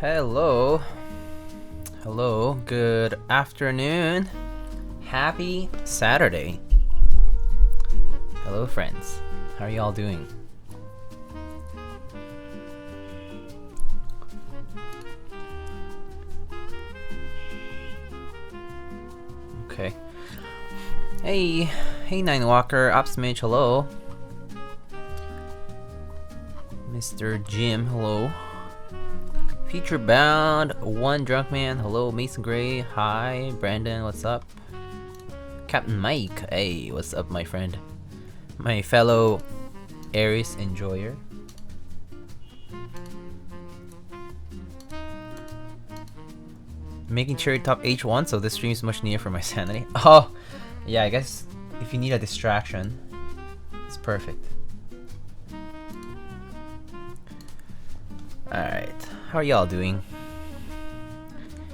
Hello. Hello, good afternoon. Happy Saturday. Hello friends. How are y'all doing? Okay. Hey, Nine Walker, Opsmage, hello. Mr. Jim, hello. Feature Bound, One Drunk Man, hello. Mason Gray, hi. Brandon, what's up? Captain Mike, hey, what's up, my friend? My fellow Aries enjoyer. Making Cherry Top H1, so this stream is much needed for my sanity. Oh, yeah, I guess if you need a distraction, it's perfect. Alright, how are y'all doing?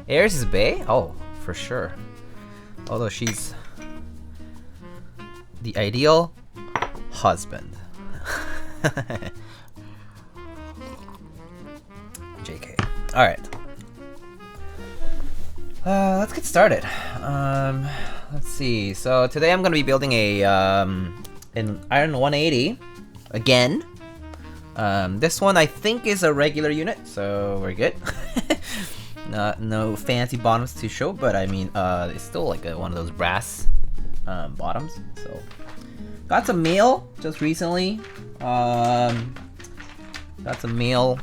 Aries is bae? Oh, for sure. Although she's the ideal husband. JK. Alright. Let's get started. Let's see. So today I'm gonna be building a an Iron180 again. This one I think is a regular unit, so we're good. No fancy bottoms to show, but I mean, it's still like one of those brass bottoms. So got some mail just recently. Got some mail.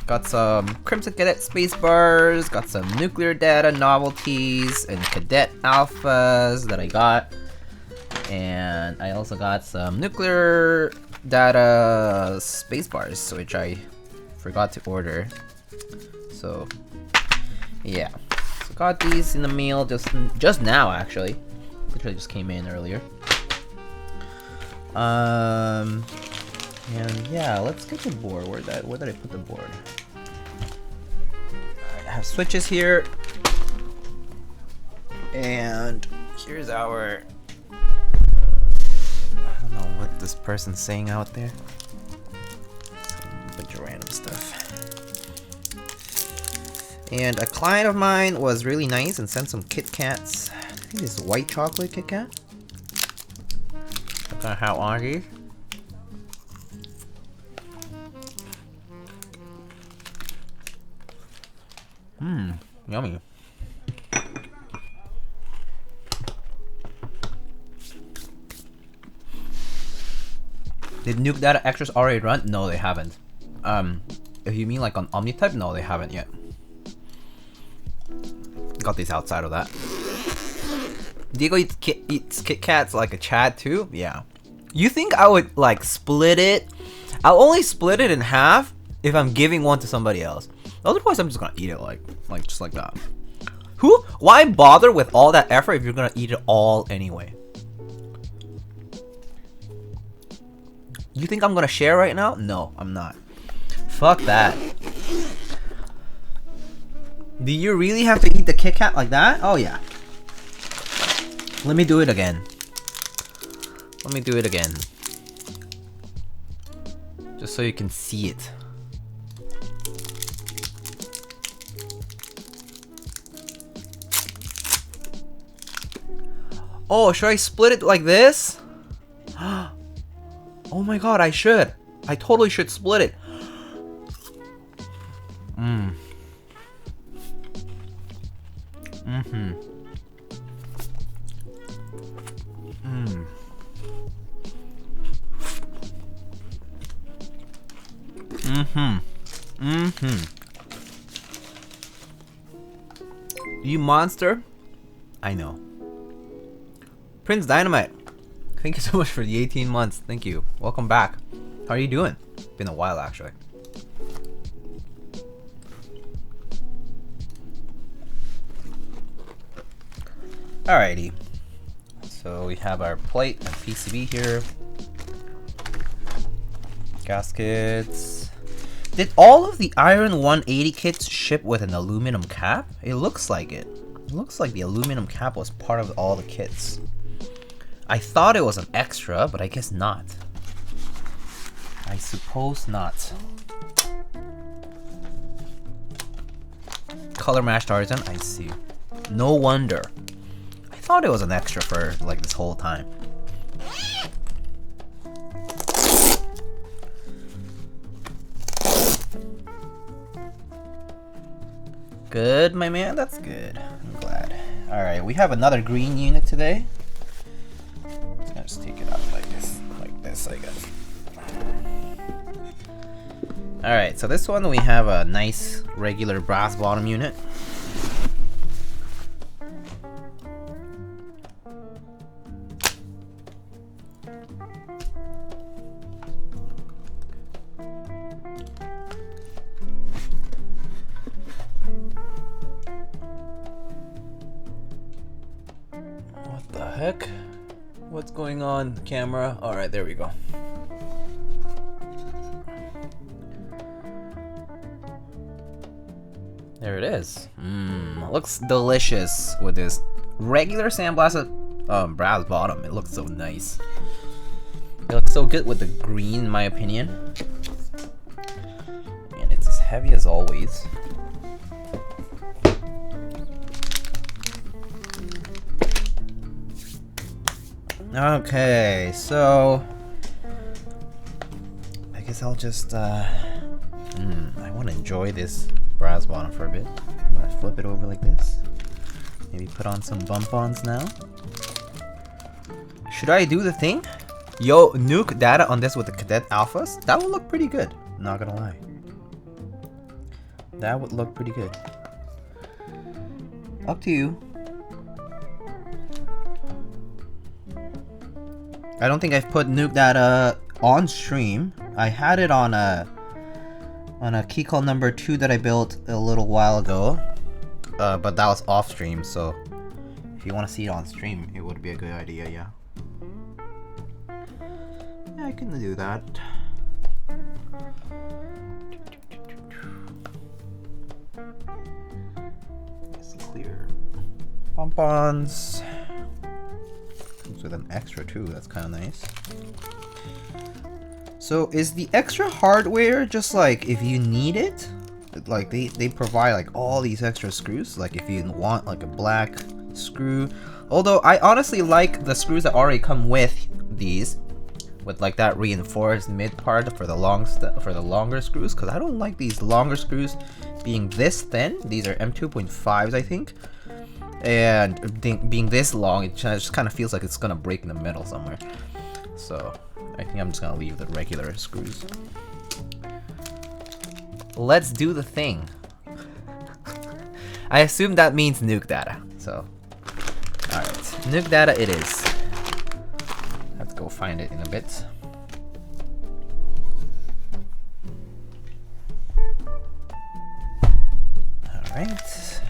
Got some Crimson Cadet space bars. Got some nuclear data novelties and cadet alphas that I got, and I also got some nuclear data space bars, which I forgot to order. So yeah, so got these in the mail just now, actually. Literally just came in earlier. And yeah, let's get the board. Where did I put the board? I have switches here, and here's our, I don't know what this person's saying out there. A bunch of random stuff. And a client of mine was really nice and sent some Keycaps. I think this is white chocolate Keycat. Look at how are these? Yummy. Did Nuke Data Extras already run? No, they haven't. If you mean like on Omnitype, no, they haven't yet. Got these outside of that. Diego eats Kit Kats like a Chad too? Yeah. You think I would like split it? I'll only split it in half if I'm giving one to somebody else. Otherwise, I'm just gonna eat it like just like that. Why bother with all that effort if you're gonna eat it all anyway? You think I'm gonna share right now? No, I'm not. Fuck that. Do you really have to eat the Kit Kat like that? Oh yeah. Let me do it again. Let me do it again. Just so you can see it. Oh, should I split it like this? Oh my god, I should. I totally should split it. You monster? I know. Prince Dynamite, thank you so much for the 18 months. Thank you. Welcome back. How are you doing? Been a while, actually. Alrighty. So we have our plate and PCB here. Gaskets. Did all of the Iron180 kits ship with an aluminum cap? It looks like it. It looks like the aluminum cap was part of all the kits. I thought it was an extra, but I guess not. I suppose not. color matched artisan. I see. No wonder. I thought it was an extra for like this whole time. Good, my man. That's good. I'm glad. All right, we have another green unit today. Let's take it out like this, I guess. All right, so this one we have a nice regular brass bottom unit. What the heck? What's going on, camera? All right, there we go. There it is. Looks delicious with this regular sandblasted brass bottom. It looks so nice. It looks so good with the green, in my opinion. And it's as heavy as always. Okay, so I guess I'll just I want to enjoy this brass bottom for a bit. I'm gonna flip it over like this. Maybe put on some bump-ons now. Should I do the thing? Yo, nuke data on this with the cadet alphas? That would look pretty good, not gonna lie. That would look pretty good. Up to you. I don't think I've put nuke data on stream. I had it on a key call number 2 that I built a little while ago, but that was off stream. So if you want to see it on stream, it would be a good idea. Yeah, I can do that. It's clear. Pom-poms. With an extra too, that's kind of nice. So is the extra hardware just like if you need it? Like they provide like all these extra screws, like if you want like a black screw. Although I honestly like the screws that already come with these, with like that reinforced mid part for the longer screws, because I don't like these longer screws being this thin. These are M2.5s, I think. And being this long, it just kind of feels like it's gonna break in the middle somewhere. So I think I'm just gonna leave the regular screws. Let's do the thing. I assume that means nuke data. So, alright, nuke data it is. I have to go find it in a bit. Alright.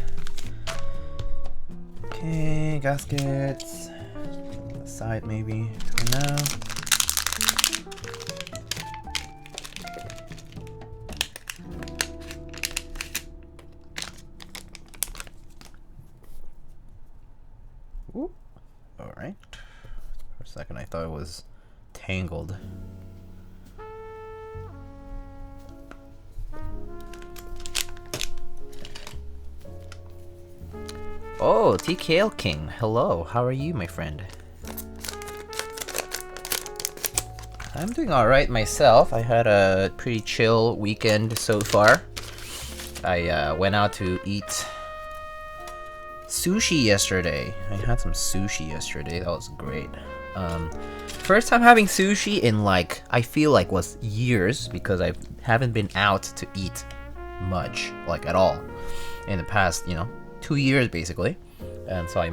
Okay, gaskets. On the side maybe for now. Ooh. Alright. For a second I thought it was tangled. Oh, TKL King. Hello, how are you, my friend? I'm doing alright myself. I had a pretty chill weekend so far. I went out to eat sushi yesterday. I had some sushi yesterday. That was great. First time having sushi in like, I feel like was years, because I haven't been out to eat much, like at all, in the past, 2 years basically. And so I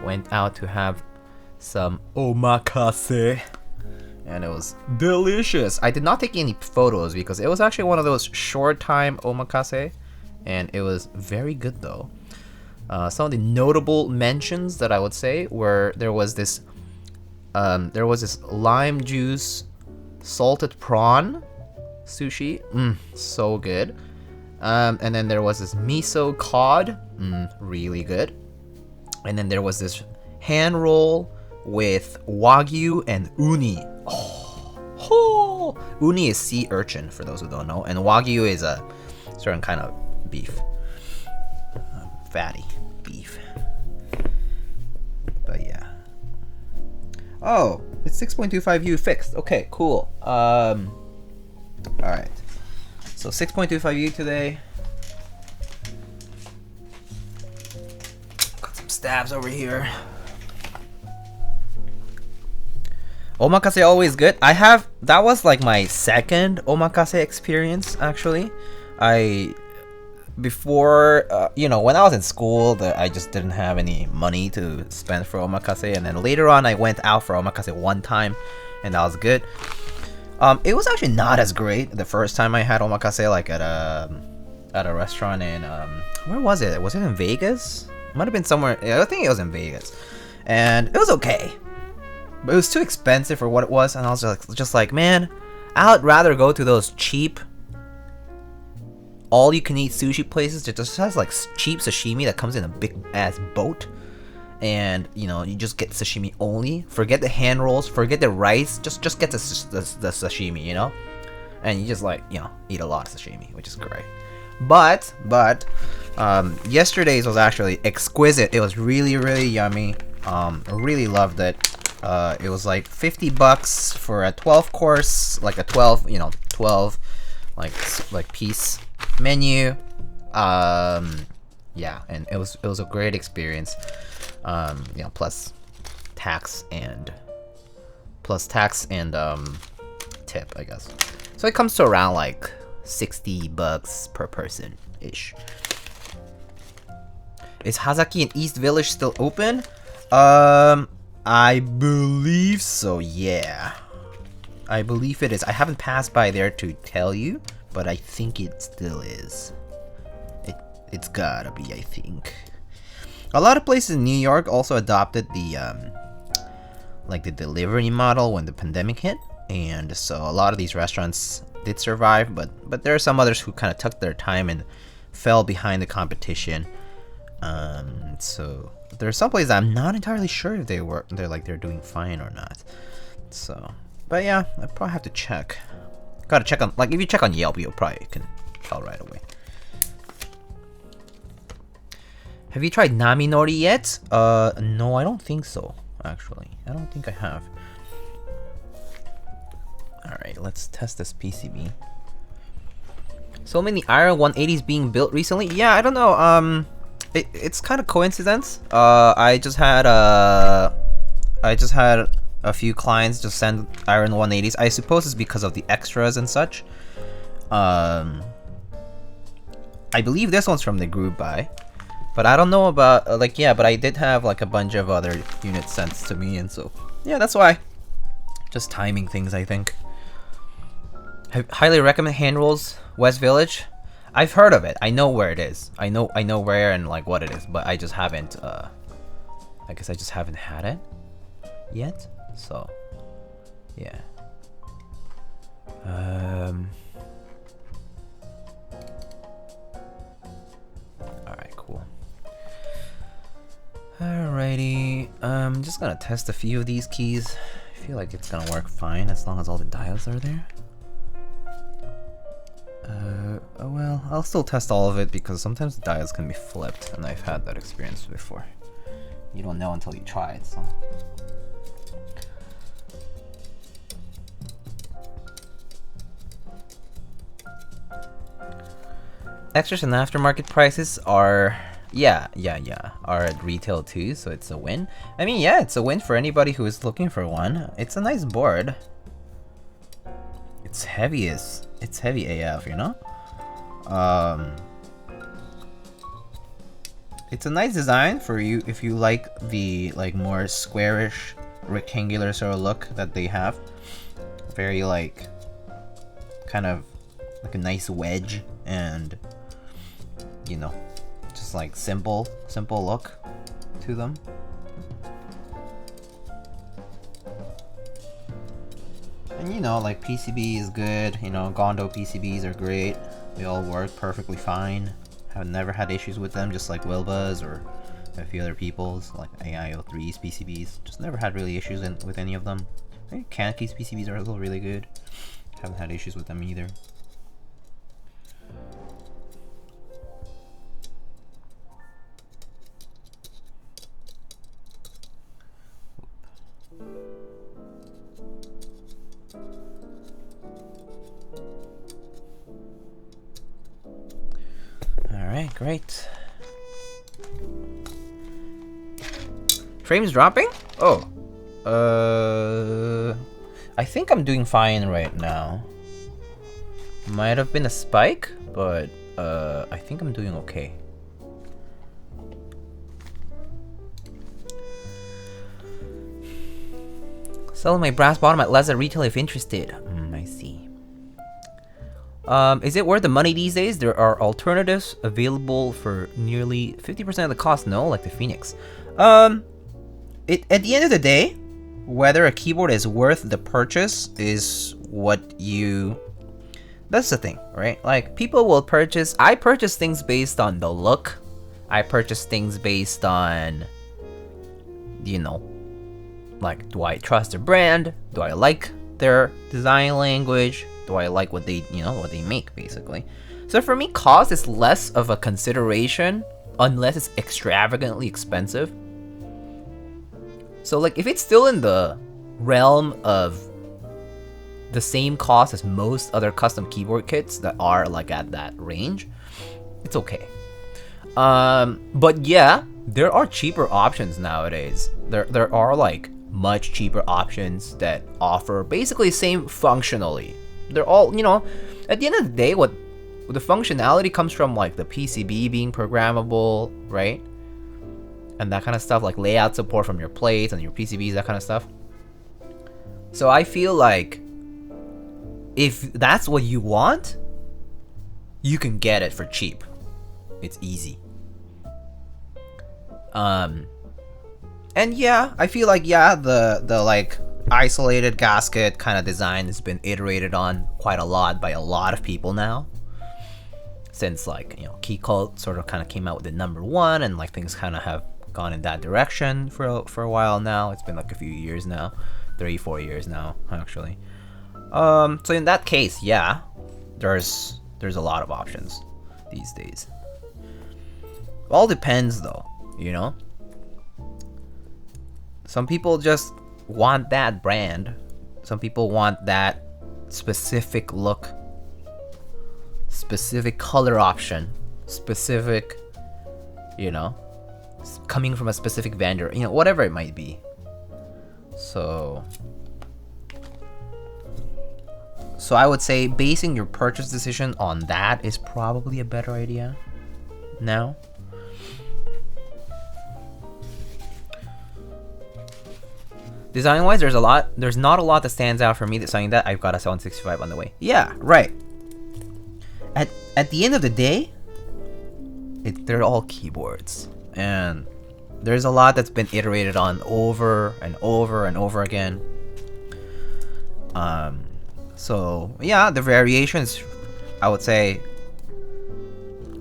went out to have some omakase, and it was delicious. I did not take any photos because it was actually one of those short time omakase, and it was very good though. Some of the notable mentions that I would say were there was this lime juice salted prawn sushi, so good. And then there was this miso cod, really good. And then there was this hand roll with wagyu and uni. Oh, uni is sea urchin for those who don't know, and wagyu is a certain kind of beef. fatty beef. But yeah. Oh, it's 6.25U fixed. Okay, cool. Alright. So 6.25U today. Got some stabs over here. Omakase always good. That was like my second omakase experience actually. Before, you know, when I was in school, I just didn't have any money to spend for omakase, and then later on I went out for omakase one time, and that was good. It was actually not as great the first time I had omakase, like at a restaurant in where was it? Was it in Vegas? It might have been somewhere. Yeah, I think it was in Vegas, and it was okay, but it was too expensive for what it was, and I was just like, man, I'd rather go to those cheap all-you-can-eat sushi places that just has like cheap sashimi that comes in a big ass boat, and you know, you just get sashimi only. Forget the hand rolls, forget the rice, just get the sashimi, you know, and you just like, you know, eat a lot of sashimi, which is great. But yesterday's was actually exquisite. It was really yummy. I really loved it. It was like $50 for a 12 course, like a 12 like piece menu. Yeah, and it was a great experience. You know, plus tax and tip, I guess. So it comes to around like $60 per person ish. Is Hazaki in East Village still open? I believe so, yeah. I believe it is. I haven't passed by there to tell you, but I think it still is. It's gotta be, I think. A lot of places in New York also adopted the like the delivery model when the pandemic hit, and so a lot of these restaurants did survive, but there are some others who kind of took their time and fell behind the competition. So there are some places I'm not entirely sure if they're doing fine or not. So, but yeah, I probably have to check. Gotta check on, like, if you check on Yelp, you probably can tell right away. Have you tried Nami Nori yet? No, I don't think so, actually. I don't think I have. Alright, let's test this PCB. So many Iron180s being built recently? Yeah, I don't know, it's kind of coincidence. I just had a few clients just send Iron180s. I suppose it's because of the extras and such. I believe this one's from the group buy, but I don't know about like, yeah, but I did have like a bunch of other units sent to me, and so yeah, that's why. Just timing things, I think. Highly recommend hand rolls West Village. I've heard of it. I know where it is. I know where and like what it is, but I just haven't I guess I just haven't had it yet. So yeah. Alright, cool. Alrighty. I'm just gonna test a few of these keys. I feel like it's gonna work fine as long as all the diodes are there. Oh well, I'll still test all of it because sometimes the diodes can be flipped, and I've had that experience before. You don't know until you try it, so. Extras and aftermarket prices are, yeah, are at retail too, so it's a win. I mean, yeah, it's a win for anybody who is looking for one. It's a nice board. It's heavy AF, you know? It's a nice design for you if you like the like more squarish, rectangular sort of look that they have. Very like kind of like a nice wedge, and you know, just like simple look to them. And you know, like PCB is good, you know, Gondo PCBs are great. They all work perfectly fine. I've never had issues with them, just like Wilbuz or a few other people's, like AIO3's PCBs. Just never had really issues with any of them. I think Kanki's PCBs are also really good. Haven't had issues with them either. Great. Frames dropping? Oh. I think I'm doing fine right now. Might have been a spike, but I think I'm doing okay. Selling my brass bottom at less than retail if interested. I see. Is it worth the money these days? There are alternatives available for nearly 50% of the cost. No, like the Phoenix. At the end of the day, whether a keyboard is worth the purchase is what you... That's the thing, right? Like, people will purchase... I purchase things based on the look. I purchase things based on... You know... Like, do I trust their brand? Do I like their design language? Do I like what they, you know, what they make, basically? So for me, cost is less of a consideration unless it's extravagantly expensive. So like, if it's still in the realm of the same cost as most other custom keyboard kits that are like at that range, it's okay. But yeah, there are cheaper options nowadays. There are like much cheaper options that offer basically the same functionally. They're all, you know, at the end of the day, what the functionality comes from like the PCB being programmable, right? And that kind of stuff, like layout support from your plates and your PCBs, that kind of stuff. So I feel like if that's what you want, you can get it for cheap. It's easy. And yeah, I feel like, yeah, the like isolated gasket kind of design has been iterated on quite a lot by a lot of people now. Since like, you know, Keycult sort of kind of came out with the #1 and like things kind of have gone in that direction for a while now. It's been like a few years now, 3-4 years now, actually. So in that case, yeah, there's a lot of options these days. All depends though, you know? Some people just want that brand. Some people want that specific look, specific color option, specific, you know, coming from a specific vendor, you know, whatever it might be. So I would say basing your purchase decision on that is probably a better idea now. Design-wise, there's not a lot that stands out for me that's saying that I've got a 765 on the way. Yeah, right. At the end of the day, they're all keyboards. And there's a lot that's been iterated on over and over and over again. So yeah, the variations, I would say,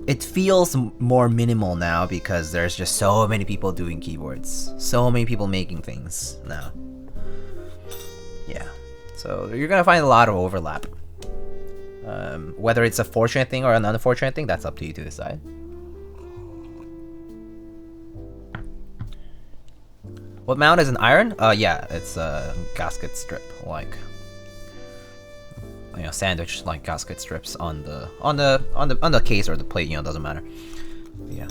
it feels more minimal now because there's just so many people doing keyboards, so many people making things now. Yeah, so you're gonna find a lot of overlap. Whether it's a fortunate thing or an unfortunate thing, that's up to you to decide. What mount is an iron? Yeah, it's a gasket strip, like, you know, sandwich like gasket strips on the case or the plate, you know, doesn't matter. But yeah.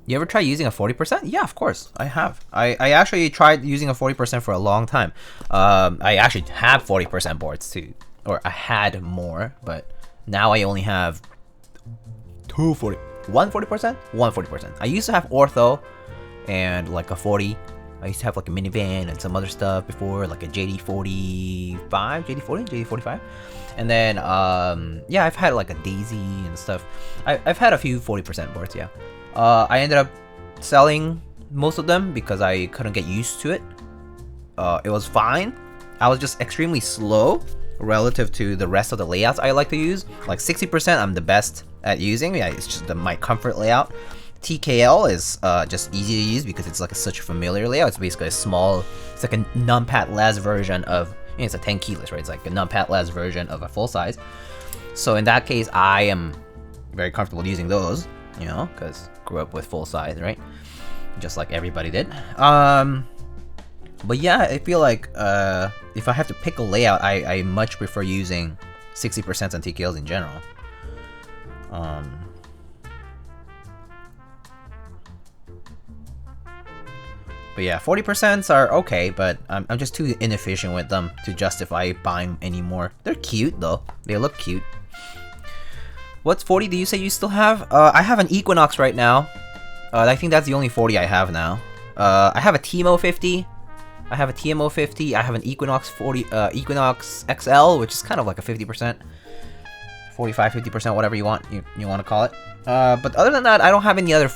You ever try using a 40%? Yeah, of course, I have. I actually tried using a 40% for a long time. I actually have 40% boards too, or I had more, but now I only have one 40%. I used to have ortho and like a 40. I used to have like a minivan and some other stuff before, like a JD45, and then yeah, I've had like a Daisy and stuff. I've had a few 40% boards, yeah. I ended up selling most of them because I couldn't get used to it. It was fine. I was just extremely slow relative to the rest of the layouts I like to use. Like 60% I'm the best at using. Yeah, it's just my comfort layout. TKL is just easy to use because it's like such a familiar layout. It's basically a small, it's like a numpad-less version of, you know, it's a 10 keyless, right? It's like a numpad-less version of a full size. So in that case, I am very comfortable using those, you know, because grew up with full size, right? Just like everybody did. But yeah, I feel like if I have to pick a layout, I much prefer using 60% on TKLs in general. But yeah, 40% are okay, but I'm just too inefficient with them to justify buying anymore. They're cute though. They look cute. What's 40 do you say you still have? I have an Equinox right now. I think that's the only 40 I have now. I have a TMO 50. I have a TMO 50. I have an Equinox 40, Equinox XL, which is kind of like a 50%, 45, 50%, whatever you want to call it. But other than that, I don't have any other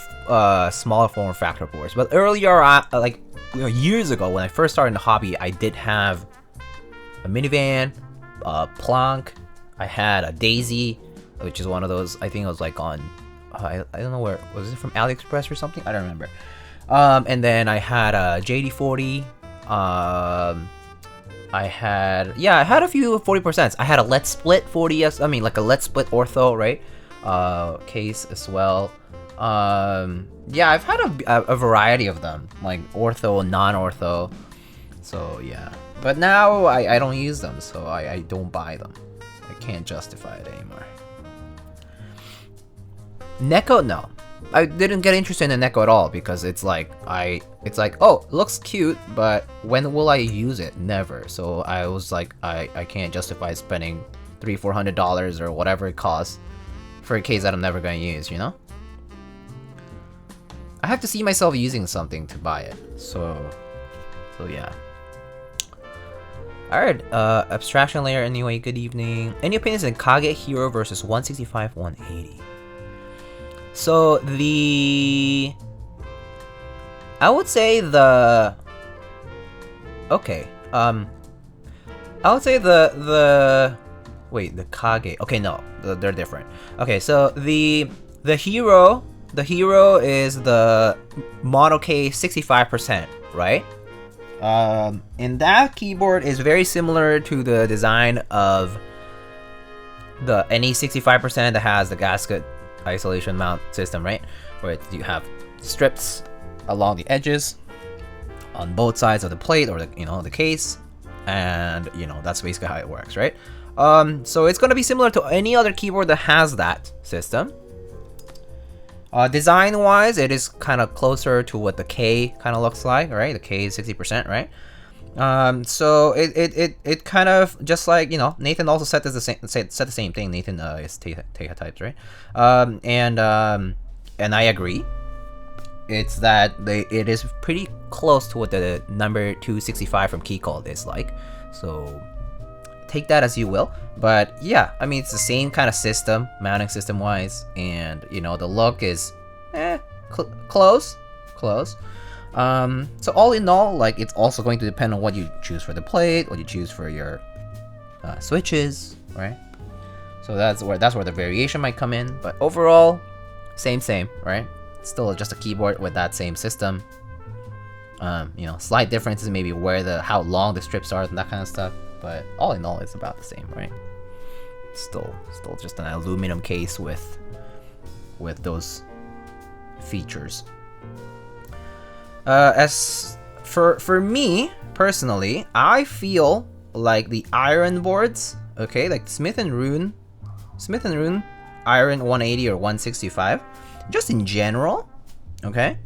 smaller form factor boards. But earlier, like years ago, when I first started in the hobby, I did have a minivan, a Planck. I had a Daisy, which is one of those. I think it was like on, I don't know where was it, from AliExpress or something. I don't remember. And then I had a JD40. I had a few 40%. I had a Let's Split 40s. I mean, like a Let's Split ortho, right? Case as well. Yeah, I've had a variety of them, like ortho and non-ortho. So yeah, but now I don't use them, so I don't buy them. I can't justify it anymore. Neko, no. I didn't get interested in the Neko at all because it's like oh, it looks cute, but when will I use it? Never. So I was like, I can't justify spending $300-400 or whatever it costs for a case that I'm never going to use, you know? I have to see myself using something to buy it. So yeah. Alright, abstraction layer anyway, good evening. Any opinions on Kage Hero versus 165-180? So I would say the Kage. Wait, the Kage. Okay, no, they're different. Okay, so the hero is the Mono K 65%, right? And that keyboard is very similar to the design of the NE 65% that has the gasket isolation mount system, right? Where you have strips along the edges on both sides of the plate or the case, and that's basically how it works, right? So it's gonna be similar to any other keyboard that has that system. Design wise, it is kind of closer to what the K kind of looks like, right? The K is 60%, right? So it kind of just like, Nathan also said the same thing. Nathan is Teja types, right? And I agree. It's that it is pretty close to what the number 265 from Keycap is like. So take that as you will. But yeah, I mean, it's the same kind of system, mounting system wise, and the look is close. So all in all, like, it's also going to depend on what you choose for the plate, what you choose for your switches, right? So that's where the variation might come in. But overall, same, right? It's still just a keyboard with that same system. Slight differences maybe how long the strips are and that kind of stuff. But all in all, it's about the same, right? Still just an aluminum case with those features. As for me personally, I feel like the iron boards, okay, like Smith and Rune Iron 180 or 165, just in general, okay,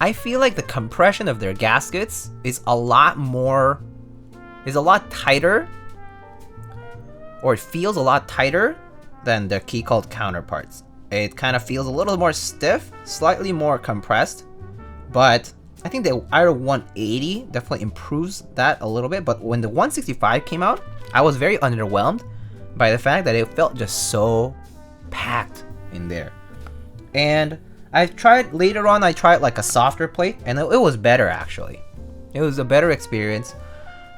I feel like the compression of their gaskets is a lot tighter, or it feels a lot tighter than their Keycap counterparts. It kind of feels a little more stiff, slightly more compressed, but I think the Iron 180 definitely improves that a little bit. But when the 165 came out, I was very underwhelmed by the fact that it felt just so packed in there. And later on I tried like a softer plate, and it was better actually. It was a better experience.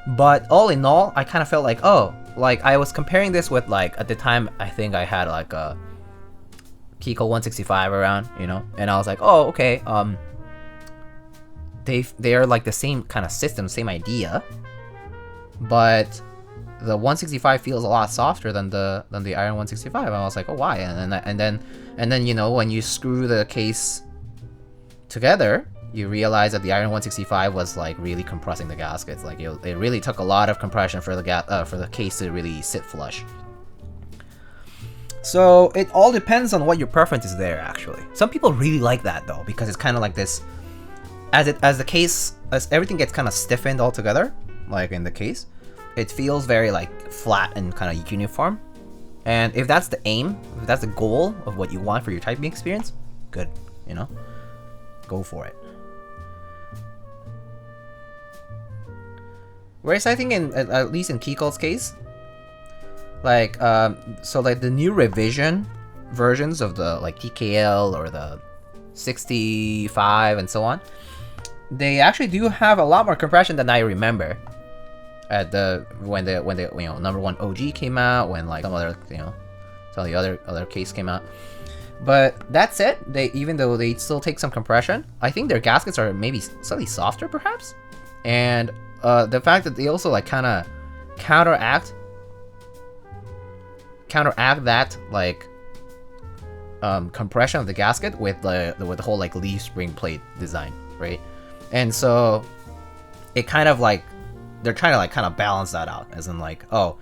But all in all, I kind of felt like, I was comparing this with, like, at the time, I think I had like a Keycap 165 around, and I was like, oh, okay, they are like the same kind of system, same idea, but the 165 feels a lot softer than the Iron 165. And I was like, oh, why? And then when you screw the case together, you realize that the Iron 165 was like really compressing the gaskets. Like it really took a lot of compression for the case to really sit flush. So it all depends on what your preference is there, actually. Some people really like that though, because it's kind of like this, as everything gets kind of stiffened all together, like in the case, it feels very like flat and kind of uniform. And if that's the aim, if that's the goal of what you want for your typing experience, good, you know, go for it. Whereas I think at least in Keycaps' case, like so like the new revision versions of the like TKL or the 65 and so on, they actually do have a lot more compression than I remember. At when the you know #1 OG came out, when like some of the other case came out. But that said, even though they still take some compression, I think their gaskets are maybe slightly softer perhaps, and the fact that they also like kind of counteract that like compression of the gasket with the whole like leaf spring plate design, right? And so it kind of like they're trying to like kind of balance that out, as in like, oh,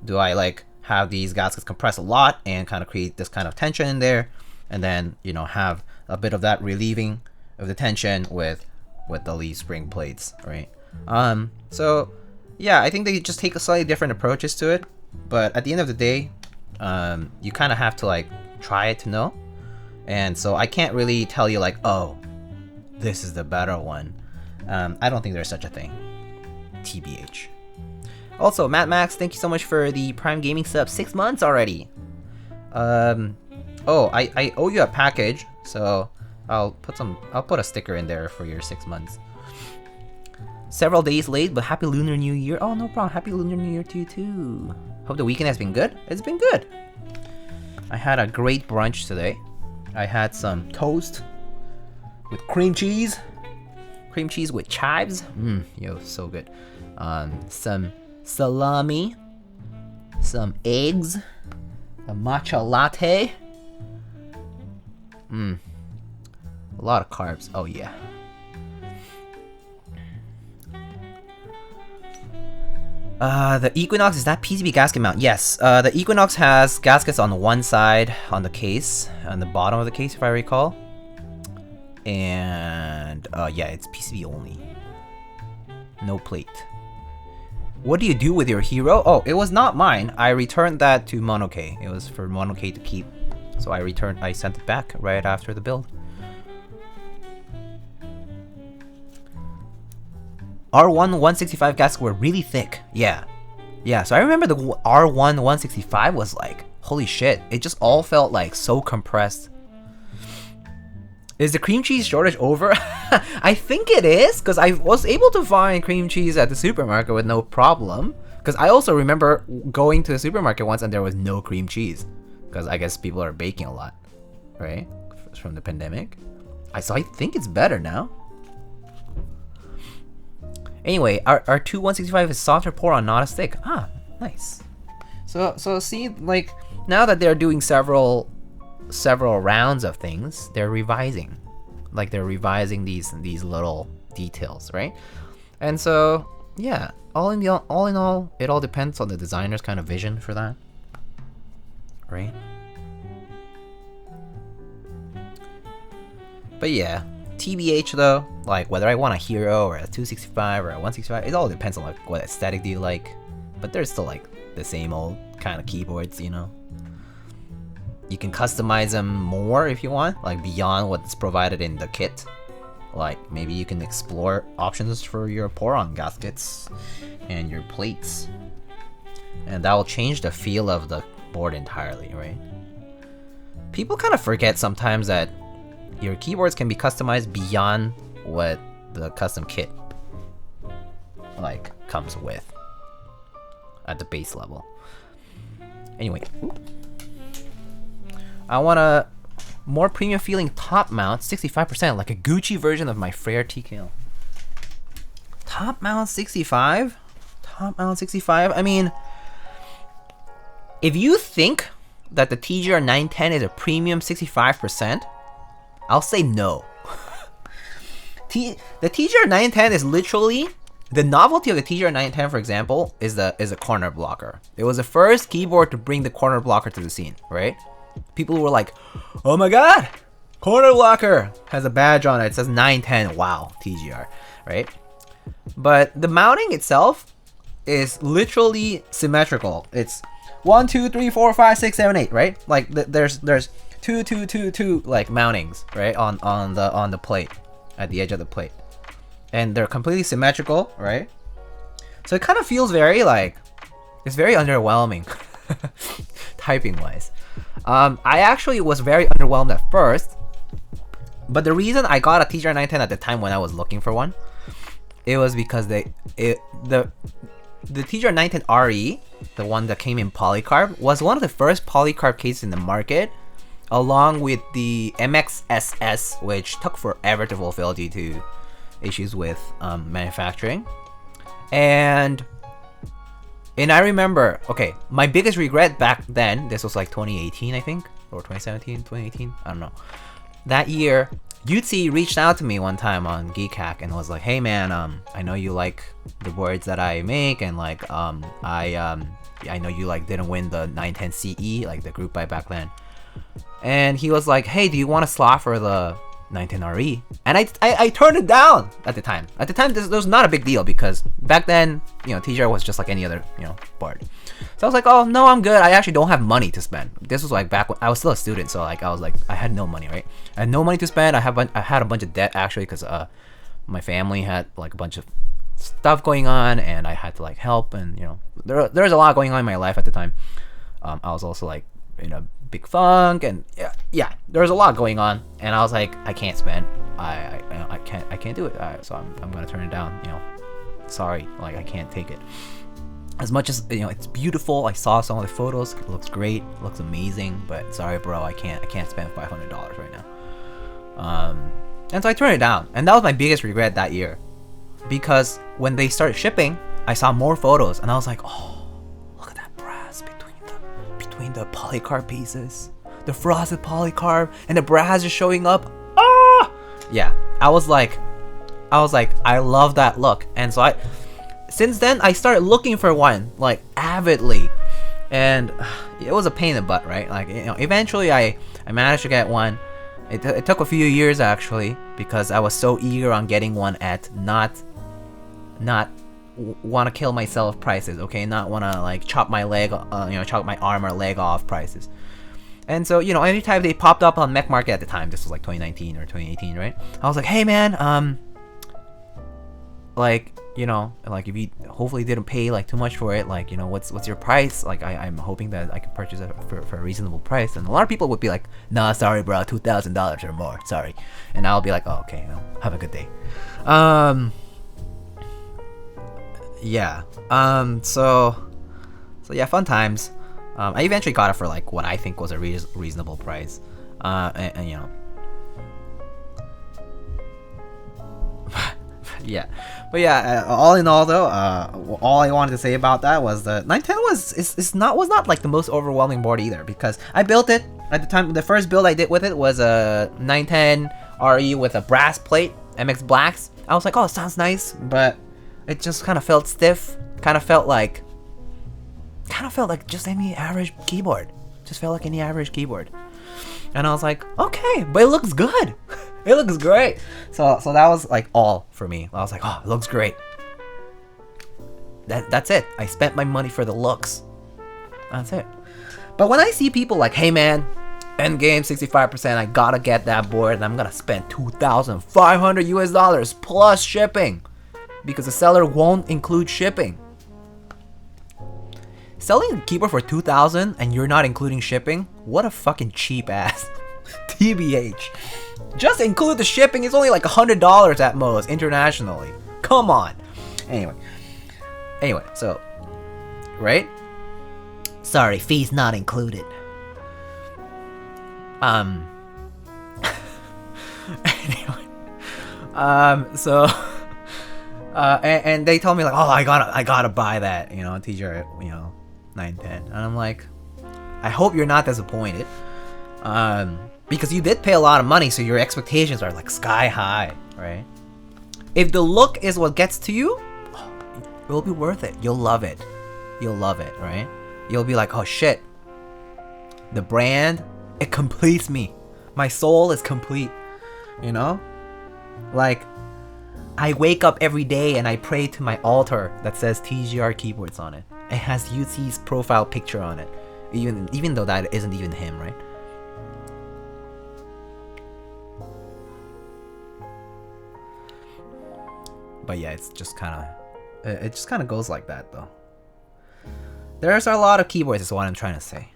do I like have these gaskets compress a lot and kind of create this kind of tension in there, and then you know have a bit of that relieving of the tension with the leaf spring plates, right? So yeah, I think they just take a slightly different approaches to it, but at the end of the day, you kind of have to like try it to know, and so I can't really tell you like, oh, this is the better one. I don't think there's such a thing. TBH. Also, Matt Max, thank you so much for the Prime Gaming sub. 6 months already. Oh, I owe you a package, so I'll put a sticker in there for your 6 months. Several days late, but happy Lunar New Year. Oh, no problem. Happy Lunar New Year to you too. Hope the weekend has been good. It's been good. I had a great brunch today. I had some toast with cream cheese. Cream cheese with chives. Yo, so good. Some salami, some eggs, a matcha latte. A lot of carbs. Oh yeah. The Equinox, is that PCB gasket mount? Yes. The Equinox has gaskets on one side on the case, on the bottom of the case, if I recall. And yeah, it's PCB only. No plate. What do you do with your hero? Oh, it was not mine. I returned that to Monoke. It was for Monoke to keep. So I sent it back right after the build. R1 165 gaskets were really thick. Yeah. Yeah, so I remember the R1 165 was like, holy shit. It just all felt like so compressed. Is the cream cheese shortage over? I think it is, because I was able to find cream cheese at the supermarket with no problem. Because I also remember going to the supermarket once and there was no cream cheese. Because I guess people are baking a lot, right? From the pandemic. So I think it's better now. Anyway, our 165 is softer pour on, not a stick. Ah, nice. So see, like, now that they're doing several rounds of things, they're revising. Like, they're revising these little details, right? And so, yeah, all in all, it all depends on the designer's kind of vision for that, right? But yeah, TBH though, like whether I want a hero or a 265 or a 165, it all depends on like what aesthetic do you like. But they're still like the same old kind of keyboards, you know. You can customize them more if you want, like beyond what's provided in the kit. Like maybe you can explore options for your pour-on gaskets and your plates, and that will change the feel of the board entirely, right? People kind of forget sometimes that your keyboards can be customized beyond what the custom kit like comes with at the base level. Anyway, I want a more premium feeling top mount, 65%, like a Gucci version of my Freyr TKL. Top mount 65? Top mount 65? I mean, if you think that the TGR 910 is a premium 65%, I'll say no. The TGR 910 is literally the novelty of the TGR910, for example, is a corner blocker. It was the first keyboard to bring the corner blocker to the scene, right? People were like, oh my god, corner blocker has a badge on it. It says 910. Wow, TGR, right? But the mounting itself is literally symmetrical. It's 1, 2, 3, 4, 5, 6, 7, 8, right? Like there's 2, 2, 2, 2 like mountings, right, on the plate, at the edge of the plate. And they're completely symmetrical, right? So it kind of feels very like, it's very underwhelming, typing wise. I actually was very underwhelmed at first, but the reason I got a TGR910 at the time when I was looking for one, it was because the TGR910 RE, the one that came in polycarb, was one of the first polycarb cases in the market, along with the MXSS, which took forever to fulfill due to issues with manufacturing. And I remember, okay, my biggest regret back then, this was like 2018 I think, or 2017, 2018, I don't know. That year, Yutzi reached out to me one time on Keycaps and was like, hey man, I know you like the boards that I make, and like I know you like didn't win the 910 CE, like the group buy back then. And he was like, hey, do you want a slot for the 910 RE? And I turned it down at the time. At the time, this was not a big deal because back then, you know, TGR was just like any other, you know, board. So I was like, oh no, I'm good. I actually don't have money to spend. This was like back when I was still a student, so like I was like, I had no money, right? I had no money to spend. I had a bunch of debt actually because my family had like a bunch of stuff going on, and I had to like help, and you know, there was a lot going on in my life at the time. I was also like in a big funk, and yeah, there was a lot going on, and I was like, I can't spend. I can't do it. So I'm gonna turn it down. You know, sorry, like I can't take it. As much as, you know, it's beautiful. I saw some of the photos. It looks great. It looks amazing. But sorry, bro, I can't spend $500 right now. And so I turned it down, and that was my biggest regret that year, because when they started shipping, I saw more photos, and I was like, oh, look at that brass between the polycarb pieces, the frosted polycarb, and the brass is showing up. Ah, yeah. I was like, I love that look, and so since then, I started looking for one, like, avidly. And it was a pain in the butt, right? Like, you know, eventually I managed to get one. It took a few years, actually, because I was so eager on getting one at not want to kill myself prices, okay? Not want to, like, chop my leg, chop my arm or leg off prices. And so, you know, anytime they popped up on Mech Market at the time, this was like 2019 or 2018, right? I was like, hey, man, like, you know, like if you hopefully didn't pay like too much for it, like, you know, what's your price? Like I'm hoping that I can purchase it for a reasonable price. And a lot of people would be like, nah, sorry bro, $2,000 or more, sorry. And I'll be like, oh, okay, you know, have a good day. Yeah. So yeah, fun times. I eventually got it for like what I think was a reasonable price. And you know, yeah, but yeah, all in all though, all I wanted to say about that was the 910 was not like the most overwhelming board either, because I built it at the time. The first build I did with it was a 910 RE with a brass plate, MX Blacks. I was like, oh, it sounds nice, but it just kind of felt stiff. Kind of felt like just any average keyboard. Just felt like any average keyboard. And I was like, okay, but it looks good. It looks great. So that was like all for me. I was like, oh, it looks great. That's it. I spent my money for the looks. That's it. But when I see people like, hey man, endgame 65%, I gotta get that board, and I'm gonna spend $2,500 US plus shipping, because the seller won't include shipping. Selling a keyboard for $2,000 and you're not including shipping? What a fucking cheap ass. TBH. Just include the shipping. It's only like $100 at most internationally. Come on. Anyway, so, right? Sorry, fees not included. Anyway, so, and they told me like, oh, I gotta buy that, you know, TGR, you know, 910, and I'm like, I hope you're not disappointed, because you did pay a lot of money, so your expectations are like sky high, right? If the look is what gets to you, It'll be worth it. You'll love it. You'll love it, right? You'll be like, oh shit. The brand, it completes me. My soul is complete. You know? Like, I wake up every day and I pray to my altar that says TGR Keyboards on it. It has UT's profile picture on it. Even though that isn't even him, right? But yeah, it's just kind of, it just kind of goes like that though. There's a lot of keyboards is what I'm trying to say.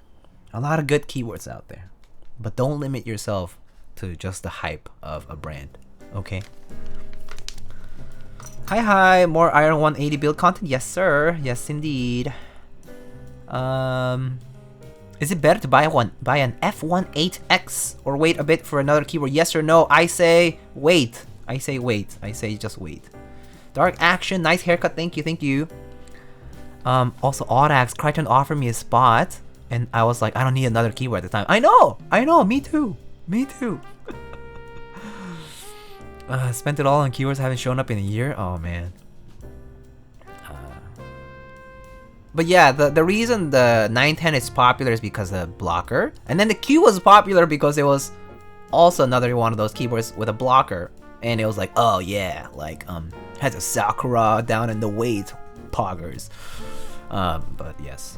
A lot of good keyboards out there. But don't limit yourself to just the hype of a brand, okay? Hi, more Iron180 build content? Yes, sir. Yes, indeed. Is it better to buy an F18X or wait a bit for another keyboard? Yes or no? I say wait. I say wait. I say just wait. Dark Action, nice haircut. Thank you, thank you. Also, Audax, Crichton offered me a spot, and I was like, I don't need another keyboard at the time. I know, me too. Me too. Spent it all on keywords that haven't shown up in a year. Oh man. But yeah, the reason the 910 is popular is because of the blocker, and then the Q was popular because it was also another one of those keyboards with a blocker, and it was like, oh yeah, like has a Sakura down in the weight poggers. But yes.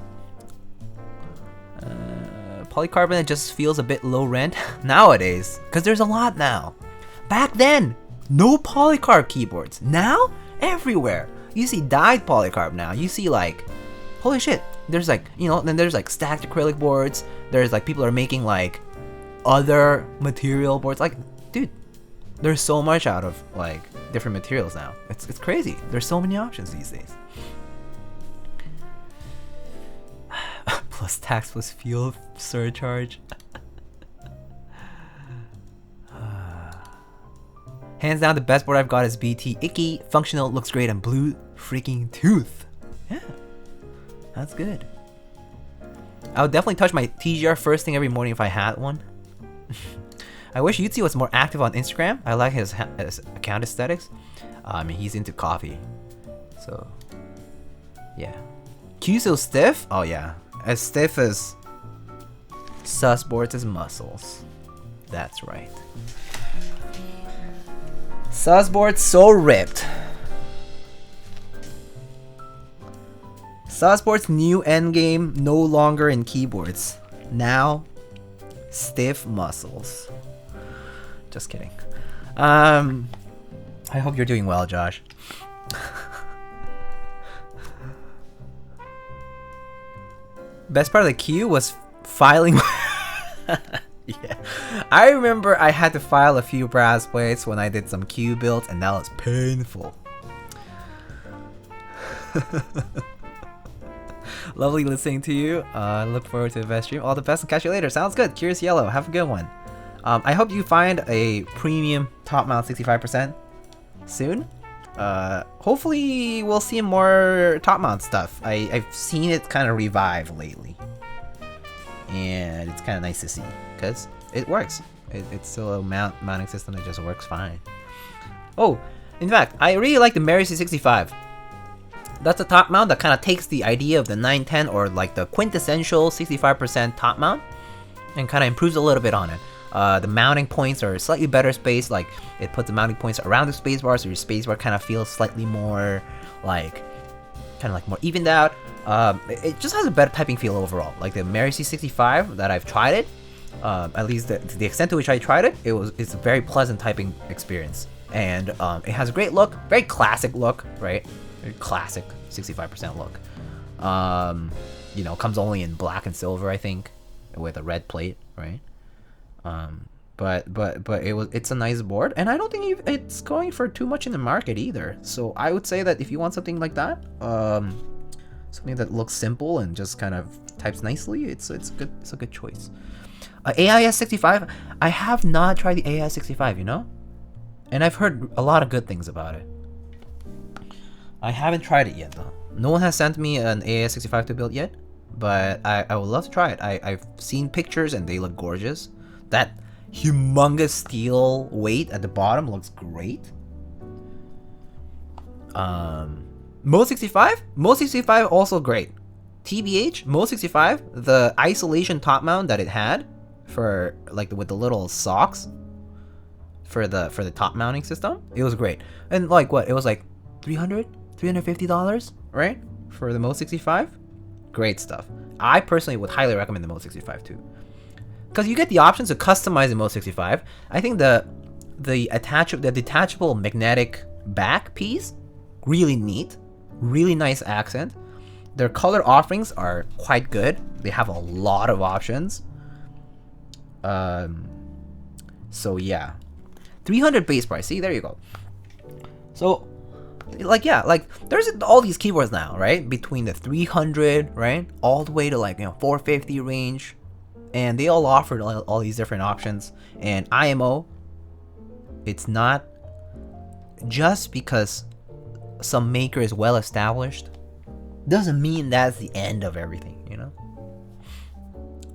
Polycarbonate just feels a bit low rent nowadays because there's a lot now. Back then, no polycarb keyboards. Now, everywhere. You see dyed polycarb now. You see like, holy shit. There's like, you know, then there's like stacked acrylic boards. There's like people are making like other material boards. Like, dude, there's so much out of like different materials now. It's crazy. There's so many options these days. Plus tax plus fuel surcharge. Hands down, the best board I've got is BT Icky. Functional, looks great, and blue freaking tooth. Yeah, that's good. I would definitely touch my TGR first thing every morning if I had one. I wish Yutzi was more active on Instagram. I like his account aesthetics. I mean, he's into coffee. So, yeah. Q so stiff? Oh yeah. As stiff as sus boards' muscles. That's right. Sussboard so ripped. Sussboard's new endgame no longer in keyboards. Now, stiff muscles. Just kidding. I hope you're doing well, Josh. Best part of the queue was filing. Yeah, I remember I had to file a few brass plates when I did some Q builds, and that was painful. Lovely listening to you. Look forward to the best stream. All the best and catch you later. Sounds good. Curious Yellow. Have a good one. I hope you find a premium top mount 65% soon. Hopefully we'll see more top mount stuff. I've seen it kind of revive lately, and it's kind of nice to see because it works. It's still a mounting system that just works fine. Oh, in fact, I really like the Mary C65. That's a top mount that kind of takes the idea of the 910 or like the quintessential 65% top mount and kind of improves a little bit on it. The mounting points are slightly better spaced, like it puts the mounting points around the spacebar, so your spacebar kind of feels slightly more like, more evened out. It just has a better typing feel overall. Like the Mary C65 that I've tried it, at least to the extent to which I tried it, it's a very pleasant typing experience, and it has a great look, very classic look, right? Very classic 65% look. You know, comes only in black and silver, I think, with a red plate, right? But it's a nice board, and I don't think it's going for too much in the market either. So I would say that if you want something like that, something that looks simple and just kind of types nicely, it's a good choice. AIS 65, I have not tried the AIS 65, you know, and I've heard a lot of good things about it. I haven't tried it yet though. No one has sent me an AIS 65 to build yet, but I would love to try it. I've seen pictures and they look gorgeous. That humongous steel weight at the bottom looks great. Mode 65? Mode 65 also great. TBH, Mode 65, the isolation top mount that it had for like with the little socks for the top mounting system, it was great. And like what? It was like $350, right? For the Mode 65? Great stuff. I personally would highly recommend the Mode 65 too. Because you get the options to customize the Mode 65. I think the detachable magnetic back piece, really neat, really nice accent. Their color offerings are quite good. They have a lot of options. So yeah, 300 base price. See, there you go. So, like, yeah, like there's all these keyboards now, right? Between the 300, right, all the way to like 450 range, and they all offered all these different options. And IMO, it's not just because some maker is well established doesn't mean that's the end of everything, you know?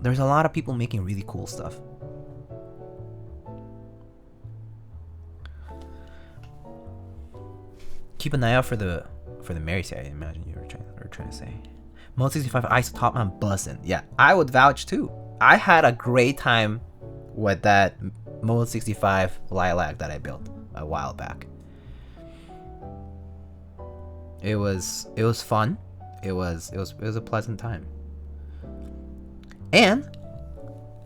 There's a lot of people making really cool stuff. Keep an eye out for the Mary say, I imagine you were trying to say. Mode 65 ISO top mount buzzing. Yeah, I would vouch too. I had a great time with that Mode 65 Lilac that I built a while back. It was fun. It was a pleasant time. And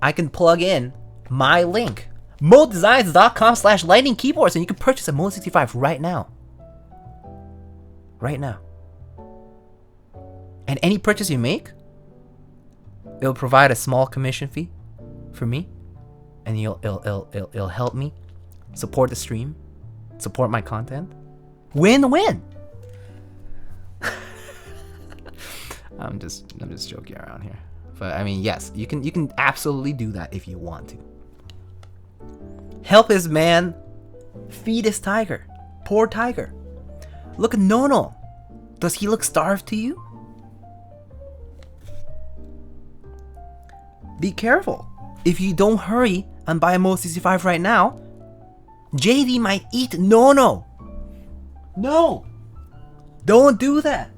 I can plug in my link, modedesigns.com/lightning keyboards, and you can purchase a Mode 65 right now. Right now. And any purchase you make, it'll provide a small commission fee for me, and it'll help me support the stream, support my content. Win-win. I'm just joking around here. But I mean, yes, you can absolutely do that if you want to. Help his man feed his tiger. Poor tiger. Look at Nono. Does he look starved to you? Be careful. If you don't hurry and buy a Mode 65 right now, JD might eat Nono. No. Don't do that.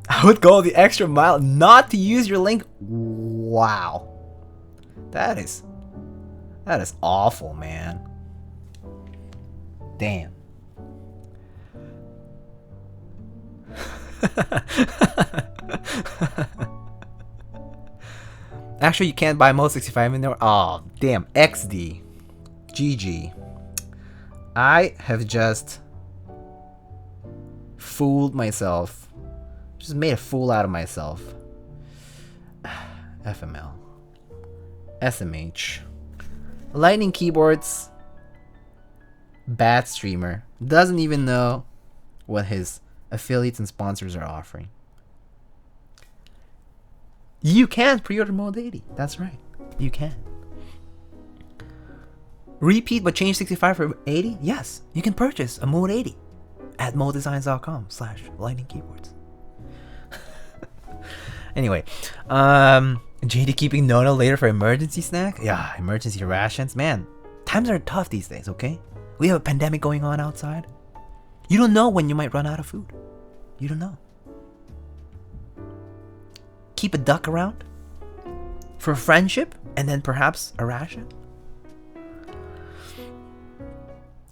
I would go the extra mile not to use your link. Wow. That is awful, man. Damn. Actually, you can't buy Mode 65 in there. Oh, damn. XD. GG. I have just fooled myself. Just made a fool out of myself. FML. SMH. Lightning Keyboards. Bad streamer. Doesn't even know what his affiliates and sponsors are offering. You can pre-order Mode 80. That's right. You can. Repeat but change 65 for 80? Yes. You can purchase a Mode 80 at modedesigns.com/lightning keyboards. Anyway, JD keeping Nono later for emergency snack? Yeah, emergency rations. Man, times are tough these days, okay? We have a pandemic going on outside. You don't know when you might run out of food. You don't know. Keep a duck around for friendship and then perhaps a ration.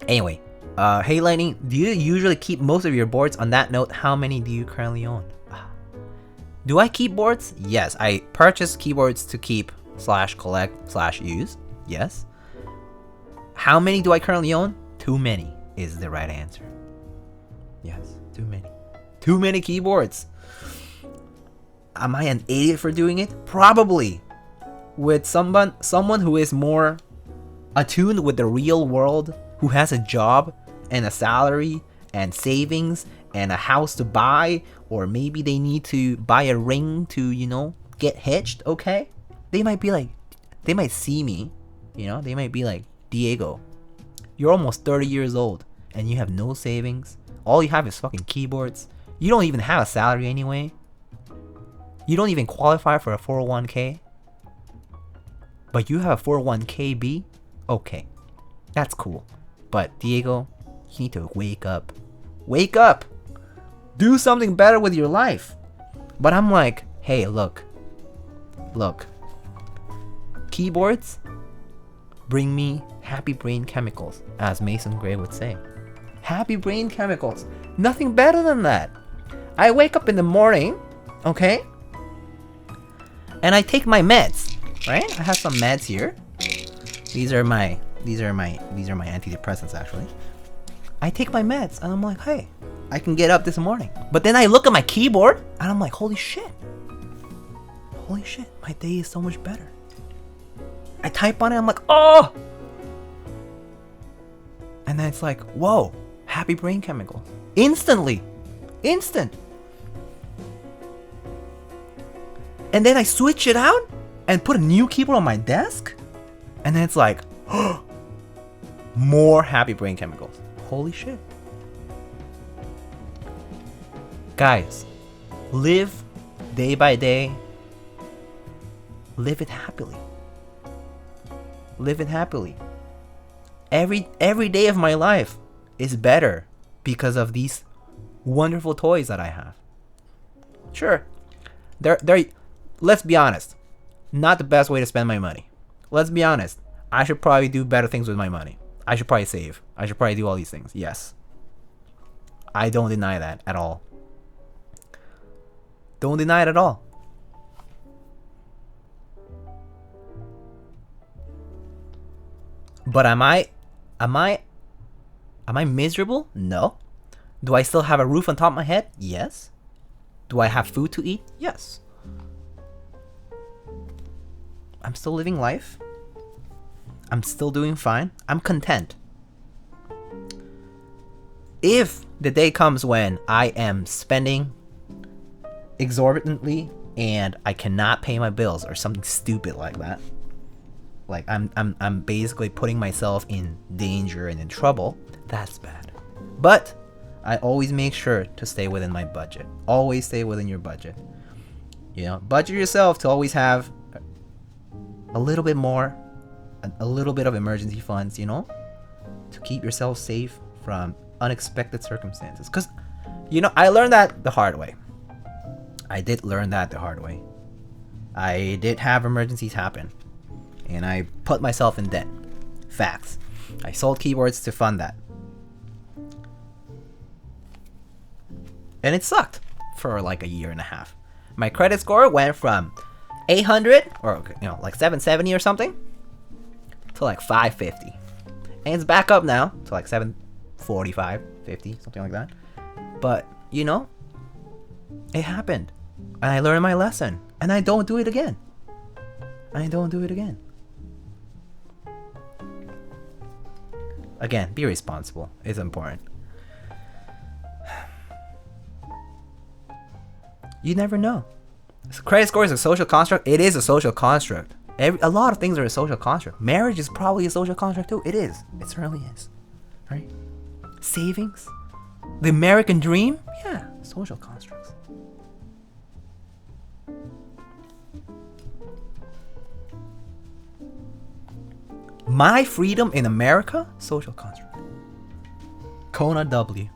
Anyway, hey Lightning, do you usually keep most of your boards? On that note, how many do you currently own? Do I keep boards? Yes, I purchase keyboards to keep /collect/use. Yes. How many do I currently own? Too many is the right answer. Yes, too many. Too many keyboards. Am I an idiot for doing it? Probably. With someone who is more attuned with the real world, who has a job and a salary and savings and a house to buy, or maybe they need to buy a ring to, get hitched, okay? They might be like, they might see me, they might be like, Diego, you're almost 30 years old and you have no savings. All you have is fucking keyboards. You don't even have a salary anyway. You don't even qualify for a 401k. But you have a 401kb Okay, that's cool. But Diego, you need to wake up. Wake up! Do something better with your life. But I'm like, hey, look. Look. Keyboards bring me happy brain chemicals, as Mason Gray would say. Happy brain chemicals. Nothing better than that. I wake up in the morning, okay? And I take my meds, right? I have some meds here. These are my antidepressants actually. I take my meds and I'm like, hey, I can get up this morning. But then I look at my keyboard and I'm like, holy shit. Holy shit, my day is so much better. I type on it, I'm like, oh! And then it's like, whoa, happy brain chemical. Instantly. Instant. And then I switch it out and put a new keyboard on my desk. And then it's like, oh, more happy brain chemicals. Holy shit. Guys, live day by day. Live it happily. Live it happily. Every day of my life is better because of these wonderful toys that I have. Sure, they're let's be honest, not the best way to spend my money. Let's be honest. I should probably do better things with my money. I should probably save. I should probably do all these things. Yes. I don't deny that at all. Don't deny it at all. But am I miserable? No. Do I still have a roof on top of my head? Yes. Do I have food to eat? Yes. I'm still living life. I'm still doing fine. I'm content. If the day comes when I am spending exorbitantly and I cannot pay my bills or something stupid like that, like I'm basically putting myself in danger and in trouble, that's bad. But I always make sure to stay within my budget. Always stay within your budget. You know, budget yourself to always have a little bit more, a little bit of emergency funds, you know, to keep yourself safe from unexpected circumstances. Because, you know, I learned that the hard way. I did learn that the hard way. I did have emergencies happen. And I put myself in debt. Facts. I sold keyboards to fund that. And it sucked for like a year and a half. My credit score went from 800 or, you know, like 770 or something to like 550. And it's back up now to like 745, 50, something like that. But, you know, it happened. And I learned my lesson. And I don't do it again. I don't do it again. Again, be responsible. It's important. You never know. Credit score is a social construct. It is a social construct. A lot of things are a social construct. Marriage is probably a social construct too. It is. It certainly is. Right? Savings? The American dream? Yeah, social constructs. My freedom in America? Social construct. Kona W.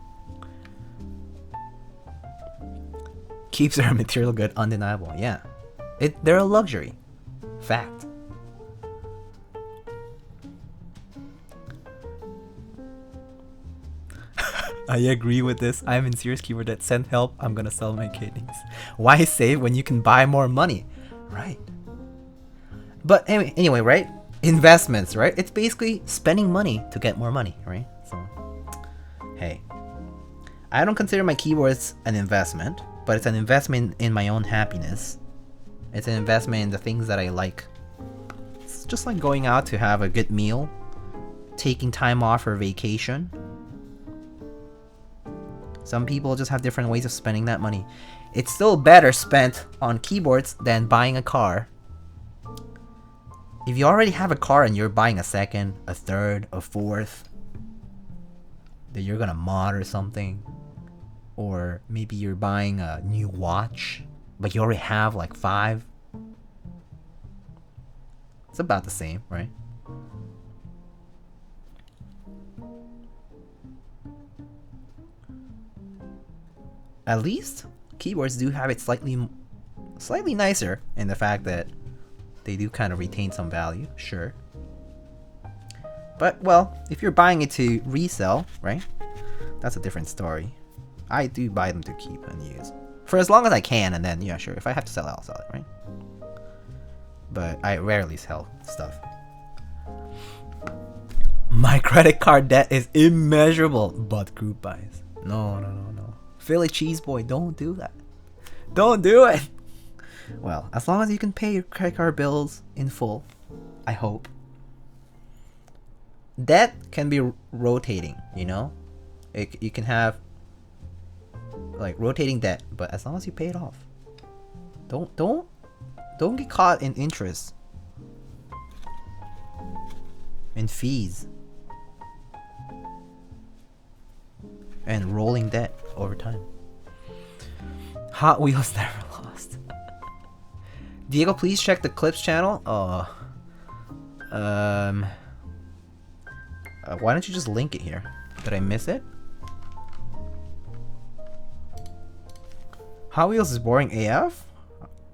Keeps our material good undeniable. Yeah. They're a luxury. Fact. I agree with this. I'm in serious keyboard debt. Send help. I'm gonna sell my kidneys. Why save when you can buy more money? Right. But anyway, right? Investments, right? It's basically spending money to get more money, right? So, hey. I don't consider my keyboards an investment, but it's an investment in my own happiness. It's an investment in the things that I like. It's just like going out to have a good meal, taking time off for vacation. Some people just have different ways of spending that money. It's still better spent on keyboards than buying a car. If you already have a car and you're buying a second, a third, a fourth, that you're gonna mod or something, or maybe you're buying a new watch, but you already have like 5. It's about the same, right? at least keyboards do have it slightly nicer in the fact that they do kind of retain some value, sure. But well, if you're buying it to resell, right? That's a different story. I do buy them to keep and use for as long as I can, and then yeah, sure. If I have to sell it, I'll sell it, right? But I rarely sell stuff. My credit card debt is immeasurable, but group buys. No. Philly cheese boy, don't do that. Don't do it. Well, as long as you can pay your credit card bills in full, I hope. Debt can be rotating, you know? You can have like rotating debt, but as long as you pay it off. Don't get caught in interest and fees and rolling debt over time. Hot Wheels never lost. Diego, please check the clips channel. Why don't you just link it here? Did I miss it? Hot Wheels is boring AF?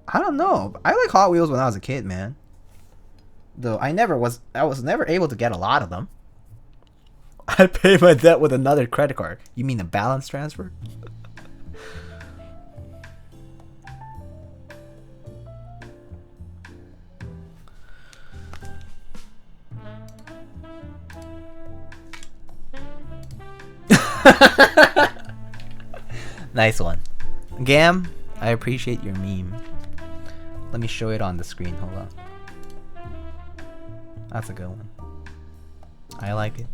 I don't know. I like Hot Wheels when I was a kid, man. Though I was never able to get a lot of them. I pay my debt with another credit card. You mean a balance transfer? Nice one. Gam, I appreciate your meme. Let me show it on the screen. Hold on. That's a good one. I like it.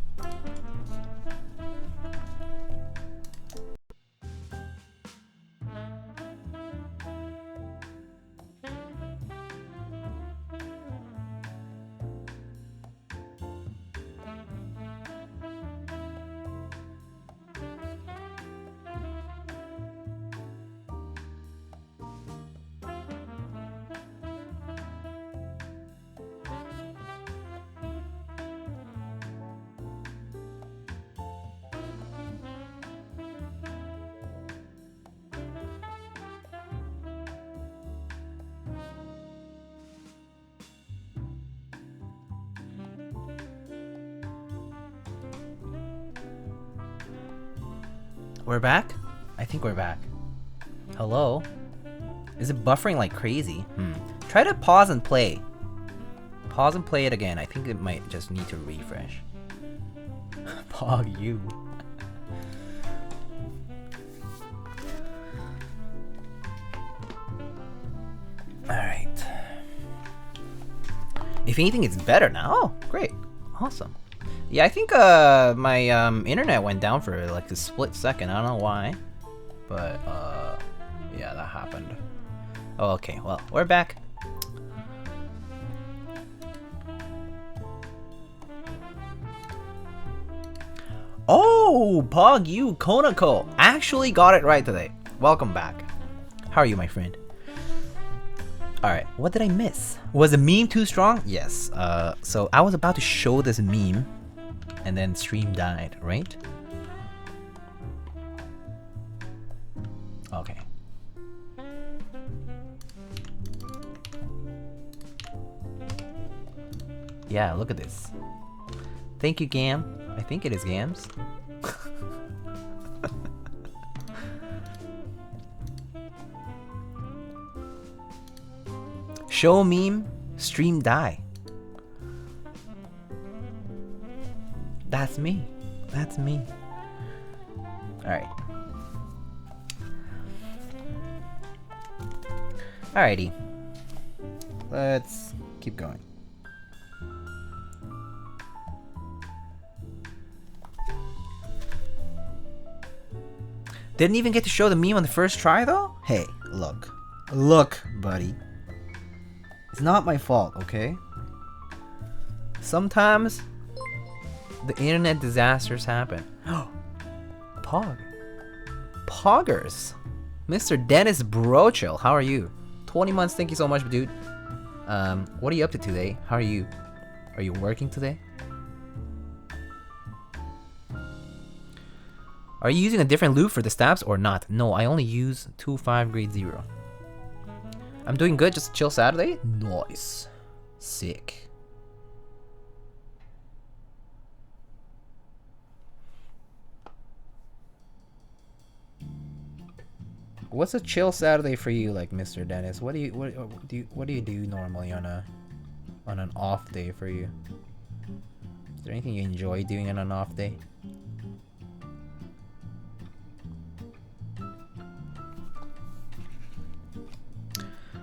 We're back? I think we're back. Hello? Is it buffering like crazy? Try to pause and play. Pause and play it again. I think it might just need to refresh. Pog you. Alright. If anything, it's better now. Oh, great. Awesome. Yeah, I think my internet went down for like a split second. I don't know why, but yeah, that happened. Oh, okay, well, we're back. Oh, Pog, you Konako actually got it right today. Welcome back. How are you, my friend? All right, what did I miss? Was the meme too strong? Yes. So I was about to show this meme, and then stream died, right? Okay. Yeah, look at this. Thank you, Gam. I think it is Gams. Show meme, stream die. That's me. That's me. Alright. Alrighty. Let's keep going. Didn't even get to show the meme on the first try though? Hey, look. Look, buddy. It's not my fault, okay? Sometimes the internet disasters happen. Pog. Poggers. Mr. Dennis Brochill, how are you? 20 months, thank you so much, dude. What are you up to today? How are you? Are you working today? Are you using a different lube for the stabs or not? No, I only use 2.5 grade 0. I'm doing good, just chill Saturday? Nice. Sick. What's a chill Saturday for you, like Mr. Dennis? What do you do normally on an off day for you? Is there anything you enjoy doing on an off day?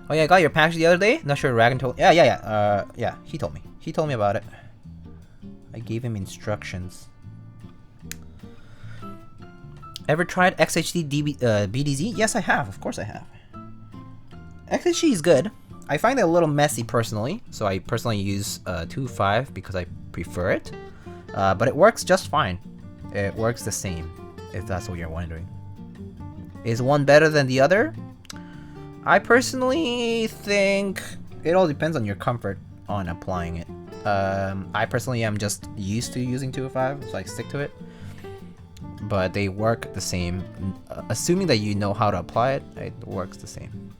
Oh yeah, I got your package the other day. Not sure Ragan told. Yeah. He told me. He told me about it. I gave him instructions. Ever tried XHD BDZ? Yes, I have. Of course, I have. XHD is good. I find it a little messy personally, so I personally use 2.5 because I prefer it. But it works just fine. It works the same, if that's what you're wondering. Is one better than the other? I personally think it all depends on your comfort on applying it. I personally am just used to using 2.5, so I stick to it. But they work the same. Assuming that you know how to apply it, it works the same.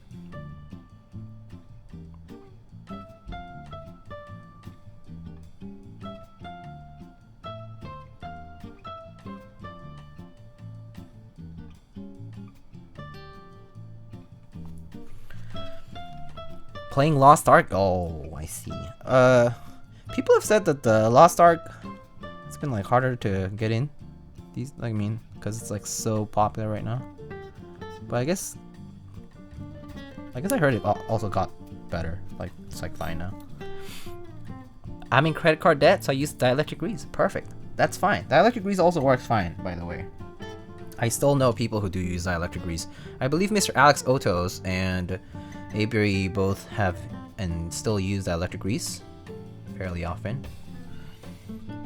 Playing Lost Ark? Oh, I see. People have said that the Lost Ark, it's been like harder to get in. These, I mean, because it's like so popular right now. But I guess I heard it also got better. Like it's like fine now. I'm in credit card debt, so I use dielectric grease. Perfect. That's fine. Dielectric grease also works fine, by the way. I still know people who do use dielectric grease. I believe Mr. Alex Otos and Avery both have and still use dielectric grease fairly often.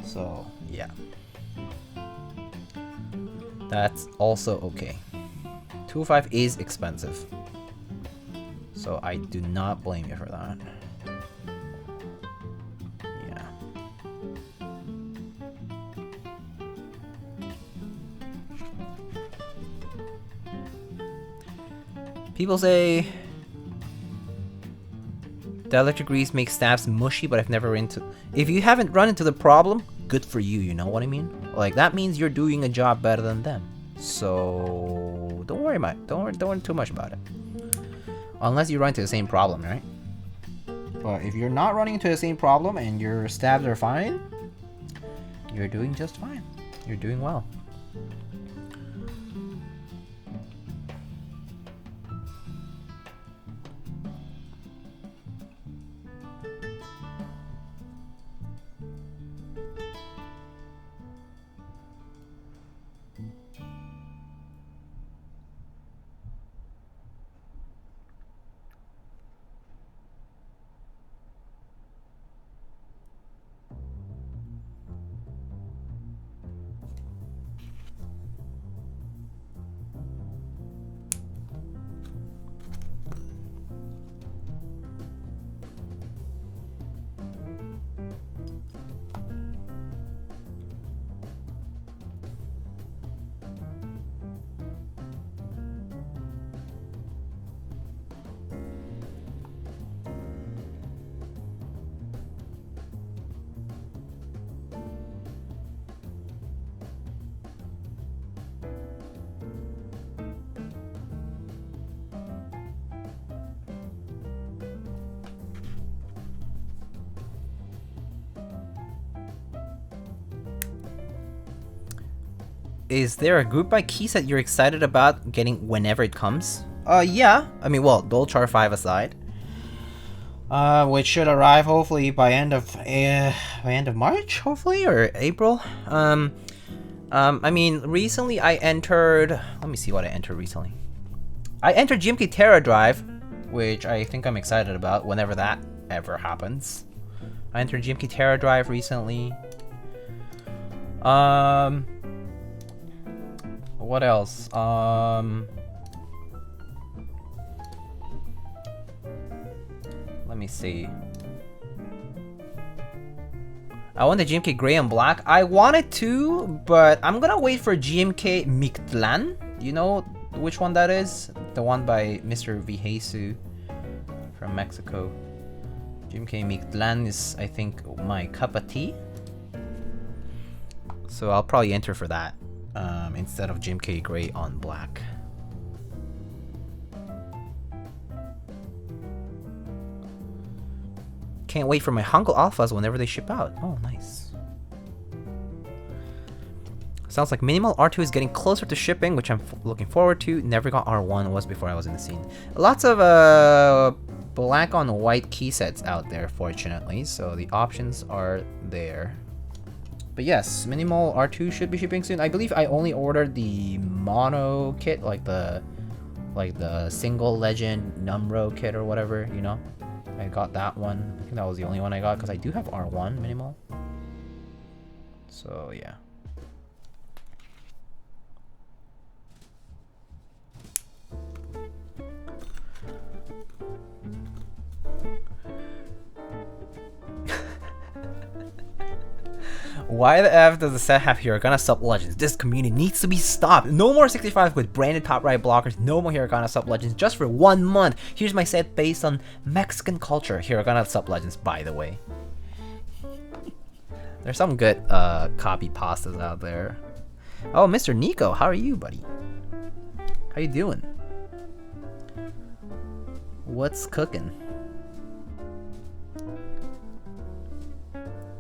So yeah. That's also okay. 2.5 is expensive, so I do not blame you for that. Yeah. People say dielectric grease makes stabs mushy, but I've never run into. If you haven't run into the problem, good for you. You know what I mean? Like that means you're doing a job better than them. So don't worry too much about it. Unless you run into the same problem, right? But if you're not running into the same problem and your stabs are fine, you're doing just fine. You're doing well. Is there a group by keys that you're excited about getting whenever it comes? Yeah. I mean, well, Dolchar 5 aside. Which should arrive hopefully by end of March, hopefully, or April. I mean, recently I entered. Let me see what I entered recently. I entered GMK Terra Drive, which I think I'm excited about whenever that ever happens. I entered GMK Terra Drive recently. What else? Let me see. I want the GMK Gray and Black. I wanted to, but I'm gonna wait for GMK Mictlan. You know which one that is? The one by Mr. Vijesu from Mexico. GMK Mictlan is, I think, my cup of tea. So I'll probably enter for that instead of GMK Gray on Black. Can't wait for my Hangul Alphas whenever they ship out. Oh, nice. Sounds like Minimal R2 is getting closer to shipping, which I'm looking forward to. Never got R1, was before I was in the scene. Lots of black on white key sets out there, fortunately, so the options are there. But yes, Minimal R2 should be shipping soon. I believe I only ordered the mono kit, like the single legend Numro kit or whatever, you know. I got that one. I think that was the only one I got because I do have R1 Minimal. So yeah. Why the F does the set have Hiragana sub-legends? This community needs to be stopped. No more 65 with branded top right blockers. No more Hiragana sub-legends just for 1 month. Here's my set based on Mexican culture. Hiragana sub-legends, by the way. There's some good copy pastas out there. Oh, Mr. Nico, how are you, buddy? How you doing? What's cooking?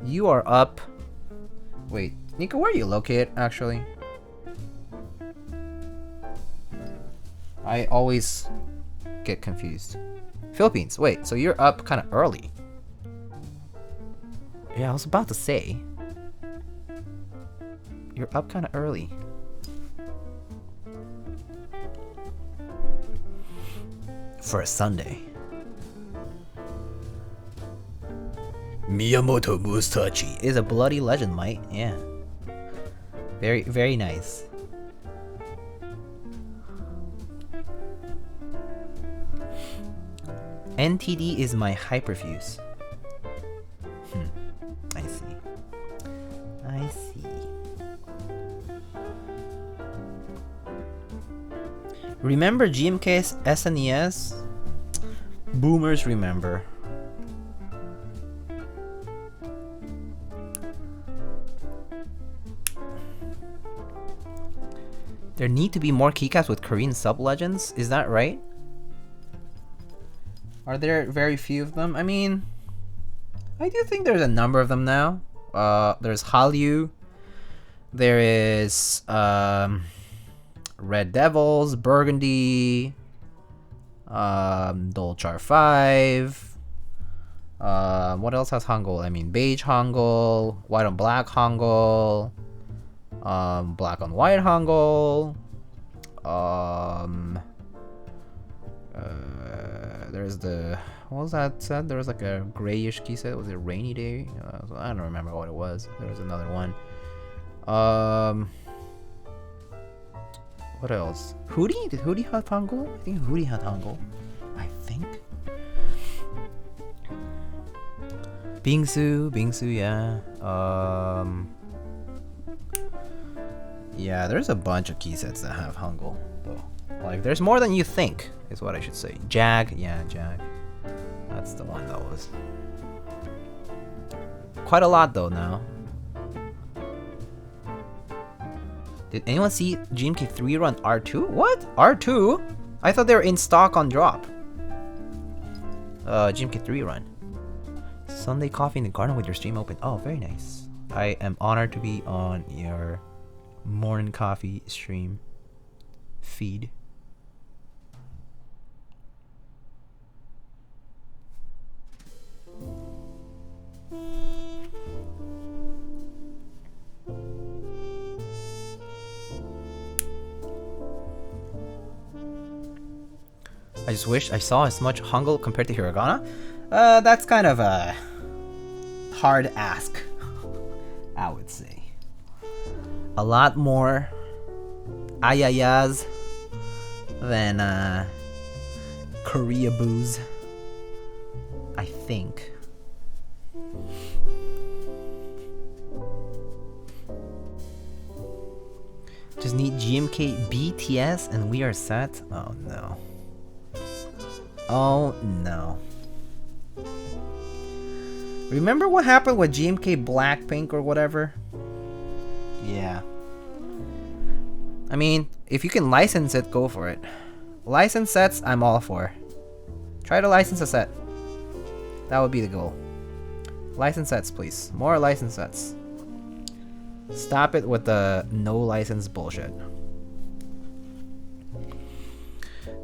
You are up. Wait, Nico, where are you located, actually? I always get confused. Philippines. Wait, so you're up kind of early. Yeah, I was about to say. You're up kind of early. For a Sunday. Miyamoto Mustachi is a bloody legend, mate. Yeah. Very, very nice. NTD is my hyperfuse. I see. I see. Remember GMK's SNES? Boomers remember. There need to be more keycaps with Korean sub-legends? Is that right? Are there very few of them? I mean, I do think there's a number of them now. There's Hallyu. There is Red Devils, Burgundy, Dolchar 5. What else has Hangul? I mean, Beige Hangul, White on Black Hangul. Black on white Hangul. There's the, what was that set? There was like a grayish key set. Was it Rainy Day? I don't remember what it was. There was another one. What else? Hootie? Did Hootie have Hangul? I think Hootie had Hangul. I think. Bingsu, yeah. Yeah, there's a bunch of key sets that have Hangul, though. Like, there's more than you think, is what I should say. Jag, yeah, Jag. That's the one that was. Quite a lot, though, now. Did anyone see GMK3 run R2? What? R2? I thought they were in stock on drop. GMK3 run. Sunday coffee in the garden with your stream open. Oh, very nice. I am honored to be on your morning coffee stream feed. I just wish I saw as much Hangul compared to Hiragana. That's kind of a hard ask, I would say. A lot more ayayas than Korea booze, I think. Just need GMK BTS and we are set. Oh no. Oh no. Remember what happened with GMK Blackpink or whatever? Yeah. I mean, if you can license it, go for it. License sets, I'm all for. Try to license a set. That would be the goal. License sets, please. More license sets. Stop it with the no license bullshit.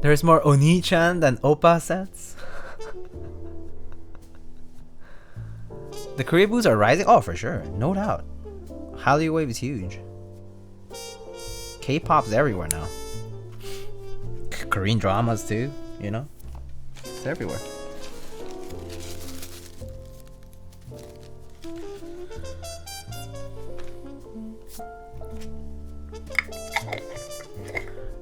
There's more Oni-chan than Oppa sets. The Koreabus are rising? Oh, for sure. No doubt. Hallyu Wave is huge. K-pop's everywhere now. Korean dramas too, you know? It's everywhere.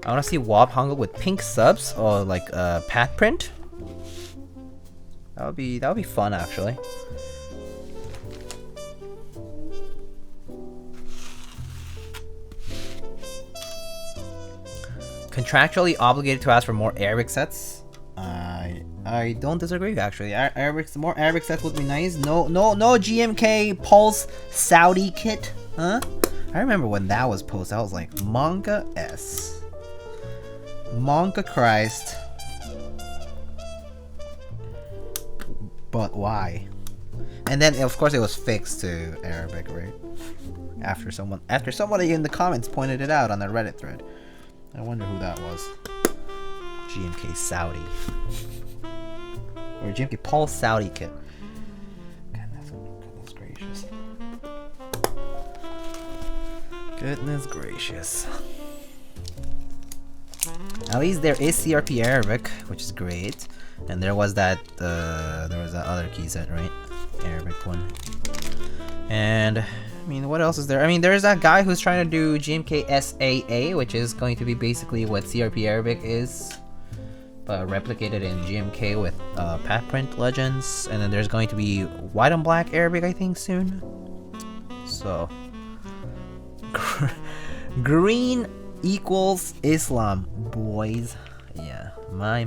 I wanna see Wob Hangul with pink subs or like pat print. That would be fun actually. Contractually obligated to ask for more Arabic sets. I don't disagree actually. More Arabic sets would be nice. No GMK Pulse Saudi kit, huh? I remember when that was posted. I was like, Manga S. Manga Christ. But why? And then of course it was fixed to Arabic, right? After somebody in the comments pointed it out on the Reddit thread. I wonder who that was. GMK Saudi. Or GMK Paul Saudi kit. Goodness gracious. Goodness gracious. At least there is CRP Arabic, which is great. And there was that other key set, right? Arabic one. And I mean, what else is there? I mean, there's that guy who's trying to do GMK SAA, which is going to be basically what CRP Arabic is, but replicated in GMK with pat print legends. And then there's going to be white on black Arabic, I think, soon. So, green equals Islam, boys. Yeah, my.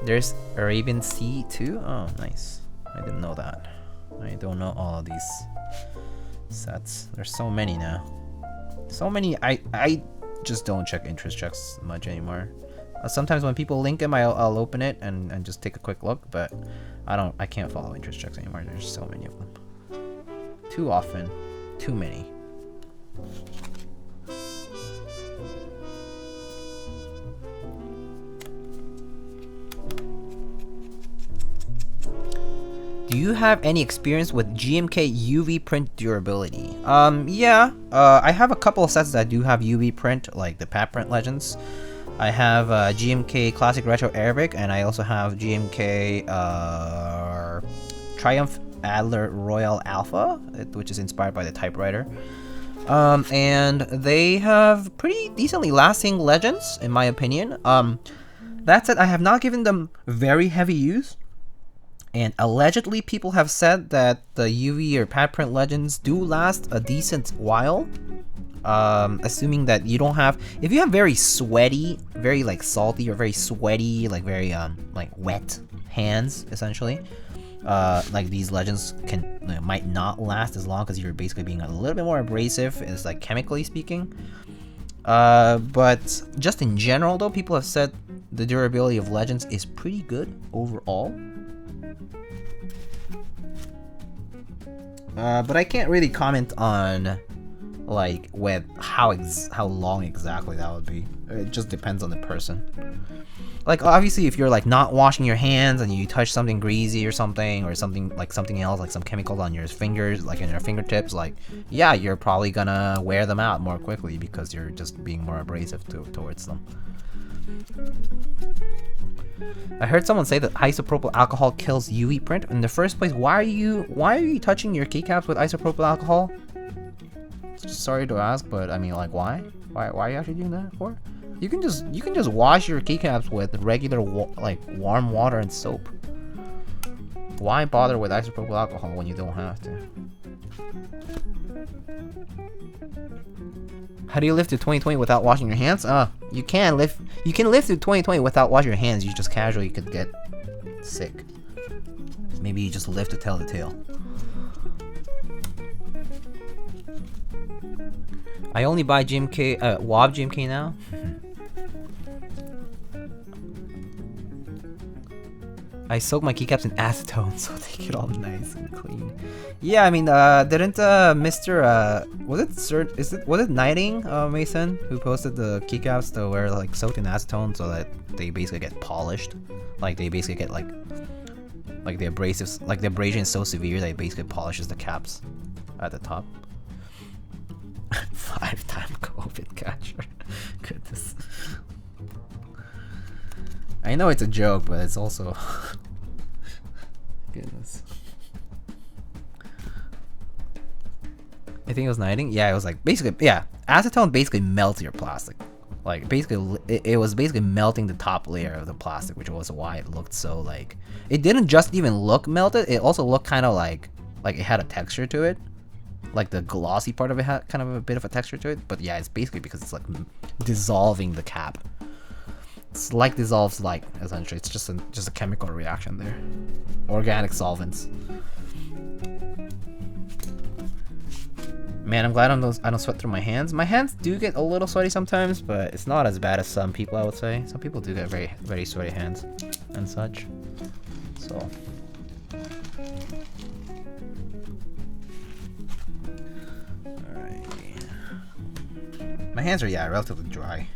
There's Arabian Sea too. Oh, nice. I didn't know that. I don't know all of these sets. There's so many now. So many. I just don't check interest checks much anymore. Sometimes when people link them, I'll open it and just take a quick look. But I can't follow interest checks anymore. There's so many of them. Too often. Too many. Do you have any experience with GMK UV print durability? Yeah. I have a couple of sets that do have UV print, like the pat print legends. I have GMK Classic Retro Arabic, and I also have GMK Triumph Adler Royal Alpha, which is inspired by the typewriter. And they have pretty decently lasting legends, in my opinion. That said, I have not given them very heavy use. And allegedly, people have said that the UV or pat print legends do last a decent while. Assuming that you don't have, if you have very sweaty, very like salty or very sweaty, like very like wet hands, essentially, like these legends might not last as long because you're basically being a little bit more abrasive, is like chemically speaking. But just in general, though, people have said the durability of legends is pretty good overall. But I can't really comment on like with how long exactly that would be. It just depends on the person. Like obviously if you're like not washing your hands and you touch something greasy or something else, like some chemicals on your fingers, like in your fingertips, like yeah, you're probably gonna wear them out more quickly because you're just being more abrasive towards them. I heard someone say that isopropyl alcohol kills UV print. In the first place, why are you touching your keycaps with isopropyl alcohol? Sorry to ask, but I mean, like, why? Why are you actually doing that for? You can just wash your keycaps with regular warm water and soap. Why bother with isopropyl alcohol when you don't have to? How do you live through 2020 without washing your hands? You can live through 2020 without washing your hands. You just casually could get sick. Maybe you just live to tell the tale. I only buy GMK, WOB GMK now. I soak my keycaps in acetone so they get all nice and clean. Yeah, I mean, didn't Mr. Was it Nighting, Mason, who posted the keycaps to wear like soaked in acetone so that they basically get polished? Like they basically get like the abrasives, like the abrasion is so severe that it basically polishes the caps at the top. 5-time COVID catcher. Goodness. I know it's a joke, but it's also goodness. I think it was Nighting. Yeah, it was like basically, yeah. Acetone basically melts your plastic. Like basically, it was basically melting the top layer of the plastic, which was why it looked so like. It didn't just even look melted. It also looked kind of like it had a texture to it. Like the glossy part of it had kind of a bit of a texture to it. But yeah, it's basically because it's like dissolving the cap. It's like dissolves like, essentially. It's just a chemical reaction there. Organic solvents. Man, I'm glad I don't sweat through my hands. My hands do get a little sweaty sometimes, but it's not as bad as some people, I would say. Some people do get very, very sweaty hands and such. So. Alright. My hands are, yeah, relatively dry.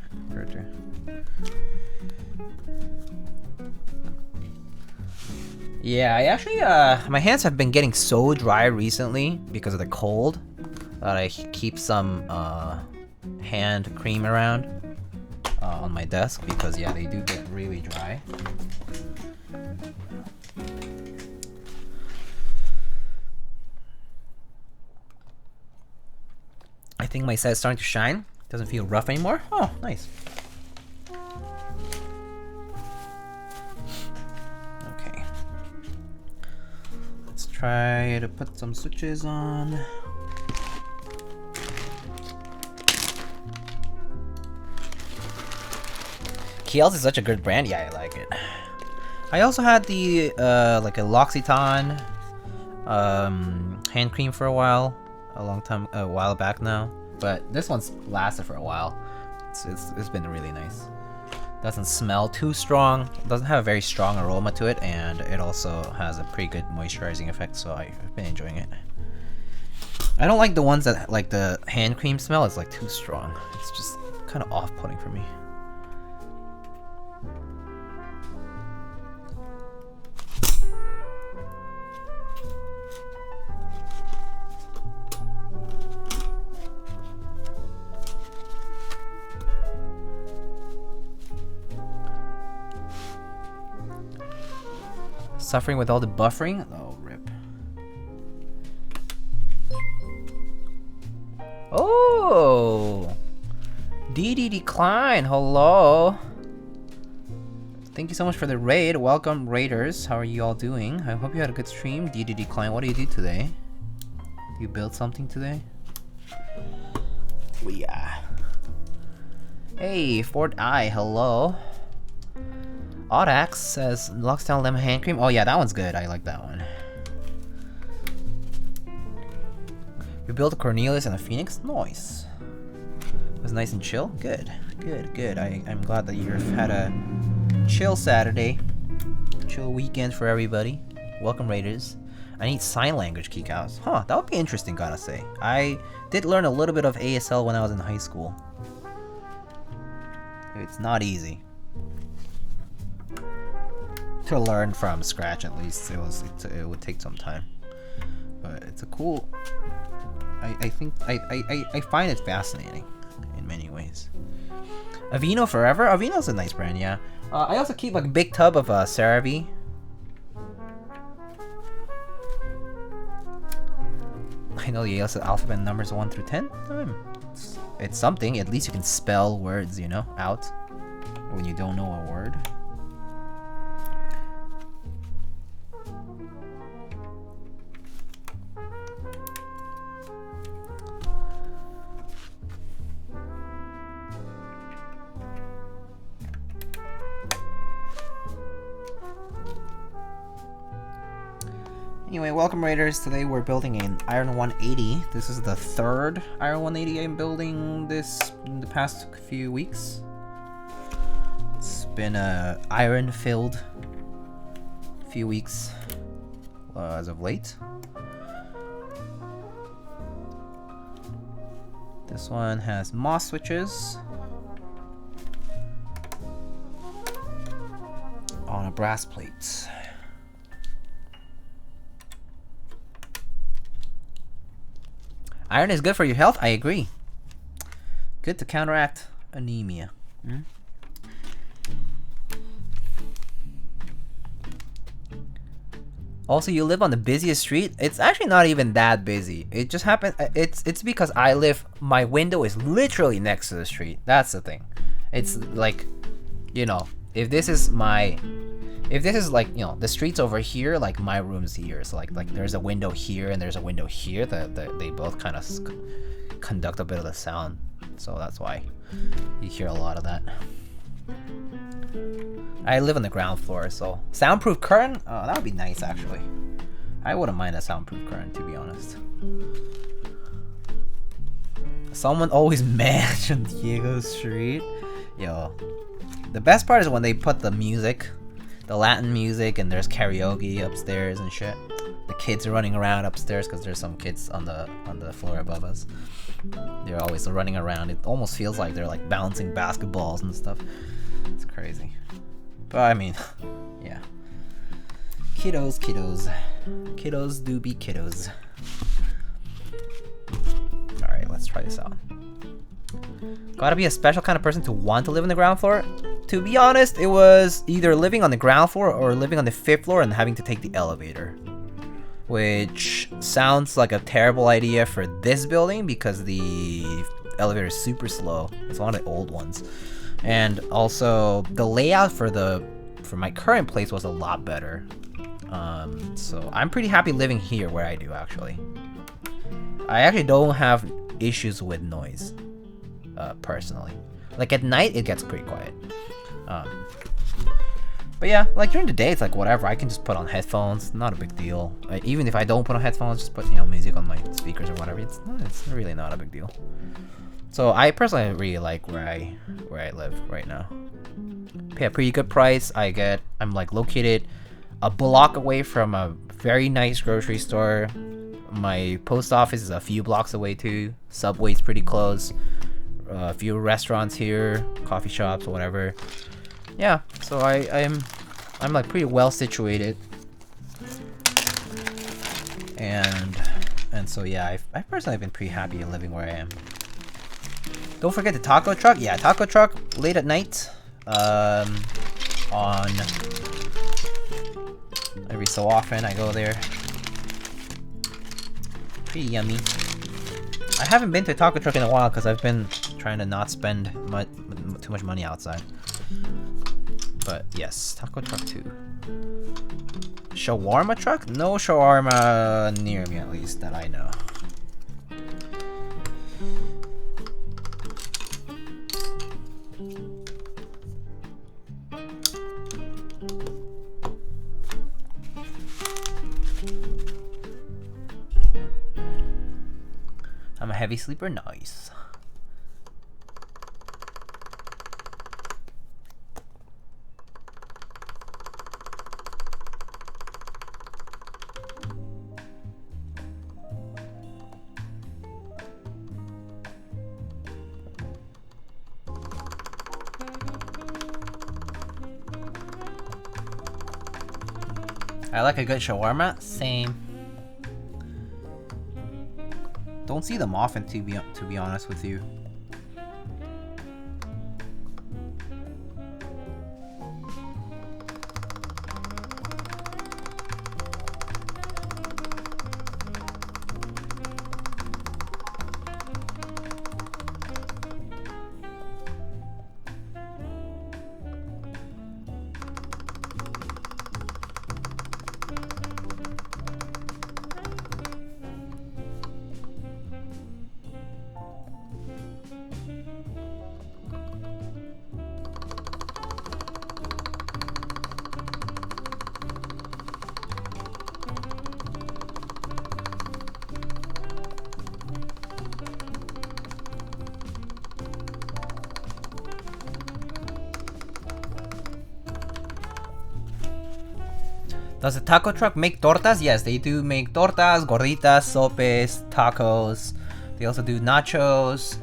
Yeah, I actually, my hands have been getting so dry recently because of the cold that I keep some hand cream around on my desk because, yeah, they do get really dry. I think my set is starting to shine. Doesn't feel rough anymore. Oh, nice. Okay. Let's try to put some switches on. Kiehl's is such a good brand. Yeah, I like it. I also had the like a L'Occitane hand cream for a while, a while back now. But this one's lasted for a while. It's been really nice. Doesn't smell too strong. Doesn't have a very strong aroma to it, and it also has a pretty good moisturizing effect. So I've been enjoying it. I don't like the ones that like the hand cream smell. It's like too strong. It's just kind of off-putting for me. Suffering with all the buffering? Oh, rip. Oh! DD Decline, hello! Thank you so much for the raid. Welcome, raiders. How are you all doing? I hope you had a good stream. DD Decline, what do you do today? Do you build something today? Oh, yeah. Hey, Fort I, hello. Audax says L'Occitane lemon hand cream. Oh yeah, that one's good. I like that one. You built a Cornelius and a Phoenix? Nice. It was nice and chill? Good. Good, good. I'm glad that you've had a chill Saturday. Chill weekend for everybody. Welcome, Raiders. I need sign language keycaps. Huh, that would be interesting, gotta say. I did learn a little bit of ASL when I was in high school. It's not easy. To learn from scratch, at least it would take some time, but it's a cool. I think I find it fascinating in many ways. Aveeno Forever. Aveeno's a nice brand, yeah. I also keep like a big tub of CeraVe. I know the alphabet numbers 1 through 10. It's something. At least you can spell words, you know, out when you don't know a word. Anyway, welcome Raiders. Today we're building an Iron180. This is the third Iron180 I'm building in the past few weeks. It's been a iron-filled few weeks as of late. This one has MOS switches on a brass plate. Iron is good for your health, I agree. Good to counteract anemia. Also, you live on the busiest street. It's actually not even that busy. It just happened. It's because my window is literally next to the street. That's the thing. It's like, you know, if this is like, you know, the street's over here, like my room's here. So like there's a window here and there's a window here that they both kind of conduct a bit of the sound. So that's why you hear a lot of that. I live on the ground floor, so soundproof curtain? Oh, that would be nice actually. I wouldn't mind a soundproof curtain, to be honest. Someone always mentioned Diego Street. Yo, the best part is when they put the music, the Latin music, and there's karaoke upstairs and shit. The kids are running around upstairs because there's some kids on the floor above us. They're always running around. It almost feels like they're like bouncing basketballs and stuff. It's crazy. But I mean, yeah. Kiddos do be kiddos. Alright, let's try this out. Gotta be a special kind of person to want to live on the ground floor. To be honest, it was either living on the ground floor or living on the 5th floor and having to take the elevator. Which sounds like a terrible idea for this building because the elevator is super slow. It's one of the old ones. And also the layout for my current place was a lot better. So I'm pretty happy living here where I do actually. I actually don't have issues with noise, personally. Like at night it gets pretty quiet. But yeah, like during the day it's like whatever. I can just put on headphones, not a big deal. Even if I don't put on headphones, just put, you know, music on my speakers or whatever. It's really not a big deal. So I personally really like where I live right now. Pay a pretty good price. I'm like located a block away from a very nice grocery store. My post office is a few blocks away too. Subway's pretty close. A few restaurants here, coffee shops, whatever. Yeah, so I'm like pretty well situated. And so yeah, I personally have been pretty happy living where I am. Don't forget the taco truck. Yeah, taco truck late at night. On every so often I go there. Pretty yummy. I haven't been to a taco truck in a while because I've been trying to not spend too much money outside. But yes, taco truck too. Shawarma truck? No shawarma near me, at least that I know. I'm a heavy sleeper, nice. I like a good shawarma, same. Don't see them often, to be honest with you. Does the taco truck make tortas? Yes, they do make tortas, gorditas, sopes, tacos. They also do nachos.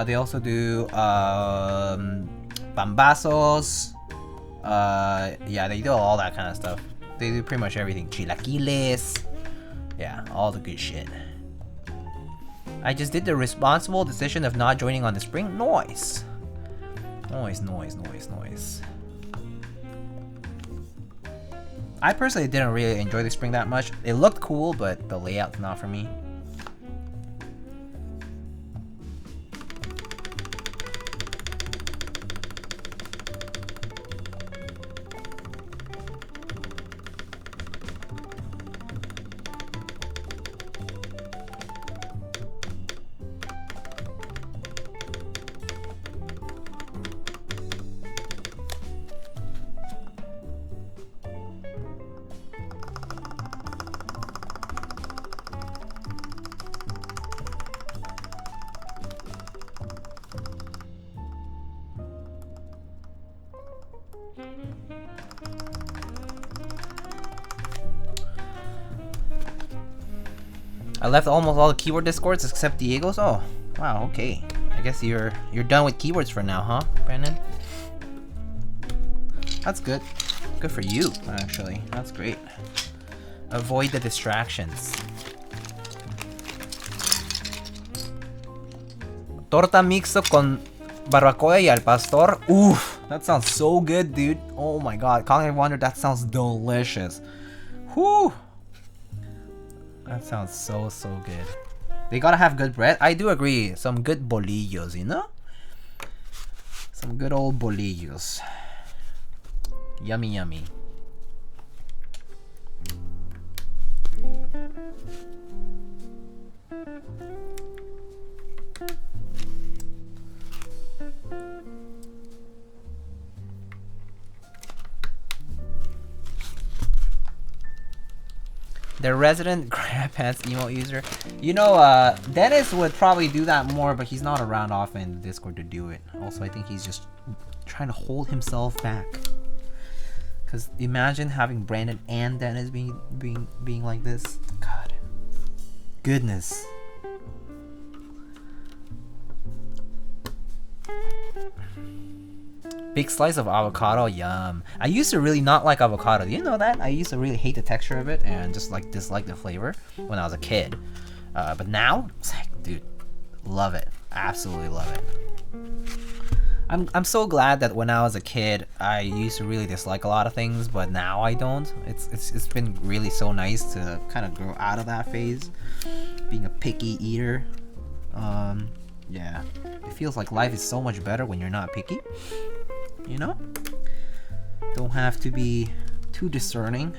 They also do pambazos. Yeah, they do all that kind of stuff. They do pretty much everything. Chilaquiles. Yeah, all the good shit. I just did the responsible decision of not joining on the spring. Noise. Noise, noise, noise, noise. I personally didn't really enjoy the spring that much. It looked cool, but the layout's not for me. I left almost all the keyword discords except Diego's. Oh, wow, okay. I guess you're done with keywords for now, huh, Brandon? That's good. Good for you, actually. That's great. Avoid the distractions. Torta mixto con barbacoa y al pastor. Oof, that sounds so good, dude. Oh my god, Calling Wonder, that sounds delicious. Whew. That sounds so good. They gotta have good bread. I do agree. Some good bolillos, you know? Some good old bolillos. Yummy, yummy. The resident grab pants emote user. You know, Dennis would probably do that more, but he's not around often in the Discord to do it. Also, I think he's just trying to hold himself back. Cause imagine having Brandon and Dennis being like this. God, goodness. Big slice of avocado, yum. I used to really not like avocado. Do you know that? I used to really hate the texture of it and just like dislike the flavor when I was a kid. But now, it's like, dude, love it. Absolutely love it. I'm so glad that when I was a kid, I used to really dislike a lot of things, but now I don't. It's been really so nice to kind of grow out of that phase, being a picky eater. Yeah, it feels like life is so much better when you're not picky. You know? Don't have to be too discerning.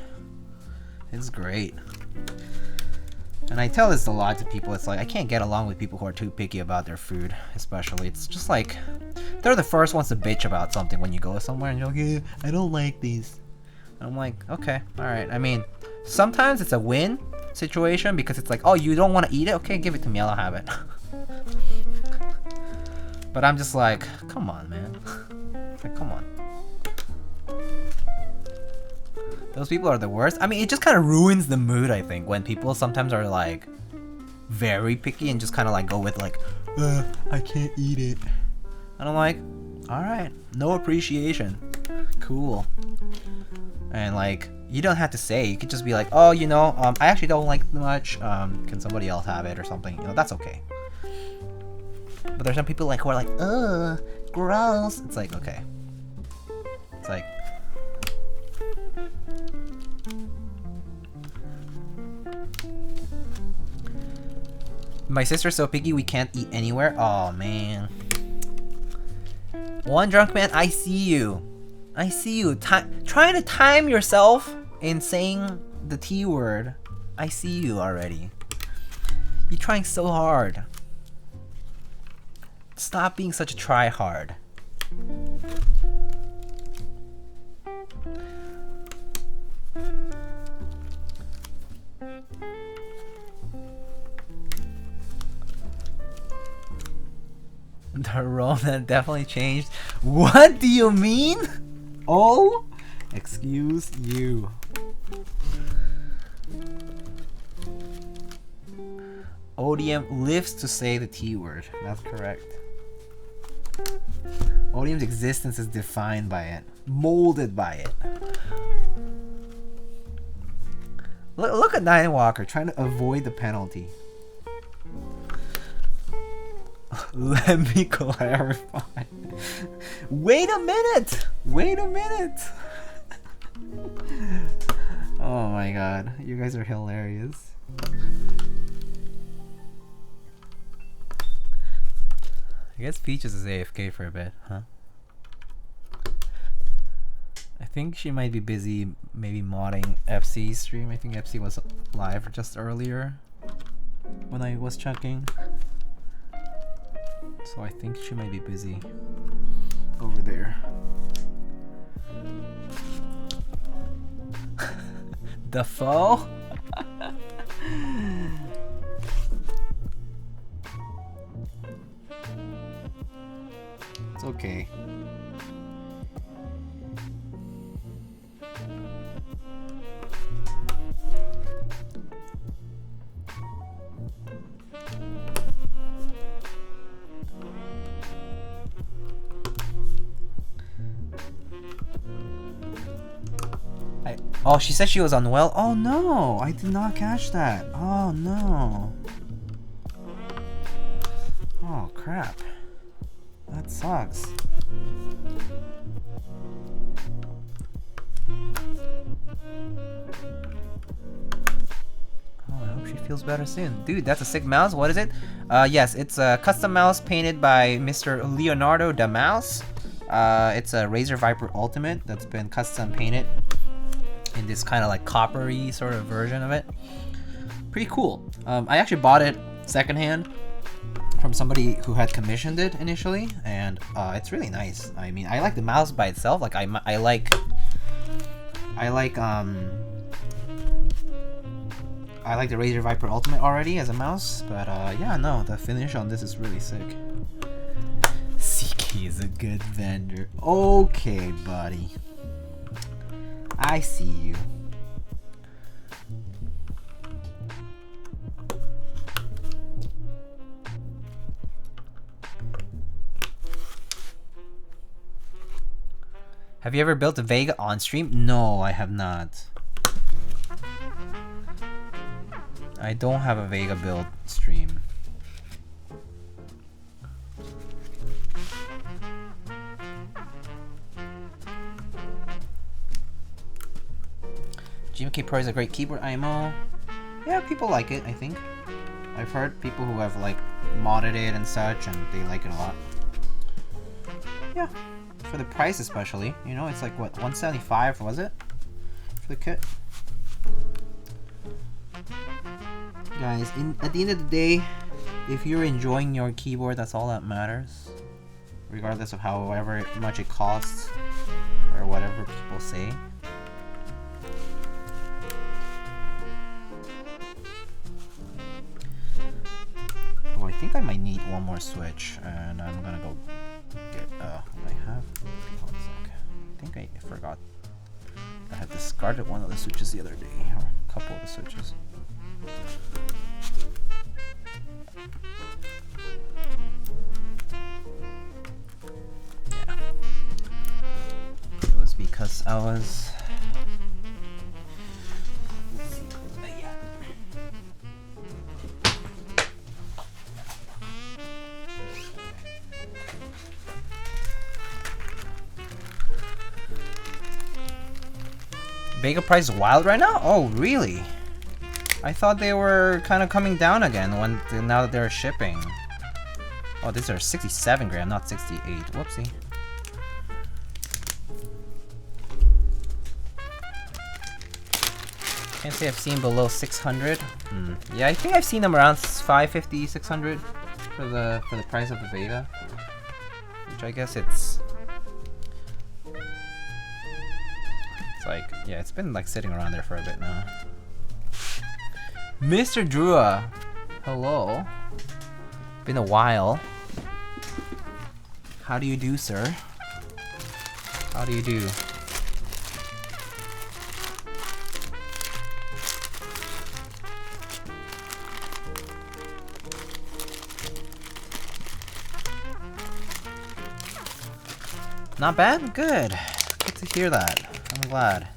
It's great. And I tell this a lot to people. It's like, I can't get along with people who are too picky about their food, especially. It's just like, they're the first ones to bitch about something when you go somewhere and you're like, yeah, I don't like these. And I'm like, okay, alright. I mean, sometimes it's a win situation because it's like, oh, you don't want to eat it? Okay, give it to me, I'll have it. But I'm just like, come on, man. Like, come on. Those people are the worst. I mean, it just kind of ruins the mood, I think, when people sometimes are like very picky and just kind of like go with like, I can't eat it. And I'm like, alright, no appreciation. Cool. And like, you don't have to say, you could just be like, oh, you know, I actually don't like it much. Can somebody else have it or something? You know, that's okay. But there's some people like who are like, ugh, gross. It's like, okay. It's like, my sister's so picky we can't eat anywhere. Oh man. One drunk man, I see you. I see you. Trying to time yourself in saying the T word. I see you already. You're trying so hard. Stop being such a try-hard. The Rona definitely changed. What do you mean? Oh, excuse you. ODM lives to say the T word. That's correct. ODM's existence is defined by it, molded by it. Look at Ninewalker trying to avoid the penalty. Let me clarify. Wait a minute! Wait a minute! Oh my god, you guys are hilarious. I guess Peaches is AFK for a bit, huh? I think she might be busy maybe modding FC's stream. I think FC was live just earlier when I was checking. So I think she might be busy over there. The foe? It's okay. Oh, she said she was unwell? Oh no, I did not catch that. Oh no. Oh crap. That sucks. Oh, I hope she feels better soon. Dude, that's a sick mouse. What is it? Yes, it's a custom mouse painted by Mr. Leonardo da Mouse. It's a Razer Viper Ultimate that's been custom painted in this kind of like coppery sort of version of it. Pretty cool. I actually bought it secondhand from somebody who had commissioned it initially, and it's really nice. I mean, I like the mouse by itself. Like I like the Razer Viper Ultimate already as a mouse, but yeah, no, the finish on this is really sick. CK is a good vendor. Okay, buddy. I see you. Have you ever built a Vega on stream? No, I have not. I don't have a Vega build stream. GMK Pro is a great keyboard IMO. Yeah, people like it, I think. I've heard people who have like modded it and such, and they like it a lot. Yeah, for the price especially, you know, it's like what, 175 was it for the kit? Guys, at the end of the day, if you're enjoying your keyboard, that's all that matters, regardless of however much it costs or whatever people say. Oh, I think I might need one more switch, and I'm gonna go get what I have. Hold a sec. I think I forgot. I had discarded one of the switches the other day, or a couple of the switches. Yeah. It was because I was... Let's see. Yeah. Vega price is wild right now? Oh, really? I thought they were kind of coming down again now that they're shipping. Oh, these are 67 gram, not 68. Whoopsie. Can't say I've seen below 600. Yeah, I think I've seen them around 550, 600 for the price of the Vega, which I guess it's like, yeah, it's been like sitting around there for a bit now. Mr. Drua, hello. Been a while. How do you do, sir? How do you do? Not bad? Good. Good to hear that. I'm glad.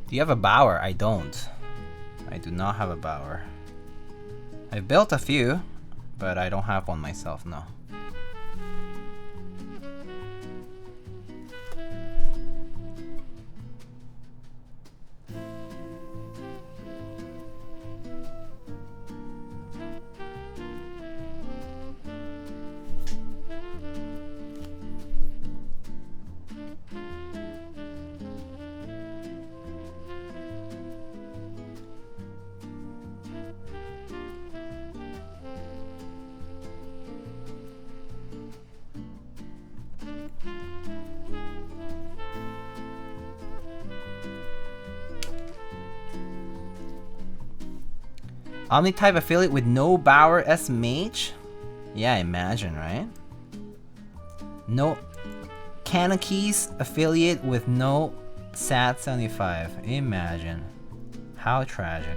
Do you have a bower? I don't. I do not have a bower. I've built a few, but I don't have one myself, no. Omni-type affiliate with no Bower S Mage? Yeah, imagine, right? No Keys affiliate with no SAT 75. Imagine. How tragic.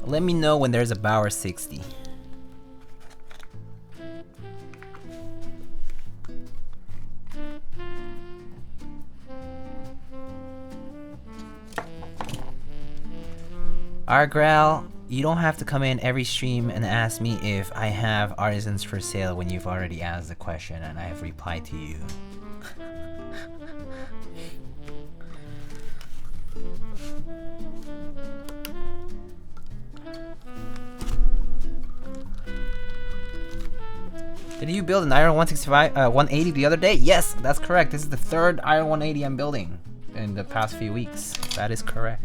Let me know when there's a Bower 60. Argrel, you don't have to come in every stream and ask me if I have artisans for sale when you've already asked the question and I have replied to you. Did you build an Iron 180 the other day? Yes, that's correct. This is the third Iron 180 I'm building in the past few weeks. That is correct.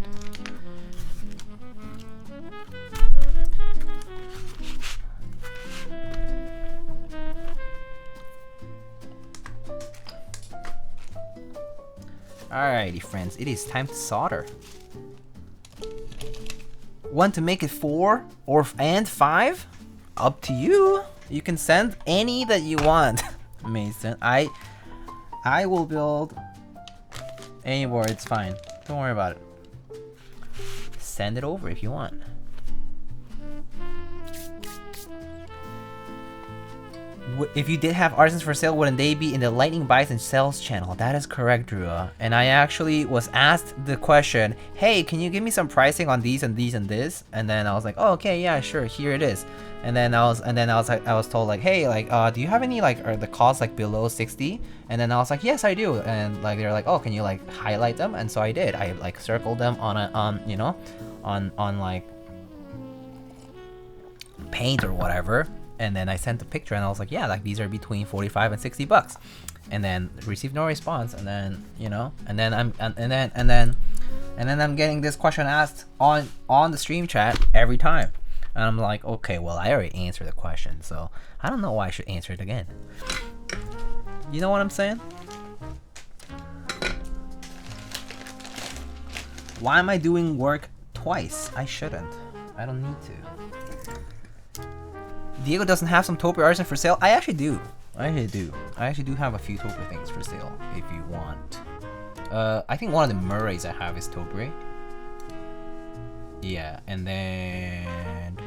Alrighty friends, it is time to solder. Want to make it 4 and 5? Up to you. You can send any that you want, Mason. I will build any board, it's fine. Don't worry about it. Send it over if you want. If you did have artisans for sale, wouldn't they be in the Lightning Buys and Sells channel? That is correct, Drew. And I actually was asked the question, hey, can you give me some pricing on these and these and this? And then I was like, oh, okay, yeah, sure, here it is. And then I was told like, hey, like, do you have any like, are the costs like below 60? And then I was like, yes, I do. And like, they're like, oh, can you like highlight them? And so I did. I like circled them on you know, on like paint or whatever. And then I sent a picture and I was like, yeah, like these are between 45 and 60 bucks. And then received no response. And then, you know, and then I'm getting this question asked on the stream chat every time. And I'm like, okay, well, I already answered the question, so I don't know why I should answer it again. You know what I'm saying? Why am I doing work twice? I shouldn't. I don't need to. Diego doesn't have some Topiary artisan for sale? I actually do. I actually do have a few Topiary things for sale if you want. I think one of the Murrays I have is Topiary. Yeah, and then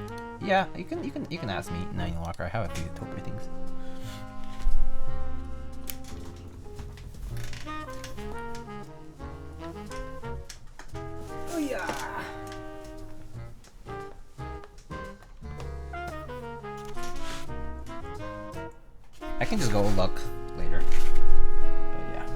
yeah, you can ask me, Nine Walker. I have a few Topiary things. Oh yeah. I can just go look later. But yeah.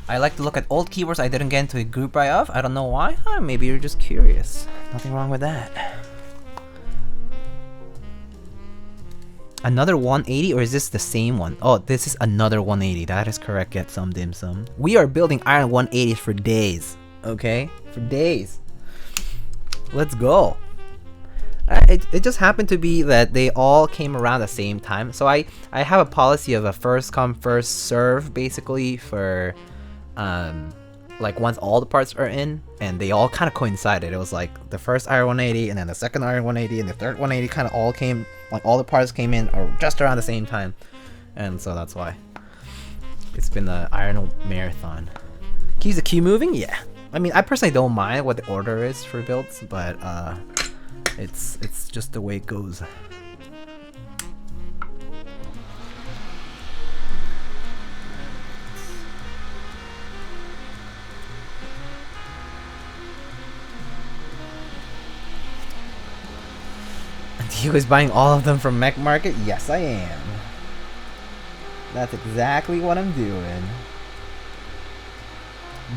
I like to look at old keyboards I didn't get into a group buy of. I don't know why. Maybe you're just curious. Nothing wrong with that. Another 180, or is this the same one? Oh, this is another 180. That is correct. Get some dim sum. We are building Iron 180s for days. Okay? For days. Let's go. It just happened to be that they all came around the same time. So I have a policy of a first come first serve basically for like once all the parts are in, and they all kind of coincided. It was like the first Iron 180 and then the second Iron 180 and the third 180 kind of all came, like all the parts came in or just around the same time. And so that's why it's been the Iron marathon. Keeps the queue moving? Yeah. I mean, I personally don't mind what the order is for builds, but it's just the way it goes. Diego is buying all of them from Mech Market? Yes, I am. That's exactly what I'm doing.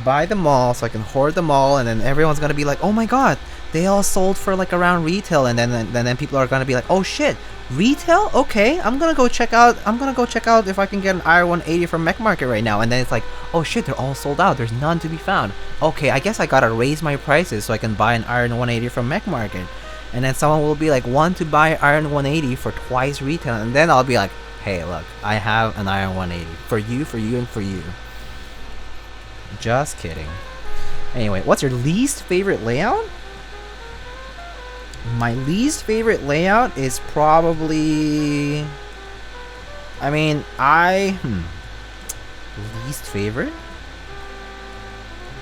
Buy them all so I can hoard them all, and then everyone's gonna be like, oh my god, they all sold for like around retail, and then people are gonna be like, oh shit, retail? Okay, I'm gonna go check out if I can get an Iron 180 from Mech Market right now. And then it's like, oh shit, they're all sold out, there's none to be found. Okay, I guess I gotta raise my prices so I can buy an Iron 180 from Mech Market. And then someone will be like, want to buy Iron 180 for twice retail, and then I'll be like, hey look, I have an Iron 180 for you, and for you. Just kidding. Anyway, what's your least favorite layout? My least favorite layout is probably, I mean, least favorite?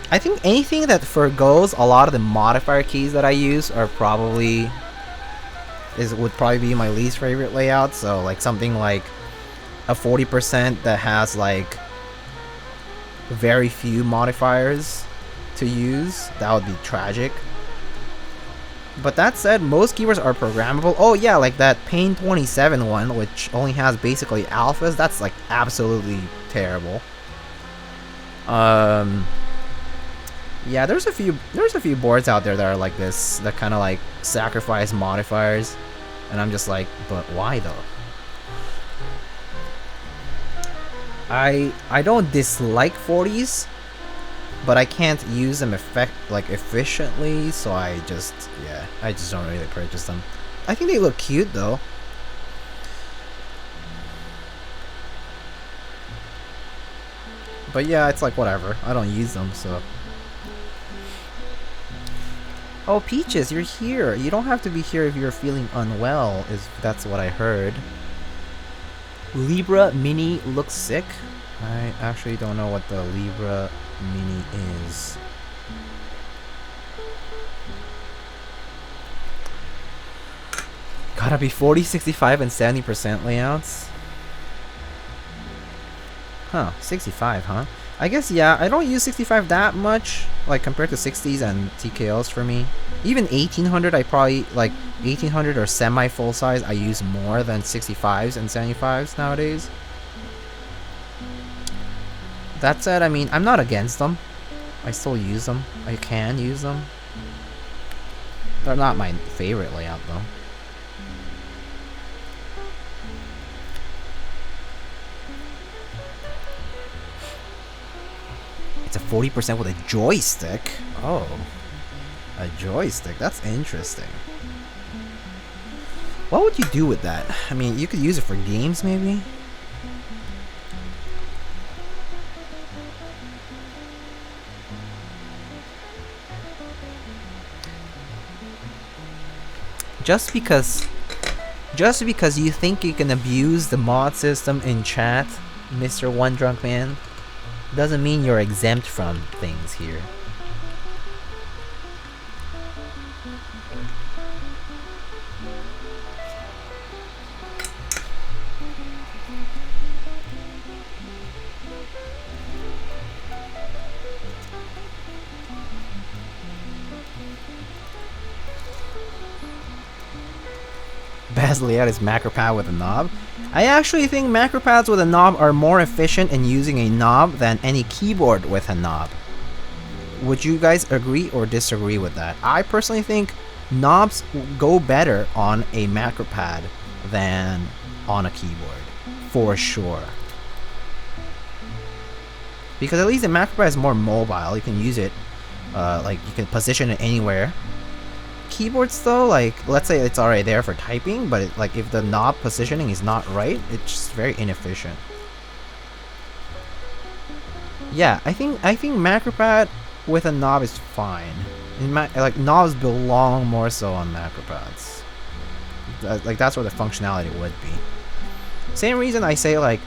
I think anything that forgoes a lot of the modifier keys that I use are probably would probably be my least favorite layout. So like something like a 40% that has like very few modifiers to use, that would be tragic. But that said, most keyboards are programmable. Oh yeah, like that Pain 27 one, which only has basically alphas, that's like absolutely terrible. Yeah, there's a few boards out there that are like this, that kind of like sacrifice modifiers, and I'm just like, but why though? I don't dislike 40s, but I can't use them efficiently, so I just don't really purchase them. I think they look cute though. But yeah, it's like whatever. I don't use them, so. Oh, Peaches, you're here. You don't have to be here if you're feeling unwell, that's what I heard. Libra Mini looks sick. I actually don't know what the Libra Mini is. Gotta be 40, 65, and 70% layouts? Huh, 65, huh? I guess, yeah, I don't use 65 that much, like, compared to 60s and TKOs for me. Even 1800, I probably, like, 1800 or semi-full size, I use more than 65s and 75s nowadays. That said, I mean, I'm not against them. I still use them. I can use them. They're not my favorite layout, though. It's a 40% with a joystick. Oh, a joystick. That's interesting. What would you do with that? I mean, you could use it for games, maybe? Just because you think you can abuse the mod system in chat, Mr. One Drunk Man, doesn't mean you're exempt from things here. has laid out his macro pad with a knob. I actually think macro pads with a knob are more efficient in using a knob than any keyboard with a knob. Would you guys agree or disagree with that? I personally think knobs go better on a macro pad than on a keyboard, for sure. Because at least the macro pad is more mobile. You can use it, like you can position it anywhere. Keyboards though, like let's say it's already there for typing, but like if the knob positioning is not right, it's just very inefficient. Yeah, I think macro pad with a knob is fine. Like knobs belong more so on macro pads. Like that's where the functionality would be. Same reason I say like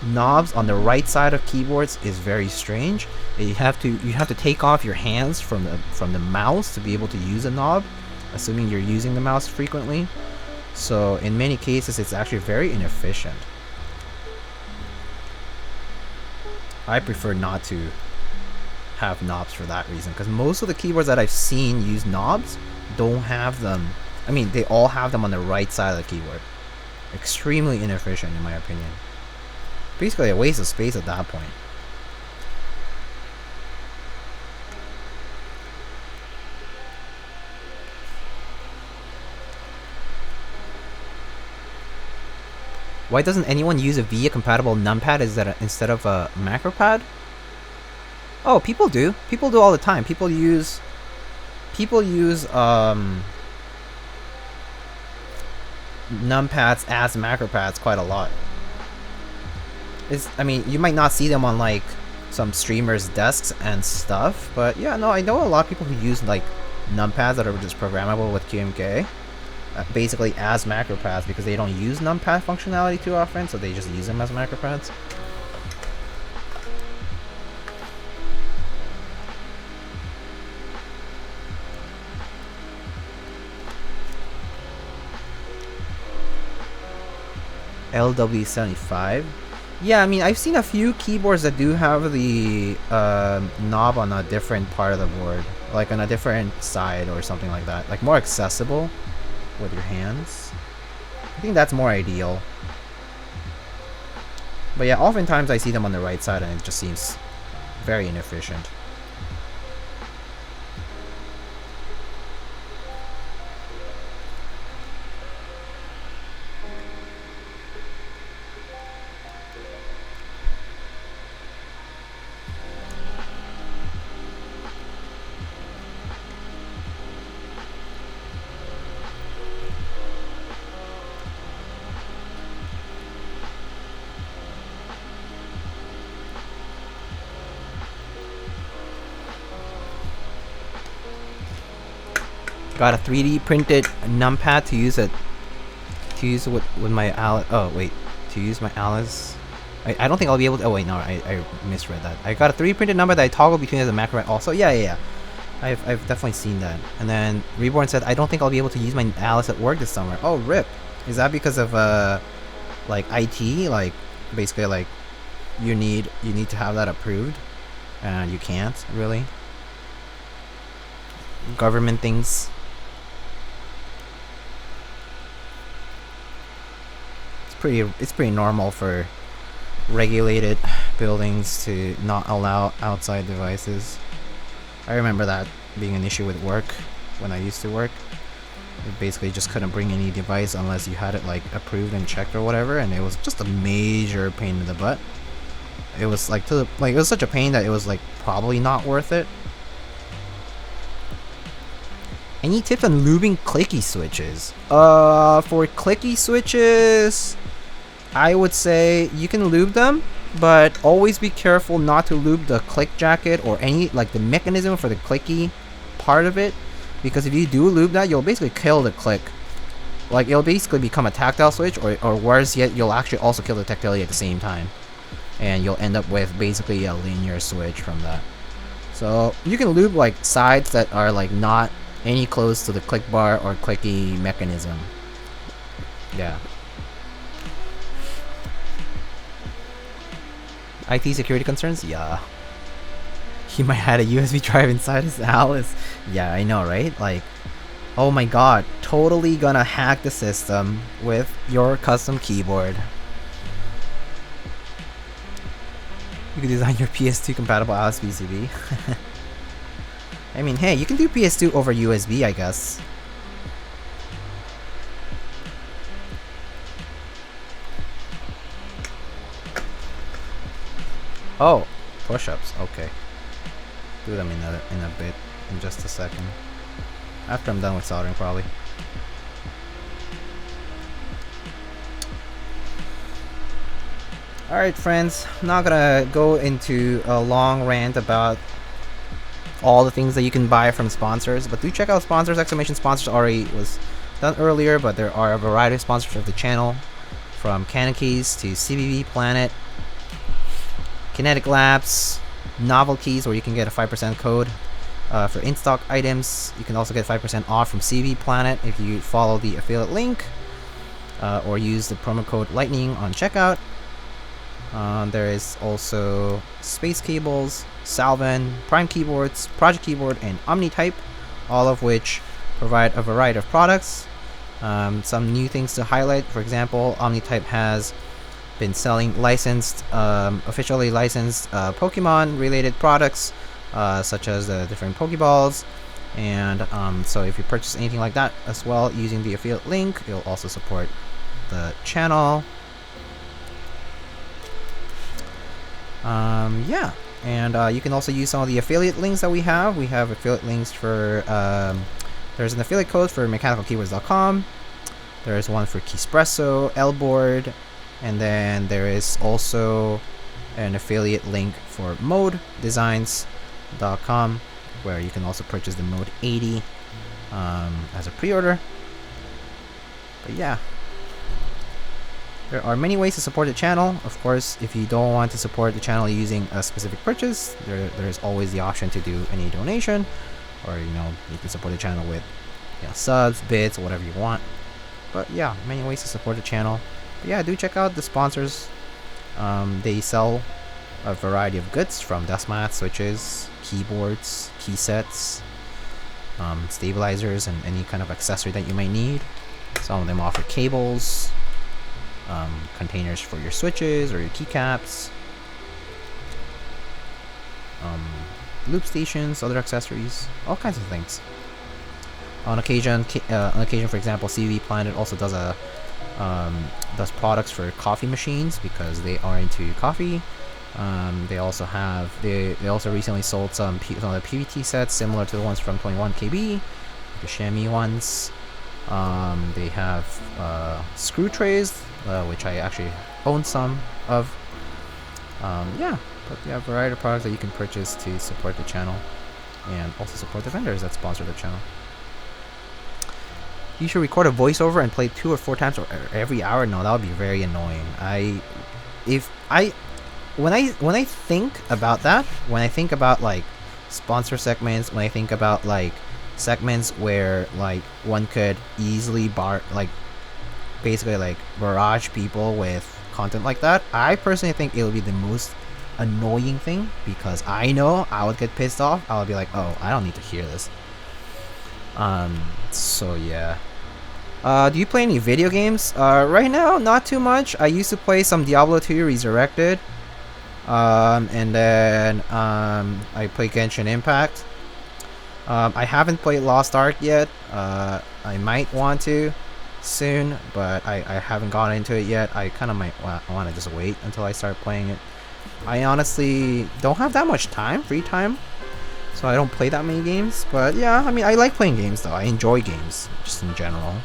knobs on the right side of keyboards is very strange. You have to take off your hands from the mouse to be able to use a knob, assuming you're using the mouse frequently. So in many cases it's actually very inefficient. I prefer not to have knobs for that reason, because most of the keyboards that I've seen use knobs don't have them. I mean, they all have them on the right side of the keyboard. Extremely inefficient in my opinion. Basically a waste of space at that point. Why doesn't anyone use a VIA compatible numpad instead of a macro pad? Oh, people do. People do all the time. People use numpads as macro pads quite a lot. I mean, you might not see them on like some streamers' desks and stuff, but yeah, no, I know a lot of people who use like numpads that are just programmable with QMK, basically as macro pads, because they don't use numpad functionality too often, so they just use them as macro pads. LW75. Yeah, I mean, I've seen a few keyboards that do have the knob on a different part of the board, like on a different side or something like that, like more accessible with your hands. I think that's more ideal. But yeah, oftentimes I see them on the right side and it just seems very inefficient. Got a 3D printed numpad to use with my Alice. Oh wait, to use my Alice. I don't think I'll be able to. Oh wait, no, I misread that. I got a 3D printed numpad that I toggle between as a macro also. Yeah. I've definitely seen that. And then Reborn said, I don't think I'll be able to use my Alice at work this summer. Oh rip. Is that because of like IT? Like basically like you need to have that approved, and you can't really. Government things. It's pretty normal for regulated buildings to not allow outside devices. I remember that being an issue with work when I used to work. You basically just couldn't bring any device unless you had it like approved and checked or whatever, and it was just a major pain in the butt. It was like it was such a pain that it was like probably not worth it. Any tips on lubing clicky switches? For clicky switches, I would say you can lube them, but always be careful not to lube the click jacket or any like the mechanism for the clicky part of it, because if you do lube that, you'll basically kill the click. Like it'll basically become a tactile switch, or worse yet, you'll actually also kill the tactility at the same time, and you'll end up with basically a linear switch from that. So you can lube like sides that are like not any close to the click bar or clicky mechanism. Yeah. IT security concerns? Yeah. He might have had a USB drive inside his Alice. Yeah, I know, right? Like, Oh my god, totally gonna hack the system with your custom keyboard. You can design your PS2 compatible AUX PCB. I mean, hey, you can do PS2 over USB, I guess. Oh, push-ups. Okay, do them in a bit, in just a second. After I'm done with soldering, probably. Alright, friends, I'm not gonna go into a long rant about all the things that you can buy from sponsors, but do check out sponsors. Exclamation sponsors already was done earlier, but there are a variety of sponsors of the channel, from Keys to CBB Planet, Kinetic Labs, Novel Keys, where you can get a 5% code for in-stock items. You can also get 5% off from CB Planet if you follow the affiliate link or use the promo code Lightning on checkout. There is also Space Cables, Salvan, Prime Keyboards, Project Keyboard, and OmniType, all of which provide a variety of products. Some new things to highlight: for example, OmniType has been selling licensed, officially licensed Pokemon related products, such as the different Pokeballs, and so if you purchase anything like that as well using the affiliate link, it'll also support the channel. Yeah, and you can also use some of the affiliate links that we have. We have affiliate links for there's an affiliate code for mechanicalkeywords.com, there's one for Keyspresso, Lboard, and then there is also an affiliate link for modedesigns.com, where you can also purchase the Mode 80 as a pre-order. But yeah, there are many ways to support the channel. Of course, if you don't want to support the channel using a specific purchase, there's always the option to do any donation, or you can support the channel with subs, bits, whatever you want. But yeah, many ways to support the channel. But yeah, do check out the sponsors. They sell a variety of goods, from desk mats, switches, keyboards, key sets, stabilizers, and any kind of accessory that you might need. Some of them offer cables, containers for your switches or your keycaps, loop stations, other accessories, all kinds of things. On occasion, for example, CB Planet also does does products for coffee machines, because they are into coffee. They also recently sold some of the PVT sets similar to the ones from 21KB, the Chamois ones. They have screw trays, which I actually own some of. Yeah, but they have a variety of products that you can purchase to support the channel, and also support the vendors that sponsor the channel. You should record a voiceover and play 2 or 4 times every hour. No, that would be very annoying. When I think about that, when I think about like sponsor segments, when I think about like segments where like one could easily basically like barrage people with content like that, I personally think it would be the most annoying thing, because I know I would get pissed off. I would be like, oh, I don't need to hear this. So yeah. Do you play any video games? Right now, not too much. I used to play some Diablo 2 Resurrected. And then I play Genshin Impact. I haven't played Lost Ark yet. I might want to soon, but I haven't gotten into it yet. I kind of might want to just wait until I start playing it. I honestly don't have that much free time, so I don't play that many games. But yeah, I mean, I like playing games though. I enjoy games just in general.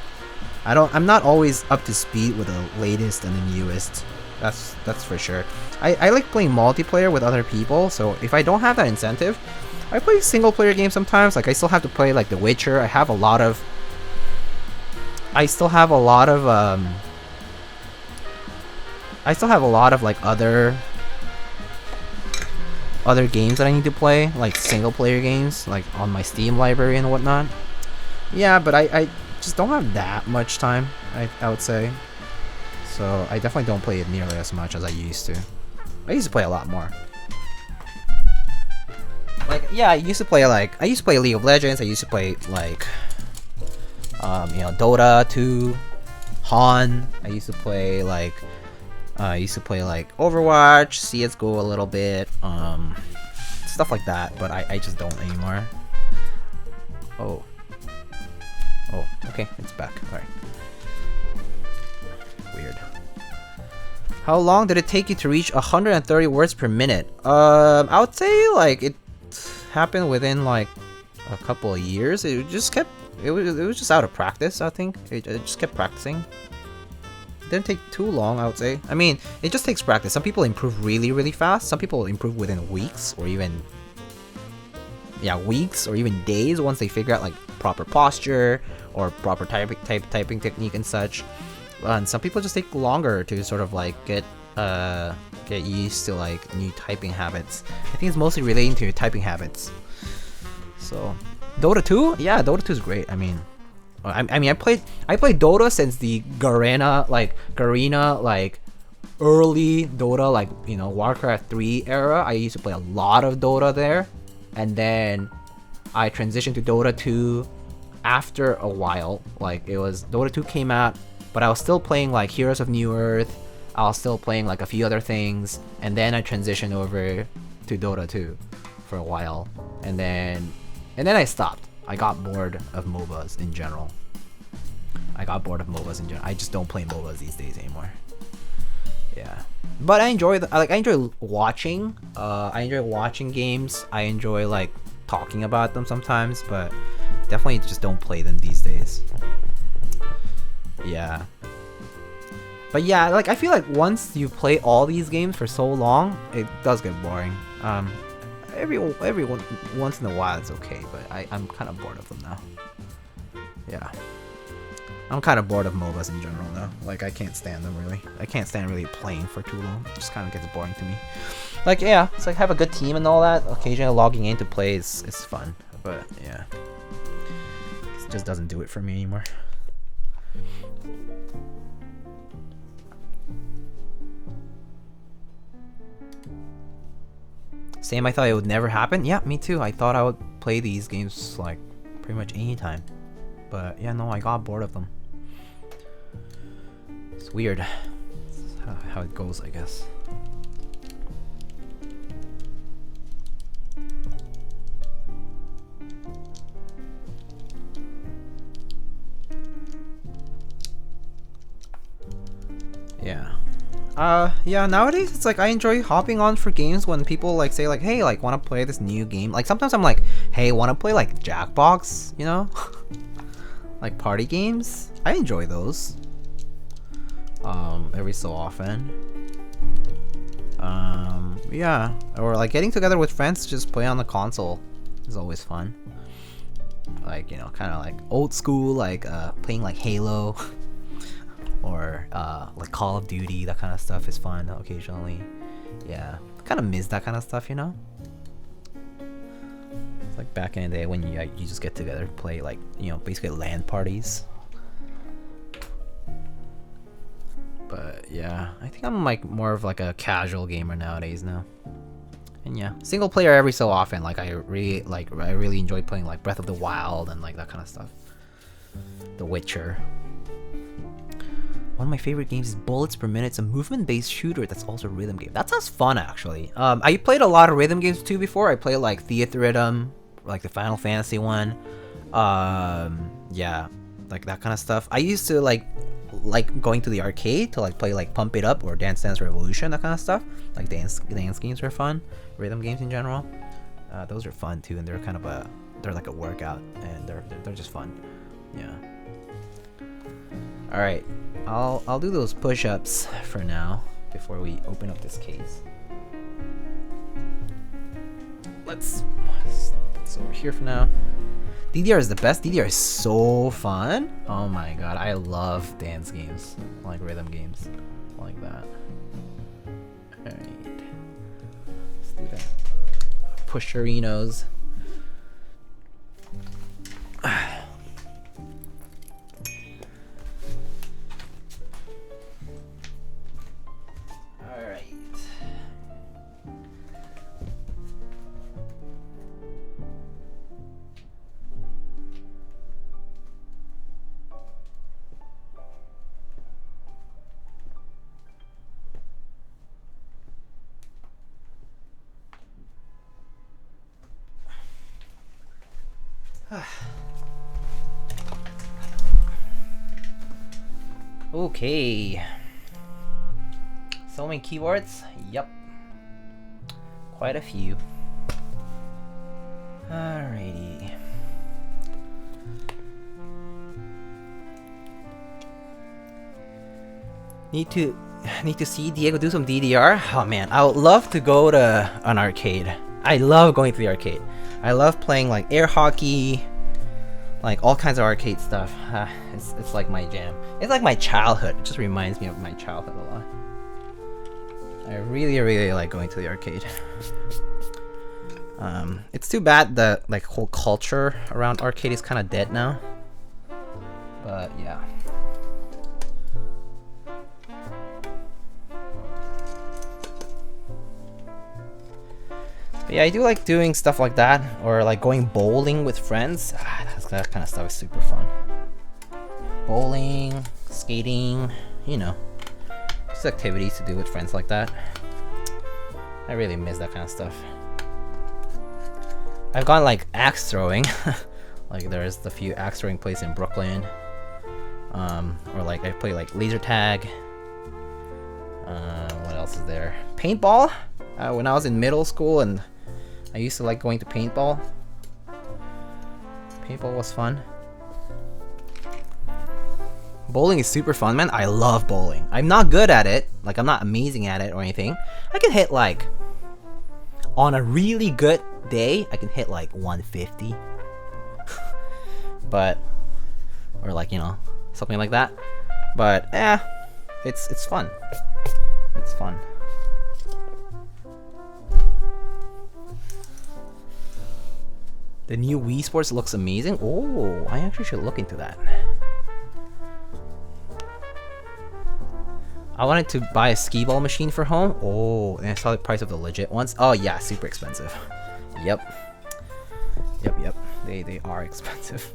I'm not always up to speed with the latest and the newest. That's for sure. I like playing multiplayer with other people, so if I don't have that incentive, I play single player games sometimes. Like I still have to play like The Witcher. I still have a lot of like other games that I need to play, like single player games, like on my Steam library and whatnot. Yeah, but I just don't have that much time, I would say. So I definitely don't play it nearly as much as I used to. I used to play a lot more. Like, yeah, I used to play League of Legends. I used to play like You know, Dota 2, Han. I used to play like Overwatch, CS:GO a little bit, stuff like that. But I just don't anymore. Oh, okay, it's back. All right. Weird. How long did it take you to reach 130 words per minute? I would say like it happened within like a couple of years. It was just out of practice. I think it just kept practicing. It didn't take too long, I would say. I mean, it just takes practice. Some people improve really, really fast. Some people improve within weeks or even days once they figure out like proper posture or proper typing technique and such. And some people just take longer to sort of like get used to like new typing habits. I think it's mostly relating to your typing habits. So, Dota 2? Yeah, Dota 2 is great. I mean, I played Dota since the Garena like early Dota, like, you know, Warcraft 3 era. I used to play a lot of Dota there, and then I transitioned to Dota 2 after a while. Like, it was Dota 2 came out, but I was still playing like Heroes of New Earth. I was still playing like a few other things, and then I transitioned over to Dota 2 for a while, and then I stopped. I got bored of MOBAs in general. I just don't play MOBAs these days anymore. Yeah, but I enjoy watching. I enjoy watching games. I enjoy like talking about them sometimes, but definitely just don't play them these days. Yeah. But yeah, like I feel like once you play all these games for so long, it does get boring. Every once in a while it's okay, but I'm kind of bored of them now. Yeah. I'm kind of bored of MOBAs in general now. Like, I can't stand them really. I can't stand really playing for too long. It just kind of gets boring to me. Like, yeah, it's like have a good team and all that. Occasionally logging in to play is fun, but yeah. It just doesn't do it for me anymore. Same, I thought it would never happen. Yeah, me too. I thought I would play these games like pretty much anytime. But yeah, no, I got bored of them. It's weird. It's how it goes, I guess. Yeah, nowadays it's like I enjoy hopping on for games when people like say like, hey, like wanna play this new game. Like sometimes I'm like, hey, wanna play like Jackbox, you know? Like party games. I enjoy those. Every so often. Yeah. Or like getting together with friends to just play on the console is always fun. Like, you know, kinda like old school, like playing like Halo. Or like Call of Duty, that kind of stuff is fun occasionally. Yeah, kind of miss that kind of stuff, you know. It's like back in the day when you just get together, play like, you know, basically LAN parties. But yeah, I think I'm like more of like a casual gamer nowadays now. And yeah, single player every so often. Like I really enjoy playing like Breath of the Wild and like that kind of stuff. The Witcher. One of my favorite games is Bullets Per Minute. It's a movement-based shooter that's also a rhythm game. That sounds fun, actually. I played a lot of rhythm games too before. I played like Theater Rhythm, like the Final Fantasy one. Yeah, like that kind of stuff. I used to like going to the arcade to like play like Pump It Up or Dance Dance Revolution, that kind of stuff. Like dance games are fun. Rhythm games in general, those are fun too, and they're kind of they're like a workout, and they're just fun. Yeah. All right. I'll do those push-ups for now before we open up this case. Let's over here for now. DDR is the best. DDR is so fun. Oh my god, I love dance games, like rhythm games, like that. All right, let's do that. Pusherinos. Okay. So many keyboards? Yep. Quite a few. Alrighty. Need to see Diego do some DDR? Oh man, I would love to go to an arcade. I love going to the arcade. I love playing like air hockey, like all kinds of arcade stuff. It's like my jam. It's like my childhood. It just reminds me of my childhood a lot. I really like going to the arcade. It's too bad the like whole culture around arcade is kind of dead now. But yeah. But yeah, I do like doing stuff like that, or like going bowling with friends. That kind of stuff is super fun. Bowling, skating, you know, just activities to do with friends like that. I really miss that kind of stuff. I've gone like axe throwing, like there's the few axe throwing places in Brooklyn, or like I play like laser tag. What else is there? Paintball. When I was in middle school, and I used to like going to paintball. Paintball was fun. Bowling is super fun, man. I love bowling. I'm not good at it. Like, I'm not amazing at it or anything. I can hit like, on a really good day, I can hit like 150. But, or like, you know, something like that. But, it's fun. It's fun. The new Wii Sports looks amazing. Oh, I actually should look into that. I wanted to buy a skee ball machine for home. Oh, and I saw the price of the legit ones. Oh yeah, super expensive. Yep. They are expensive.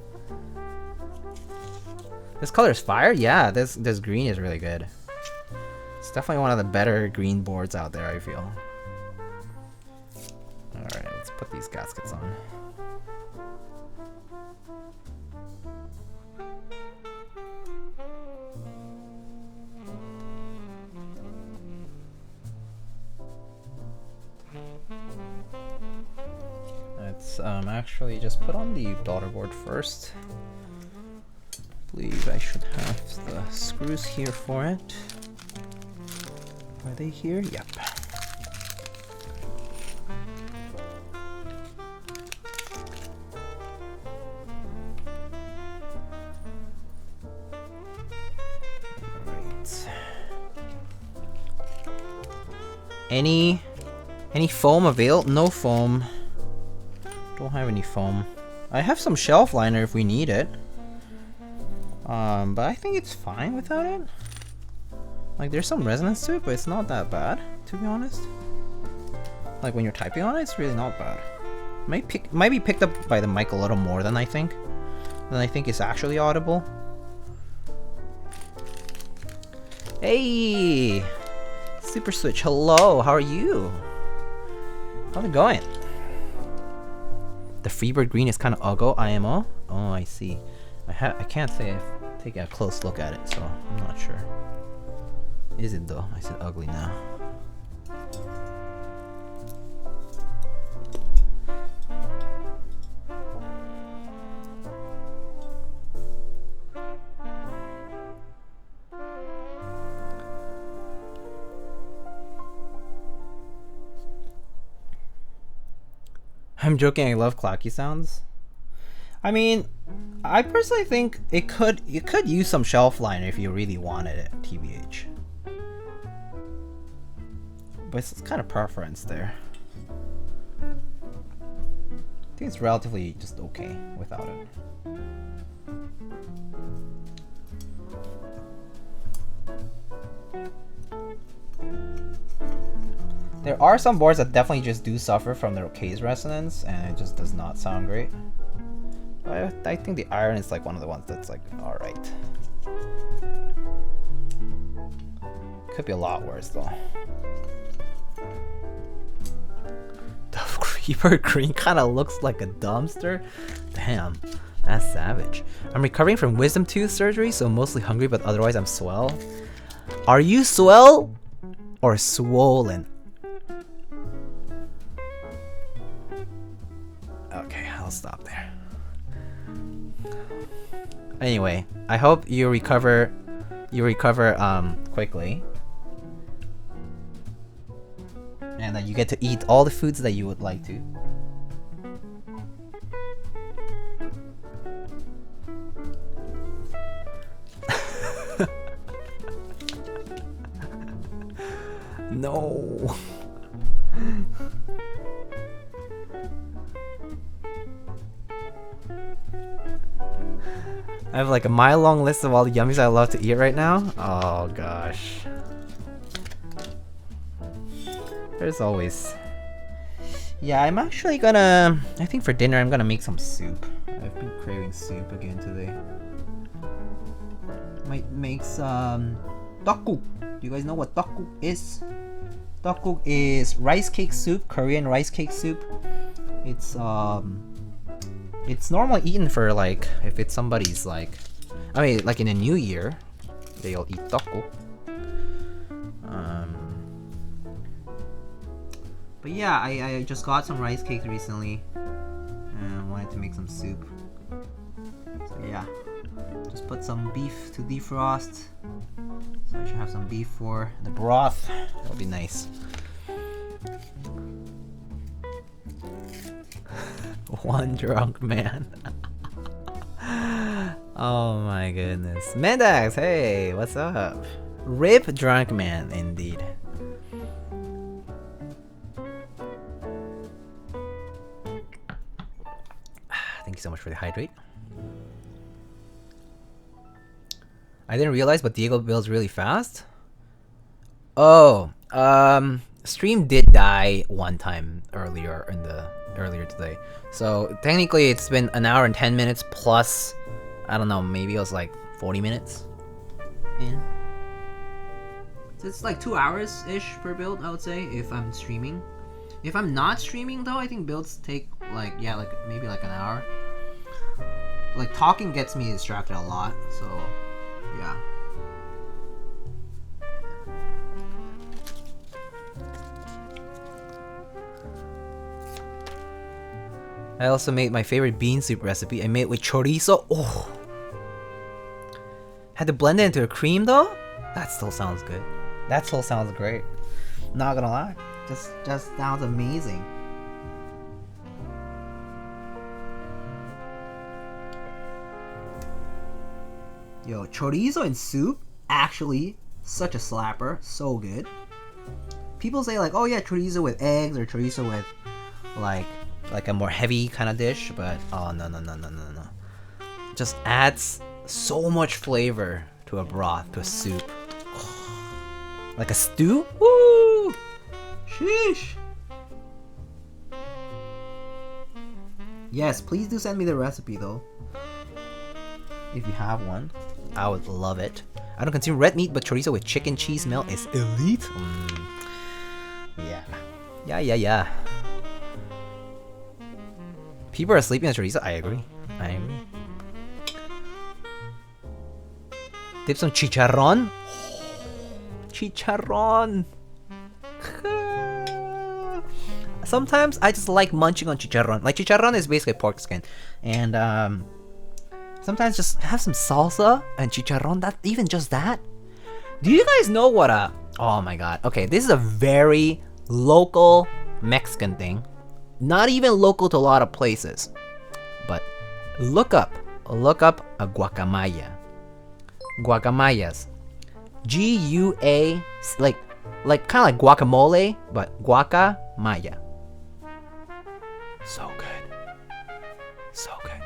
This color is fire. Yeah, this green is really good. It's definitely one of the better green boards out there, I feel. All right, let's put these gaskets on. Let's actually just put on the daughter board first. I believe I should have the screws here for it. Are they here? Yep. Alright. Any foam available? No foam. Don't have any foam. I have some shelf liner if we need it. But I think it's fine without it. Like, there's some resonance to it, but it's not that bad, to be honest. Like, when you're typing on it, it's really not bad. Might be picked up by the mic a little more than I think. It's actually audible. Hey! Super Switch, hello, how are you? How's it going? The Freebird green is kind of ugly, IMO. Oh, I see. I can't say I've taken a close look at it, so I'm not sure. Is it though? I said ugly now. I'm joking, I love clacky sounds. I mean, I personally think it could use some shelf liner if you really wanted it, TBH. But it's kind of preference there. I think it's relatively just okay without it. There are some boards that definitely just do suffer from their case resonance, and it just does not sound great. But I think the Iron is like one of the ones that's like alright. Could be a lot worse though. The Creeper green kind of looks like a dumpster. Damn, that's savage. I'm recovering from wisdom tooth surgery, so mostly hungry, but otherwise I'm swell. Are you swell or swollen? Okay, I'll stop there. Anyway, I hope you recover quickly. And that you get to eat all the foods that you would like to. No. I have like a mile-long list of all the yummies I love to eat right now. Oh gosh. There's always... Yeah, I'm actually gonna... I think for dinner I'm gonna make some soup. I've been craving soup again today. Might make some... Tteokguk. Do you guys know what tteokguk is? Tteokguk is rice cake soup, Korean rice cake soup. It's normally eaten for like, if it's somebody's like... I mean, like in a new year, they'll eat tteokguk. But yeah, I just got some rice cakes recently and wanted to make some soup. So yeah, just put some beef to defrost. So I should have some beef for the broth. That'll be nice. One drunk man. Oh my goodness. Mendax, hey, what's up? Rip drunk man, indeed. Thank you so much for the hydrate. I didn't realize, but Diego builds really fast. Oh, stream did die one time earlier today. So technically it's been an hour and 10 minutes plus, I don't know, maybe it was like 40 minutes. Yeah. So it's like 2 hours-ish per build, I would say, if I'm streaming. If I'm not streaming though, I think builds take like, yeah, like maybe like an hour. Like talking gets me distracted a lot, so yeah. I also made my favorite bean soup recipe. I made it with chorizo. Oh, had to blend it into a cream though. That still sounds good. That still sounds great. Not gonna lie, just sounds amazing. Yo, chorizo and soup, actually such a slapper, so good. People say like, oh yeah, chorizo with eggs or chorizo with like a more heavy kind of dish, but oh no. Just adds so much flavor to a broth, to a soup. Like a stew? Woo! Sheesh! Yes, please do send me the recipe though. If you have one, I would love it. I don't consume red meat, but chorizo with chicken cheese melt is elite. Yeah. People are sleeping on chorizo. I agree. Dip some chicharron. Chicharron. Sometimes I just like munching on chicharron. Like chicharron is basically pork skin, and sometimes just have some salsa and chicharron. That even just that. Do you guys know what a? Oh my god. Okay, this is a very local Mexican thing. Not even local to a lot of places. But look up a guacamaya. Guacamayas. G-U-A, like kind of like guacamole, but guacamaya. So good.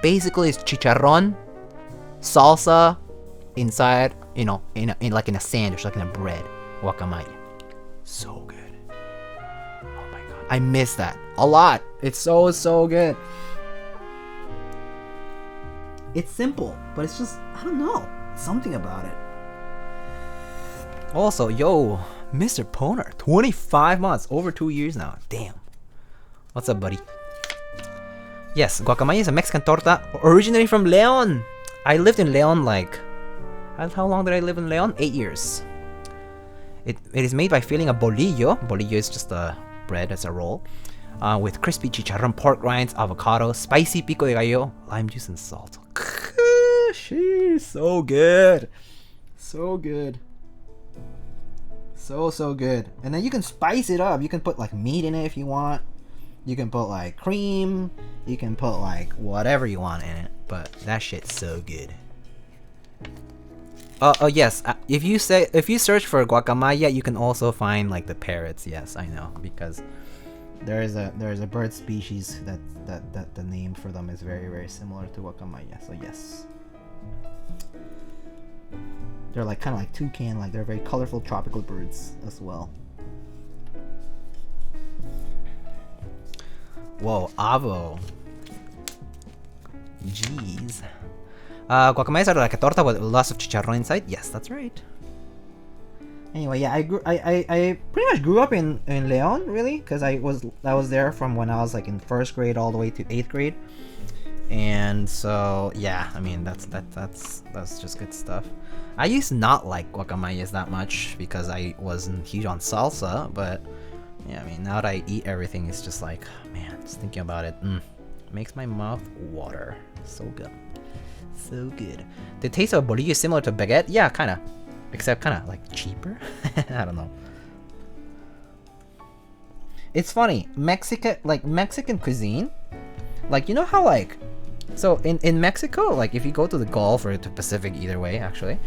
Basically, it's chicharron, salsa, inside, you know, in a sandwich, like in a bread. Guacamaya. So good. Oh my god, I miss that a lot. It's so good. It's simple, but it's just, I don't know, something about it. Also, yo, Mr. Poner, 25 months, over 2 years now. Damn. What's up, buddy? Yes, guacamaya is a Mexican torta originally from León. I lived in León like... How long did I live in León? 8 years. It is made by filling a bolillo. Bolillo is just a bread, it's a roll. With crispy chicharrón, pork rinds, avocado, spicy pico de gallo, lime juice, and salt. Sheesh, so good. So good. So good. And then you can spice it up. You can put like meat in it if you want. You can put like cream. You can put like whatever you want in it. But that shit's so good. Oh yes. If you search for guacamaya, you can also find like the parrots. Yes, I know, because there is a bird species that the name for them is very similar to guacamaya. So yes. They're like kind of like toucan, like they're very colorful tropical birds as well. Whoa, avo. Jeez. Guacamaya are like a torta with lots of chicharrón inside. Yes, that's right. Anyway, yeah, I pretty much grew up in León, really, because I was there from when I was like in 1st grade all the way to 8th grade. And so yeah, I mean that's just good stuff. I used to not like guacamayas that much because I wasn't huge on salsa, but yeah, I mean now that I eat everything, it's just like, man, just thinking about it, makes my mouth water. So good, so good. The taste of bolillo is similar to baguette, yeah, kinda, except kinda like cheaper. I don't know. It's funny, Mexican cuisine, like, you know how like, so in Mexico, like if you go to the Gulf or to Pacific, either way actually,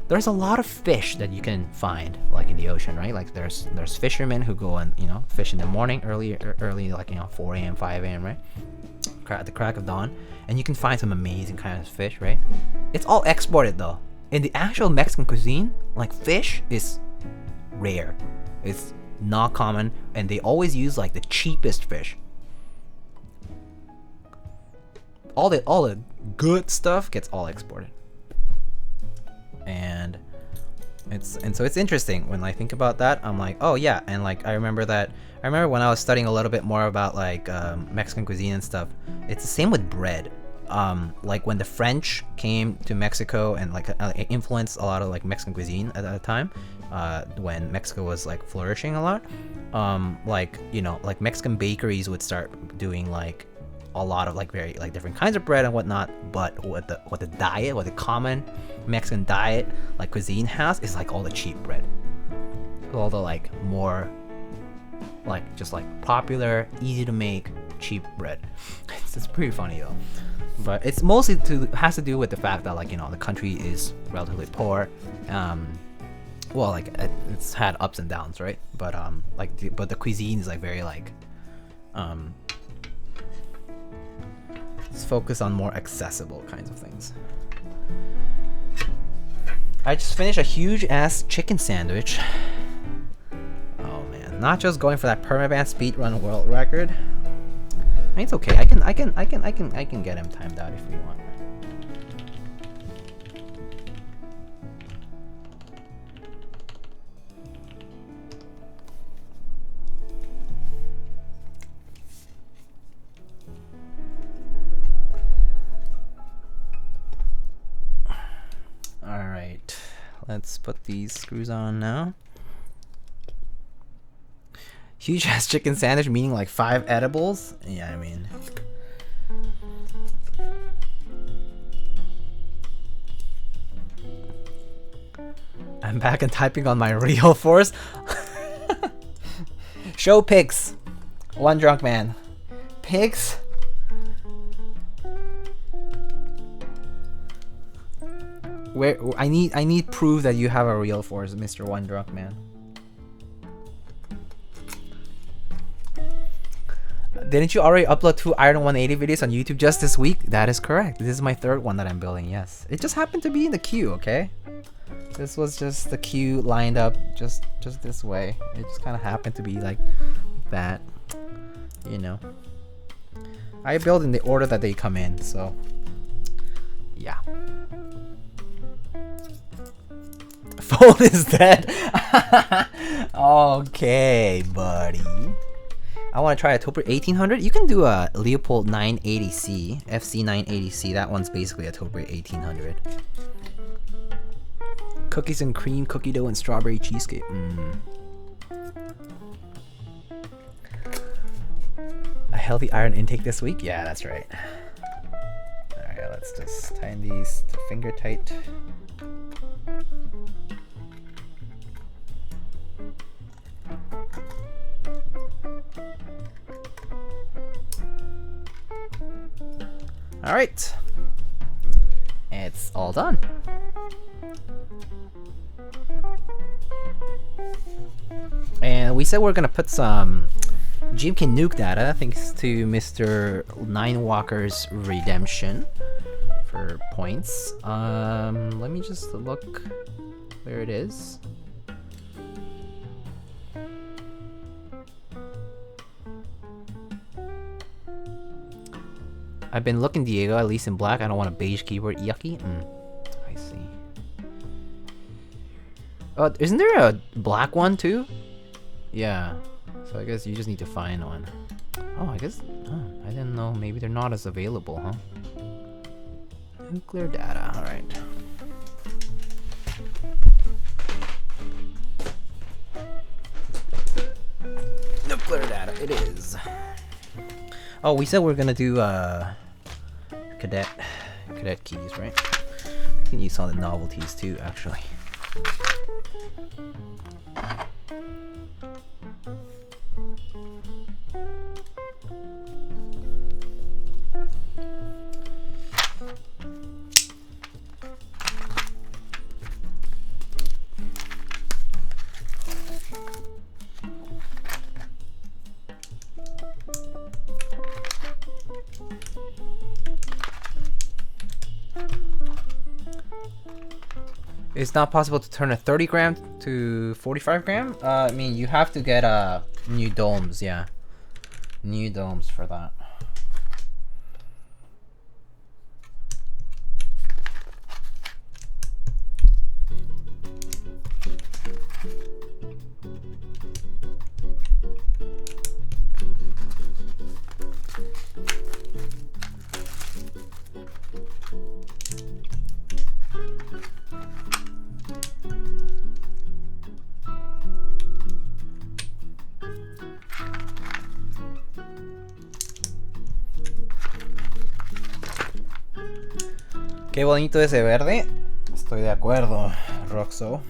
there's a lot of fish that you can find like in the ocean, right? Like there's fishermen who go and, you know, fish in the morning, early like, you know, 4 a.m. 5 a.m. right, at the crack of dawn, and you can find some amazing kinds of fish, right? It's all exported though. In the actual Mexican cuisine, like fish is rare, it's not common, and they always use like the cheapest fish. All the good stuff gets all exported, and so it's interesting when I think about that. I'm like, oh yeah, and like I remember when I was studying a little bit more about like Mexican cuisine and stuff. It's the same with bread. Like when the French came to Mexico and like influenced a lot of like Mexican cuisine at that time, when Mexico was like flourishing a lot, like, you know, like Mexican bakeries would start doing like a lot of like very like different kinds of bread and whatnot, but what the common Mexican diet like cuisine has is like all the cheap bread, all the like more like just like popular, easy to make, cheap bread. It's pretty funny though, but it's mostly has to do with the fact that, like, you know, the country is relatively poor. Well, like it's had ups and downs, right? But but the cuisine is like very like let's focus on more accessible kinds of things. I just finished a huge ass chicken sandwich. Oh man, not just going for that permaban speedrun world record. I mean, it's okay. I can get him timed out if we want. Alright, let's put these screws on now. Huge ass chicken sandwich, meaning like 5 edibles? Yeah, I mean. I'm back and typing on my real force. Show pics. One drunk man. Pics? Where I need proof that you have a real force, Mr. One Drunk Man. Didn't you already upload 2 Iron180 videos on YouTube just this week? That is correct. This is my 3rd one that I'm building, yes. It just happened to be in the queue, okay? This was just the queue lined up just this way. It just kind of happened to be like that, you know. I build in the order that they come in, so yeah. Phone is dead. Okay, buddy. I want to try a Toper 1800. You can do a Leopold 980C, FC 980C. That one's basically a Toper 1800. Cookies and cream, cookie dough, and strawberry cheesecake. A healthy iron intake this week? Yeah, that's right. Alright, let's just tighten these to finger tight. Alright. It's all done. And we said we're gonna put some GMK nuke data thanks to Mr. Ninewalker's redemption for points. Let me just look where it is. I've been looking, Diego, at least in black. I don't want a beige keyboard. Yucky. I see. Oh, isn't there a black one too? Yeah. So I guess you just need to find one. Oh, I guess. Oh, I didn't know. Maybe they're not as available, huh? Nuclear data. All right. Nuclear data. It is. Oh, we said we're gonna do cadet keys, right? We can use some of the novelties too, actually. It's not possible to turn a 30 gram to 45 gram? I mean, you have to get new domes, yeah. New domes for that. Qué bonito ese verde. Estoy de acuerdo, Roxo.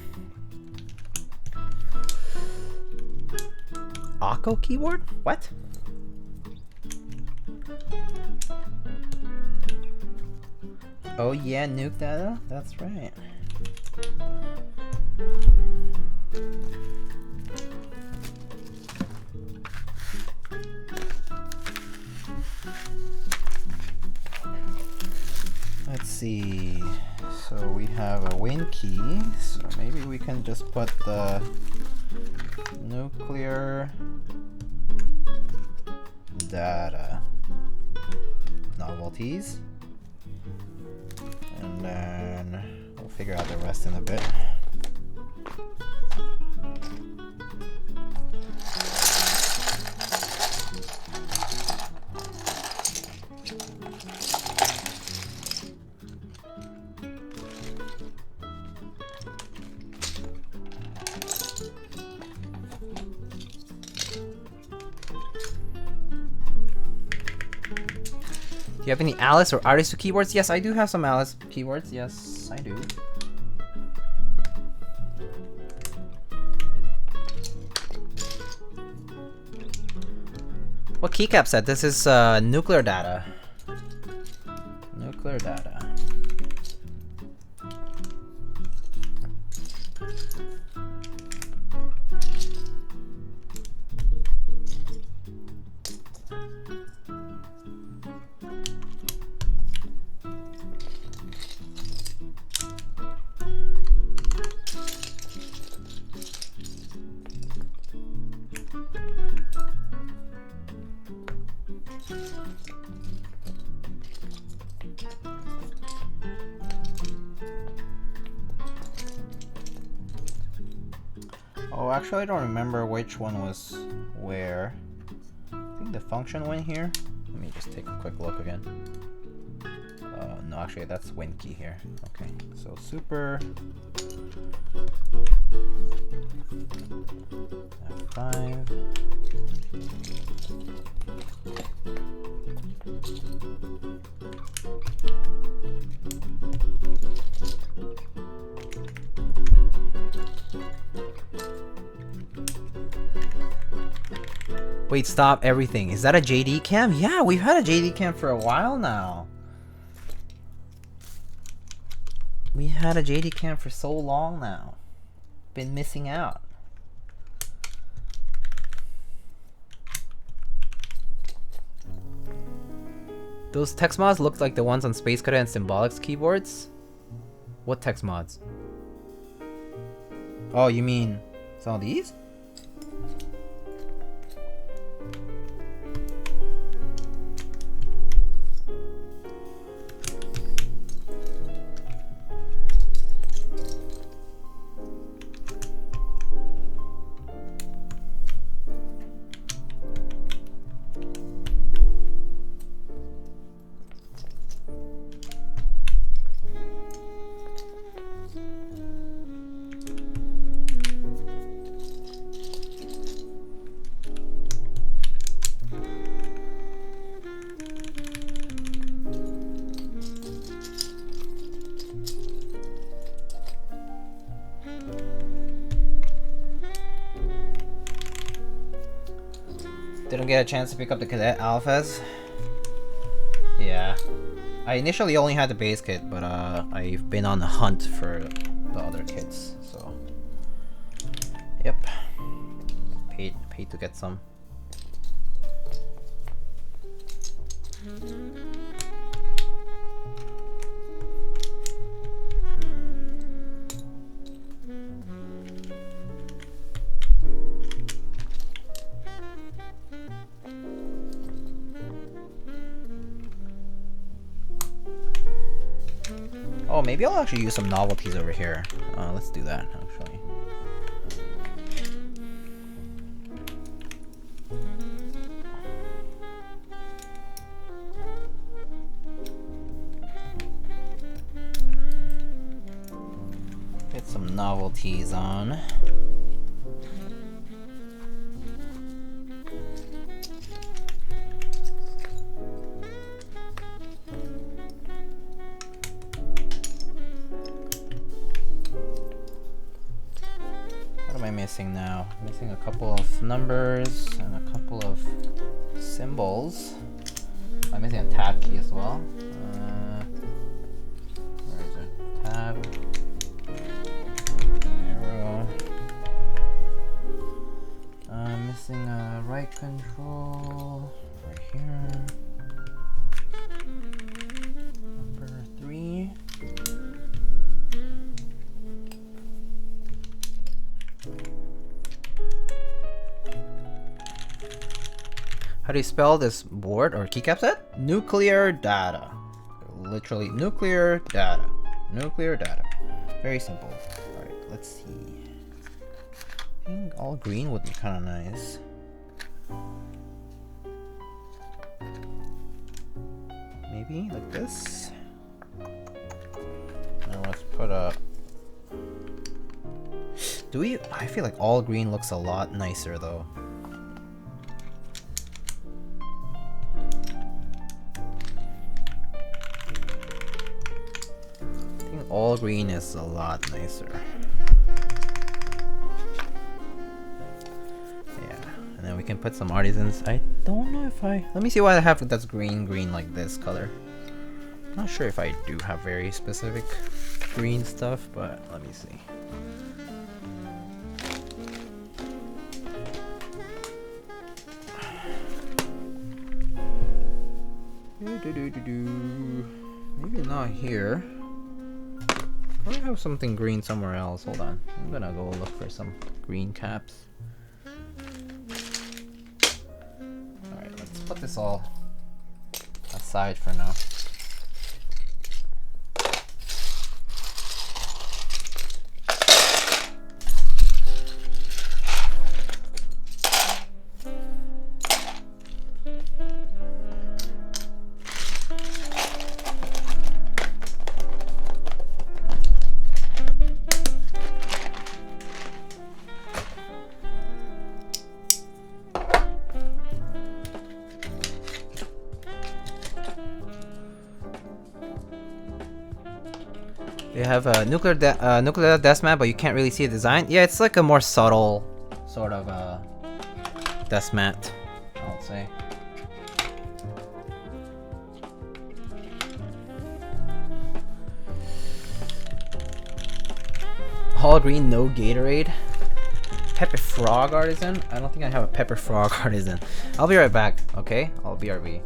Akko keyboard? What? Oh yeah, nuke data? That's right. Let's see. So we have a win key. So maybe we can just put the nuclear data novelties. And then we'll figure out the rest in a bit. Do you have any Alice or Artist keyboards? Yes, I do have some Alice keyboards. Yes, I do. What keycap said? This is nuclear data. Nuclear data. Oh, actually, I don't remember which one was where. the function win here? Let me just take a quick look again. No, actually, that's win key here. Okay, so super F5. Wait, stop everything. Is that a JD cam? Yeah, we've had a JD cam for a while now. We had a JD cam for so long now. Been missing out. Those text mods look like the ones on Space Cadet and Symbolics keyboards. What text mods? Oh, you mean some of these? Didn't get a chance to pick up the Cadet Alphas. Yeah. I initially only had the base kit, but I've been on the hunt for the other kits, so. Yep. Paid to get some. Oh, maybe I'll actually use some novelties over here. Let's do that, actually. Get some novelties on. Now missing a couple of numbers and a couple of symbols. I'm missing a tab key as well. Where is it? Tab, arrow. I'm missing a right control right here. Number 3. How do you spell this board or keycap set? Nuclear data. Literally, nuclear data. Nuclear data. Very simple. Alright, let's see. I think all green would be kind of nice. Maybe like this. Now let's put a... Do we... I feel like all green looks a lot nicer though. All green is a lot nicer. Yeah, and then we can put some artisans. I don't know if I... Let me see what I have that's green like this color. I'm not sure if I do have very specific green stuff, but let me see. Maybe not here. I have something green somewhere else. Hold on. I'm gonna go look for some green caps. Alright, let's put this all aside for now. You have a nuclear desk mat, but you can't really see the design. Yeah, it's like a more subtle sort of desk mat, I would say. All green, no Gatorade. Pepper Frog Artisan? I don't think I have a Pepper Frog Artisan. I'll be right back, okay? I'll BRB.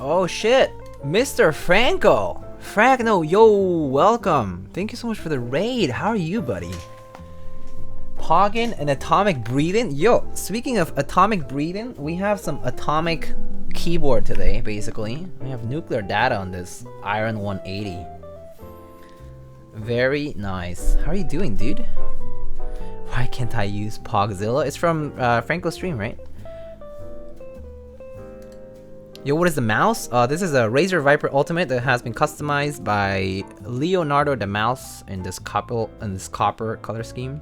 Oh shit! Mr. Franco! Fragno, yo, welcome! Thank you so much for the raid. How are you, buddy? Poggin and atomic breathing? Yo, speaking of atomic breathing, we have some atomic keyboard today, basically. We have nuclear data on this Iron180. Very nice. How are you doing, dude? Why can't I use Pogzilla? It's from Franco's stream, right? Yo, what is the mouse? This is a Razer Viper Ultimate that has been customized by Leonardo the mouse in this copper color scheme.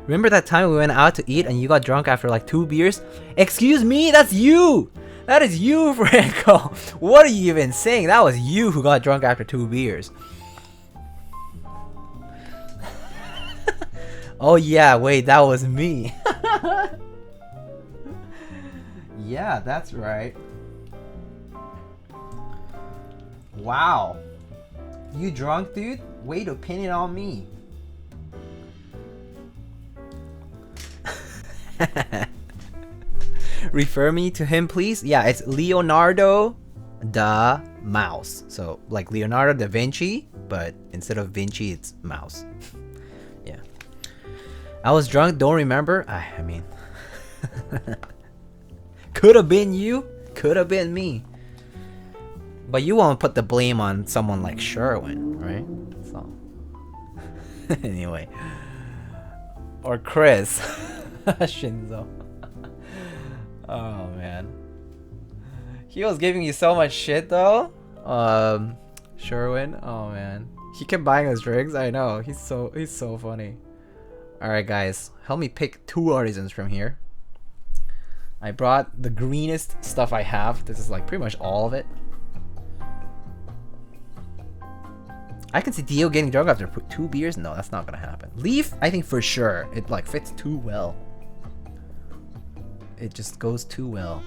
Remember that time we went out to eat and you got drunk after like 2 beers? Excuse me, that's you! That is you, Franco! What are you even saying? That was you who got drunk after 2 beers. Oh yeah, wait, that was me. Yeah, that's right. Wow. You drunk, dude? Way to pin it on me. Refer me to him, please. Yeah, it's Leonardo da Mouse. So, like Leonardo da Vinci, but instead of Vinci, it's mouse. Yeah. I was drunk, don't remember. I mean... Could have been you, could have been me. But you won't put the blame on someone like Sherwin, right? So anyway. Or Chris. Shinzo. Oh man. He was giving you so much shit though. Sherwin. Oh man. He kept buying us drinks, I know. He's so funny. Alright guys, help me pick 2 artisans from here. I brought the greenest stuff I have. This is like pretty much all of it. I can see Dio getting drunk after 2 beers. No, that's not gonna happen. Leaf, I think for sure. It like fits too well. It just goes too well.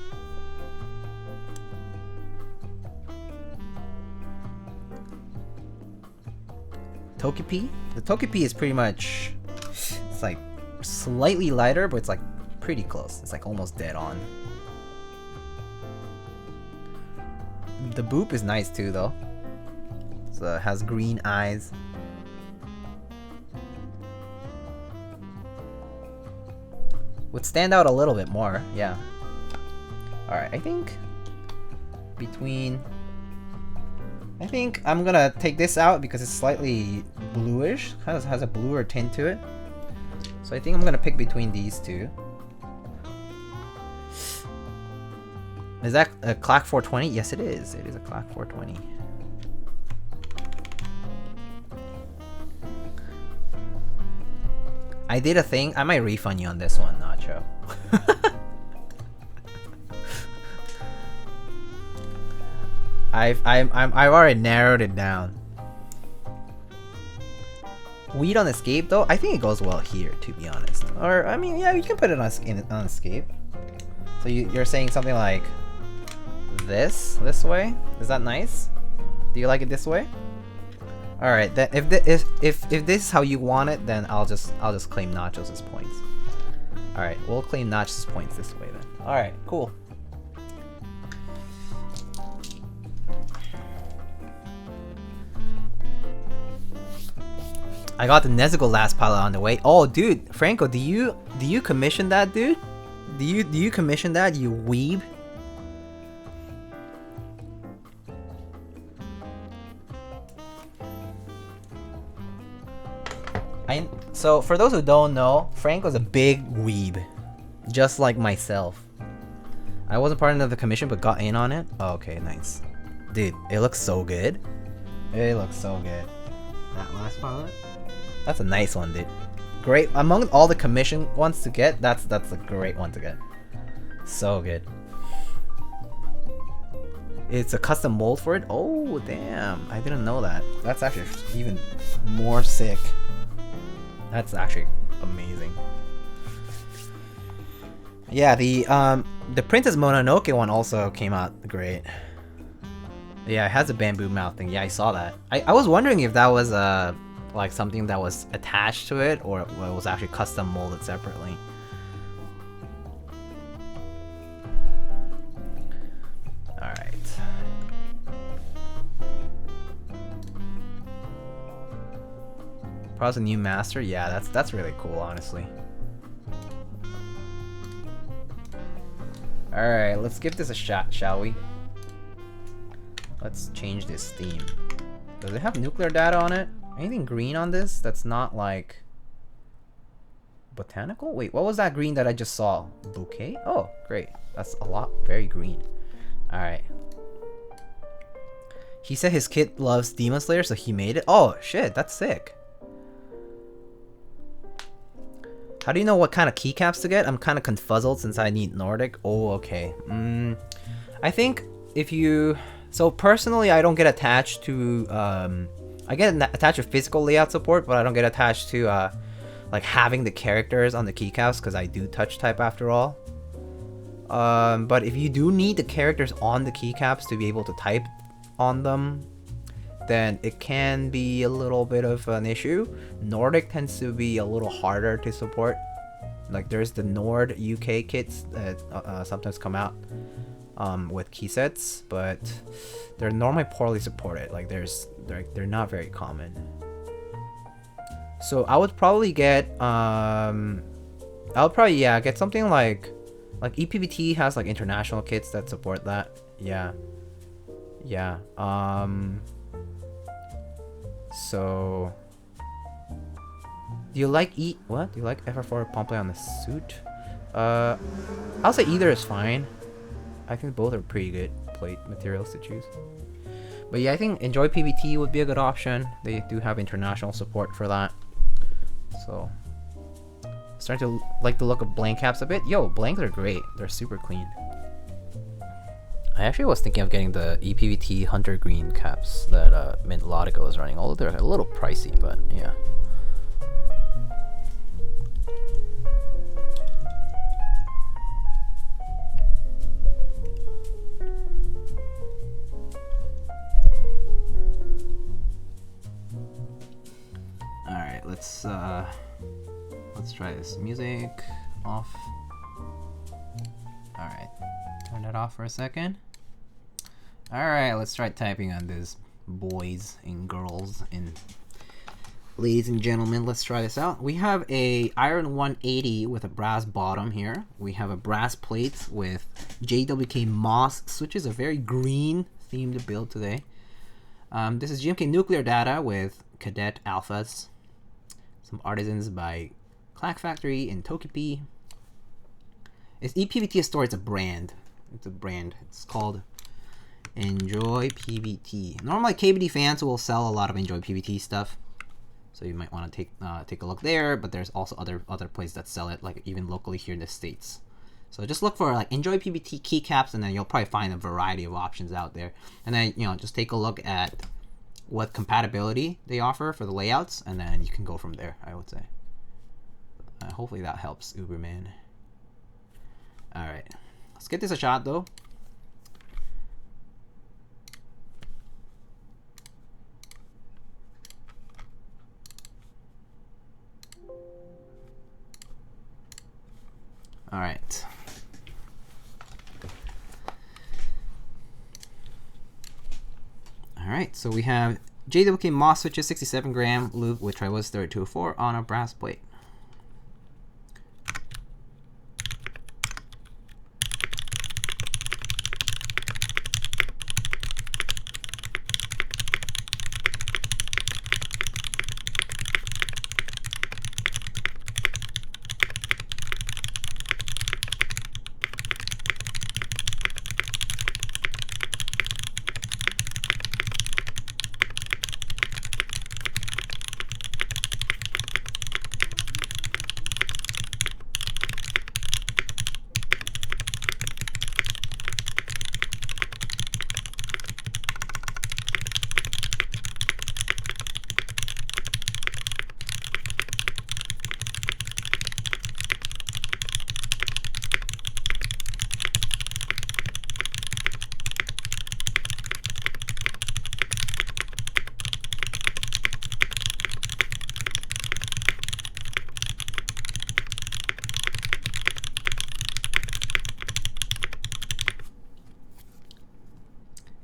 Togepi? The Togepi is pretty much... It's like slightly lighter, but it's like pretty close. It's like almost dead on. The Boop is nice too though. So it has green eyes. Would stand out a little bit more, yeah. Alright, I think I'm gonna take this out because it's slightly bluish. Has a bluer tint to it. So I think I'm gonna pick between these two. Is that a Clack 420? Yes, it is. It is a Clack 420. I did a thing. I might refund you on this one, Nacho. I've already narrowed it down. Weed on Escape though, I think it goes well here, to be honest. Or I mean, yeah, you can put it on Escape. So you're saying something like this way? Is that nice? Do you like it this way? All right, then if this is how you want it, then I'll just claim Nachos' points. All right, we'll claim Nachos' points this way then. All right, cool. I got the Nezuko last palette on the way. Oh, dude, Franco, do you commission that, dude? Do you commission that, you weeb? So for those who don't know, Franco's a big weeb, just like myself. I wasn't part of the commission, but got in on it. Oh, okay, nice, dude. It looks so good. It looks so good. That last palette. That's a nice one, dude. Great. Among all the commission ones to get, that's a great one to get. So good. It's a custom mold for it. Oh, damn. I didn't know that. That's actually even more sick. That's actually amazing. Yeah, the Princess Mononoke one also came out great. Yeah, it has a bamboo mouth thing. Yeah, I saw that. I was wondering if that was like something that was attached to it or it was actually custom molded separately. Alright. Probably a new master? Yeah, that's really cool, honestly. Alright, let's give this a shot, shall we? Let's change this theme. Does it have nuclear data on it? Anything green on this that's not like botanical? Wait, what was that green that I just saw? Bouquet? Oh, great. That's a lot, very green. Alright. He said his kid loves Demon Slayer, so he made it. Oh, shit, that's sick. How do you know what kind of keycaps to get? I'm kind of confuzzled since I need Nordic. Oh, okay. I think if you... So personally, I don't get attached to... I get attached to physical layout support, but I don't get attached to like having the characters on the keycaps because I do touch type after all. But if you do need the characters on the keycaps to be able to type on them, then it can be a little bit of an issue. Nordic tends to be a little harder to support. Like there's the Nord UK kits that sometimes come out with key sets, but they're normally poorly supported. Like they're not very common. So I would probably get get something like EPVT has like international kits that support that. Yeah. So do you like what? Do you like FR4 Pomplay on the suit? I'll say either is fine. I think both are pretty good plate materials to choose. But yeah, I think Enjoy PBT would be a good option. They do have international support for that. So starting to like the look of blank caps a bit. Yo, blanks are great. They're super clean. I actually was thinking of getting the EPVT Hunter Green caps that Mint Lotica was running, although they're a little pricey, but yeah. Alright, let's try this. Music off. Alright, turn that off for a second. Alright, let's try typing on this, boys and girls and ladies and gentlemen. Let's try this out. We have a Iron180 with a brass bottom here. We have a brass plate with JWK Moss switches, a very green themed build today. This is GMK Nuclear Data with Cadet Alphas. Some artisans by Clack Factory and Tokipi. Is EPVT a store? It's a brand. It's a brand. It's called Enjoy PVT. Normally KBD fans will sell a lot of Enjoy PVT stuff, so you might want to take a look there. But there's also other places that sell it, like even locally here in the States. So just look for like Enjoy PVT keycaps, and then you'll probably find a variety of options out there. And then just take a look at what compatibility they offer for the layouts, and then you can go from there, I would say. Hopefully that helps, Uberman. Alright, let's get this a shot though. Alright. Alright, so we have JWK Moss switches, 67 gram lube with Tribosys 3204 on a brass plate.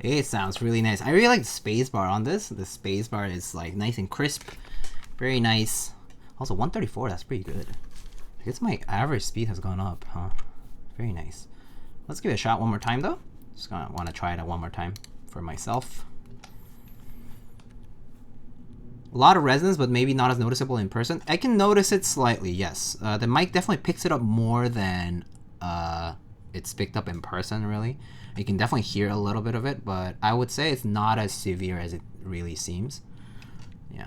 It sounds really nice. I really like the spacebar on this. The spacebar is like nice and crisp. Very nice. Also 134, that's pretty good. I guess my average speed has gone up, huh? Very nice. Let's give it a shot one more time though. Just gonna want to try it out one more time for myself. A lot of resonance, but maybe not as noticeable in person. I can notice it slightly, yes. The mic definitely picks it up more than it's picked up in person, really. You can definitely hear a little bit of it, but I would say it's not as severe as it really seems. Yeah.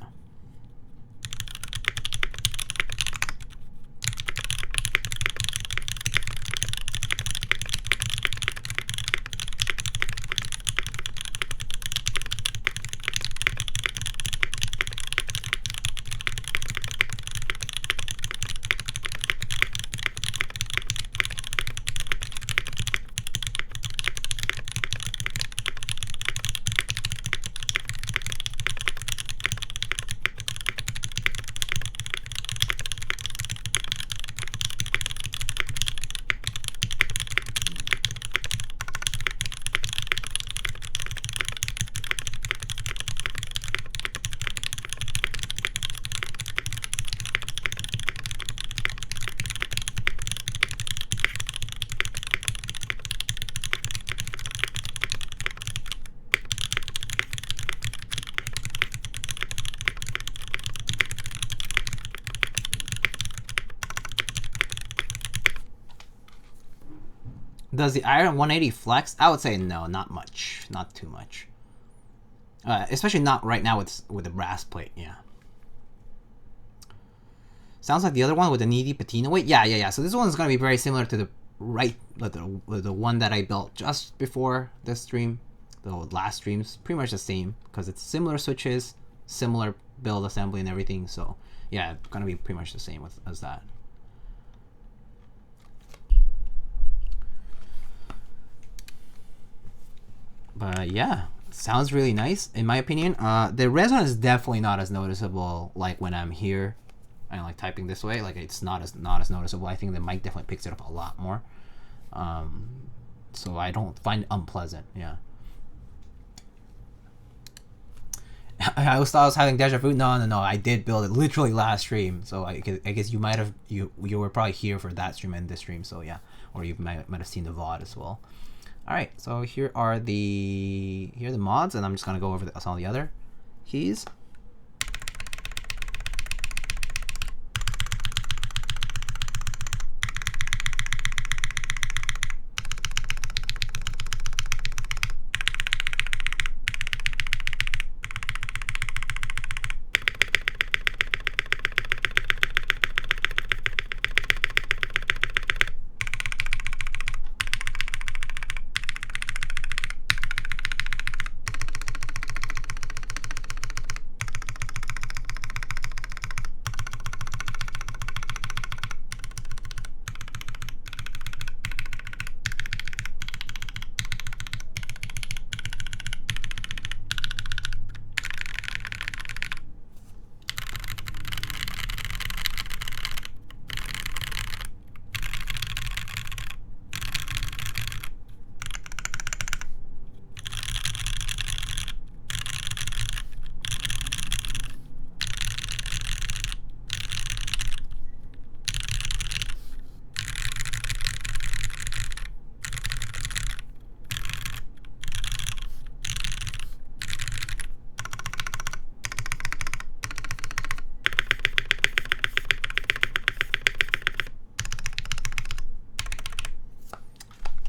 Does the Iron180 flex? I would say no, not much, not too much. Especially not right now with the brass plate. Yeah. Sounds like the other one with the needy patina weight. Yeah. So this one's gonna be very similar to the one that I built just before this stream. The last stream's pretty much the same because it's similar switches, similar build assembly and everything. So yeah, it's gonna be pretty much the same as that. But yeah, sounds really nice in my opinion. The resonance is definitely not as noticeable like when I'm here and like typing this way. Like it's not as noticeable. I think the mic definitely picks it up a lot more. So I don't find it unpleasant. Yeah. I always thought I was having deja vu. No. I did build it literally last stream. So I guess you might have you were probably here for that stream and this stream. So yeah, or you might have seen the VOD as well. All right, so here are the mods, and I'm just gonna go over some of the other keys.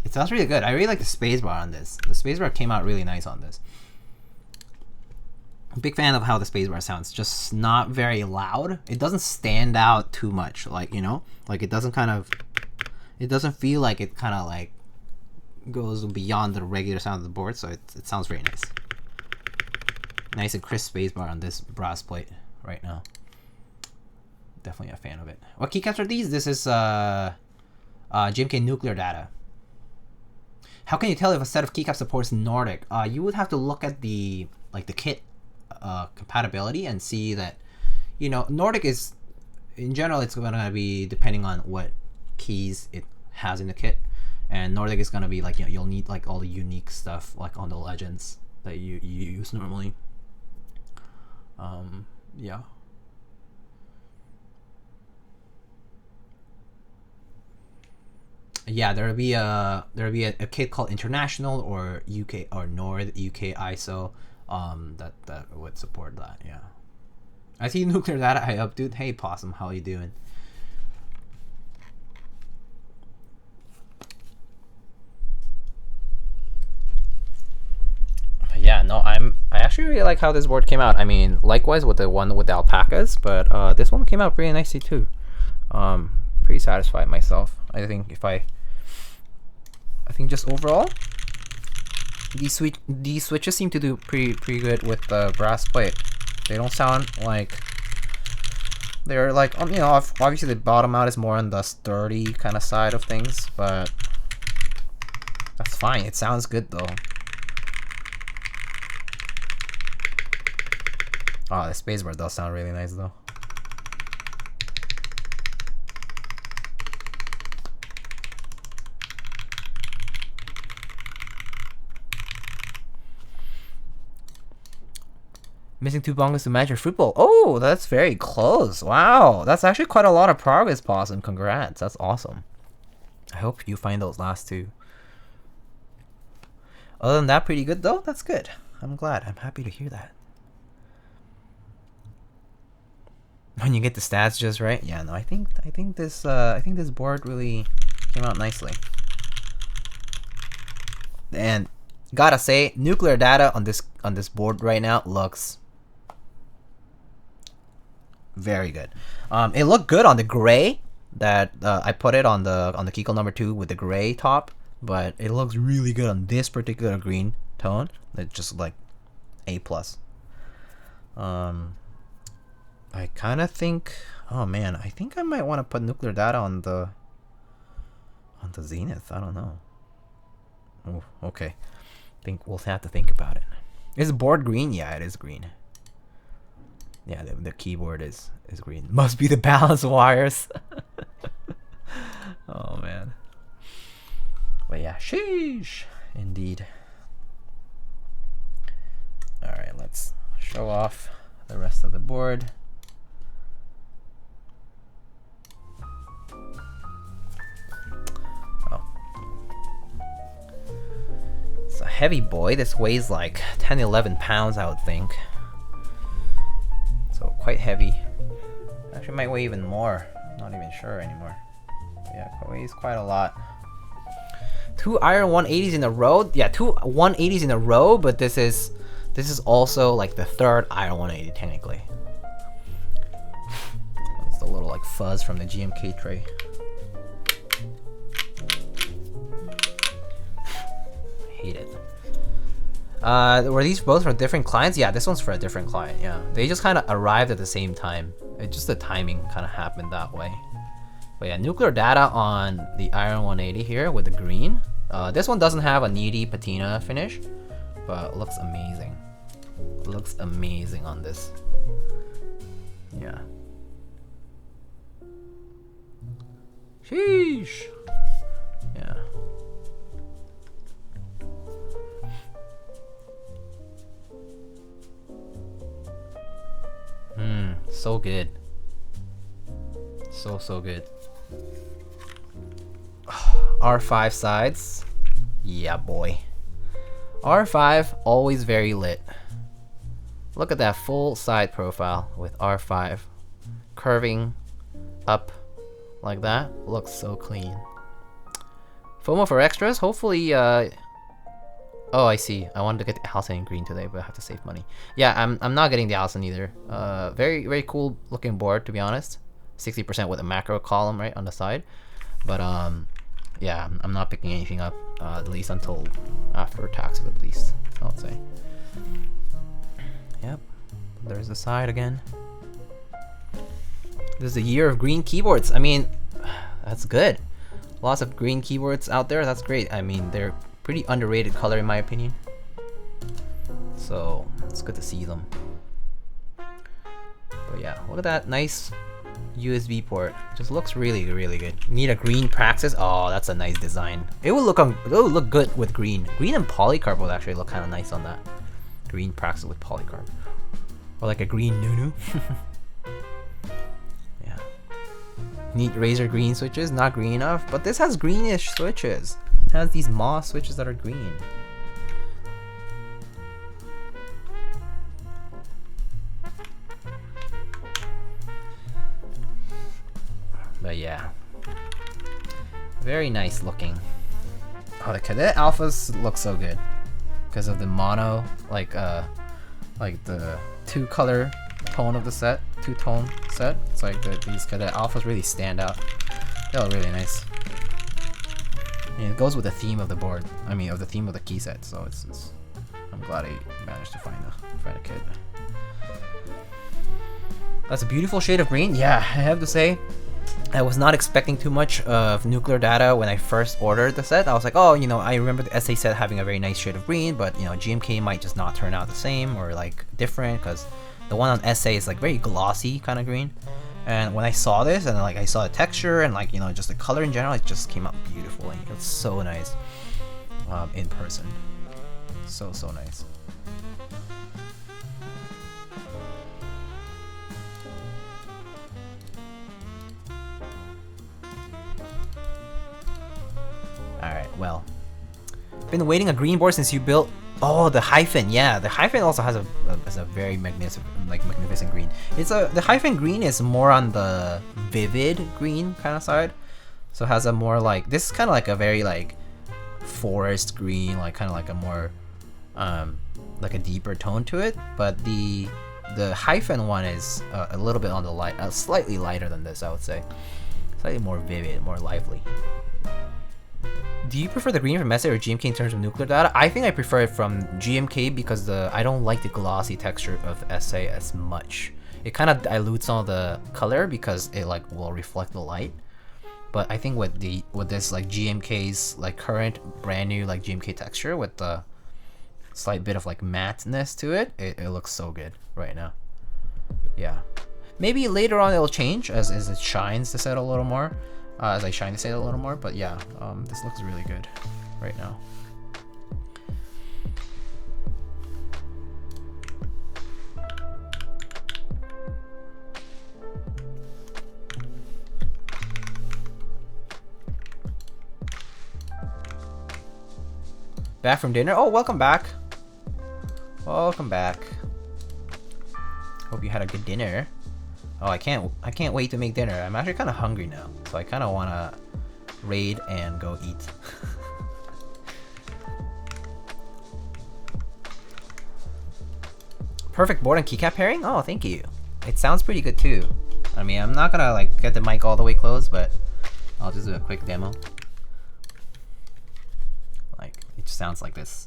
It sounds really good. I really like the spacebar on this. The spacebar came out really nice on this. I'm a big fan of how the spacebar sounds. Just not very loud. It doesn't stand out too much. Like, you know, like it doesn't feel like it kind of like goes beyond the regular sound of the board. So it sounds very nice. Nice and crisp spacebar on this brass plate right now. Definitely a fan of it. What keycaps are these? This is GMK nuclear data. How can you tell if a set of keycaps supports Nordic? You would have to look at the kit compatibility and see that, you know, Nordic is, in general, it's gonna be depending on what keys it has in the kit, and Nordic is gonna be like, you know, you'll need like all the unique stuff like on the legends that you use normally. Yeah. Yeah, there'll be a kit called International or UK or Nord UK ISO that would support that. Yeah, I see nuclear data. I up, dude. Hey Possum, how you doing? yeah, no, I actually really like how this board came out. I mean, likewise with the one with the alpacas, but this one came out pretty nicely too. Pretty satisfied myself. I think just overall, these switches seem to do pretty good with the brass plate. They don't sound like they're like, you know, obviously the bottom out is more on the sturdy kind of side of things, but that's fine. It sounds good though. Oh, the spacebar does sound really nice though. Missing 2 bongos to match your fruit bowl. Oh, that's very close. Wow, that's actually quite a lot of progress, Possum. Congrats, that's awesome. I hope you find those last 2. Other than that, pretty good though. That's good. I'm glad. I'm happy to hear that. When you get the stats just right, yeah. No, I think this board really came out nicely. And gotta say, nuclear data on this board right now looks very good. It looked good on the gray that I put it on the Keycal number 2 with the gray top, but it looks really good on this particular green tone. It's just like A+. I kind of think, oh man, I think I might want to put nuclear data on the Zenith. I don't know. Oh, okay. Think we'll have to think about it. Is the board green? Yeah, it is green. Yeah, the keyboard is green. Must be the balance wires. Oh man. But yeah, sheesh. Indeed. Alright, let's show off the rest of the board. It's a heavy boy. This weighs like 10-11 pounds, I would think. So quite heavy. Actually might weigh even more. I'm not even sure anymore. But yeah, it weighs quite a lot. 2 Iron 180s in a row. Yeah, 2 180s in a row, but this is also like the 3rd Iron 180 technically. It's the little like fuzz from the GMK tray. Hate it. Were these both for different clients? Yeah, this one's for a different client. Yeah, they just kind of arrived at the same time. It just the timing kind of happened that way. But yeah, nuclear data on the Iron 180 here with the green. This one doesn't have a needy patina finish, but it looks amazing. It looks amazing on this. Yeah. Sheesh. Yeah. So good. So good. R5 sides. Yeah, boy. R5, always very lit. Look at that full side profile with R5. Curving up like that. Looks so clean. FOMO for extras, hopefully, oh, I see. I wanted to get the Allison in green today, but I have to save money. Yeah, I'm not getting the Allison either. Very cool looking board, to be honest. 60% with a macro column right on the side. But yeah, I'm not picking anything up at least until after taxes, at least I would say. Yep, there's the side again. This is a year of green keyboards. I mean, that's good. Lots of green keyboards out there. That's great. I mean, they're pretty underrated color in my opinion. So it's good to see them. But yeah, look at that nice USB port. Just looks really good. Need a green Praxis. Oh, that's a nice design. It would look good with green. Green and polycarb would actually look kind of nice on that. Green Praxis with polycarb, or like a green Nunu. Yeah. Need Razer green switches. Not green enough, but this has greenish switches. It has these moss switches that are green. But yeah, very nice looking. Oh, the Cadet Alphas look so good. because of the mono, like the two-color tone of the set, two-tone set. It's like these kind of alphas really stand out. They look really nice. And it goes with the theme of the board. I mean, of the theme of the key set. So it's I'm glad I managed to find a kit. That's a beautiful shade of green. Yeah, I have to say, I was not expecting too much of nuclear data when I first ordered the set. I was like, oh, you know, I remember the SA set having a very nice shade of green, but you know, GMK might just not turn out the same or like different, because the one on SA is like very glossy kind of green. And when I saw this and like I saw the texture and like, you know, just the color in general, it just came out beautiful and it's so nice in person. So nice. Alright, well, been waiting a green board since you built. Oh, the hyphen. Yeah, the hyphen also has a very magnificent green. The hyphen green is more on the vivid green kind of side, so it has a more like, this is kind of like a very like forest green, like kind of like a more like a deeper tone to it. But the hyphen one is a little bit on the light, slightly lighter than this, I would say, slightly more vivid, more lively. Do you prefer the green from SA or GMK in terms of nuclear data? I think I prefer it from GMK because I don't like the glossy texture of SA as much. It kind of dilutes all the color because it like will reflect the light. But I think with this like GMK's like current brand new like GMK texture with the slight bit of like matteness to it, it looks so good right now. Yeah, maybe later on it'll change as it shines the set a little more. As I shine the set a little more, but yeah, this looks really good right now. Back from dinner? Oh, welcome back. Welcome back. Hope you had a good dinner. Oh, I can't wait to make dinner. I'm actually kind of hungry now, so I kind of want to raid and go eat. Perfect board and keycap pairing? Oh, thank you. It sounds pretty good too. I mean, I'm not gonna like get the mic all the way close, but I'll just do a quick demo. Like, it just sounds like this.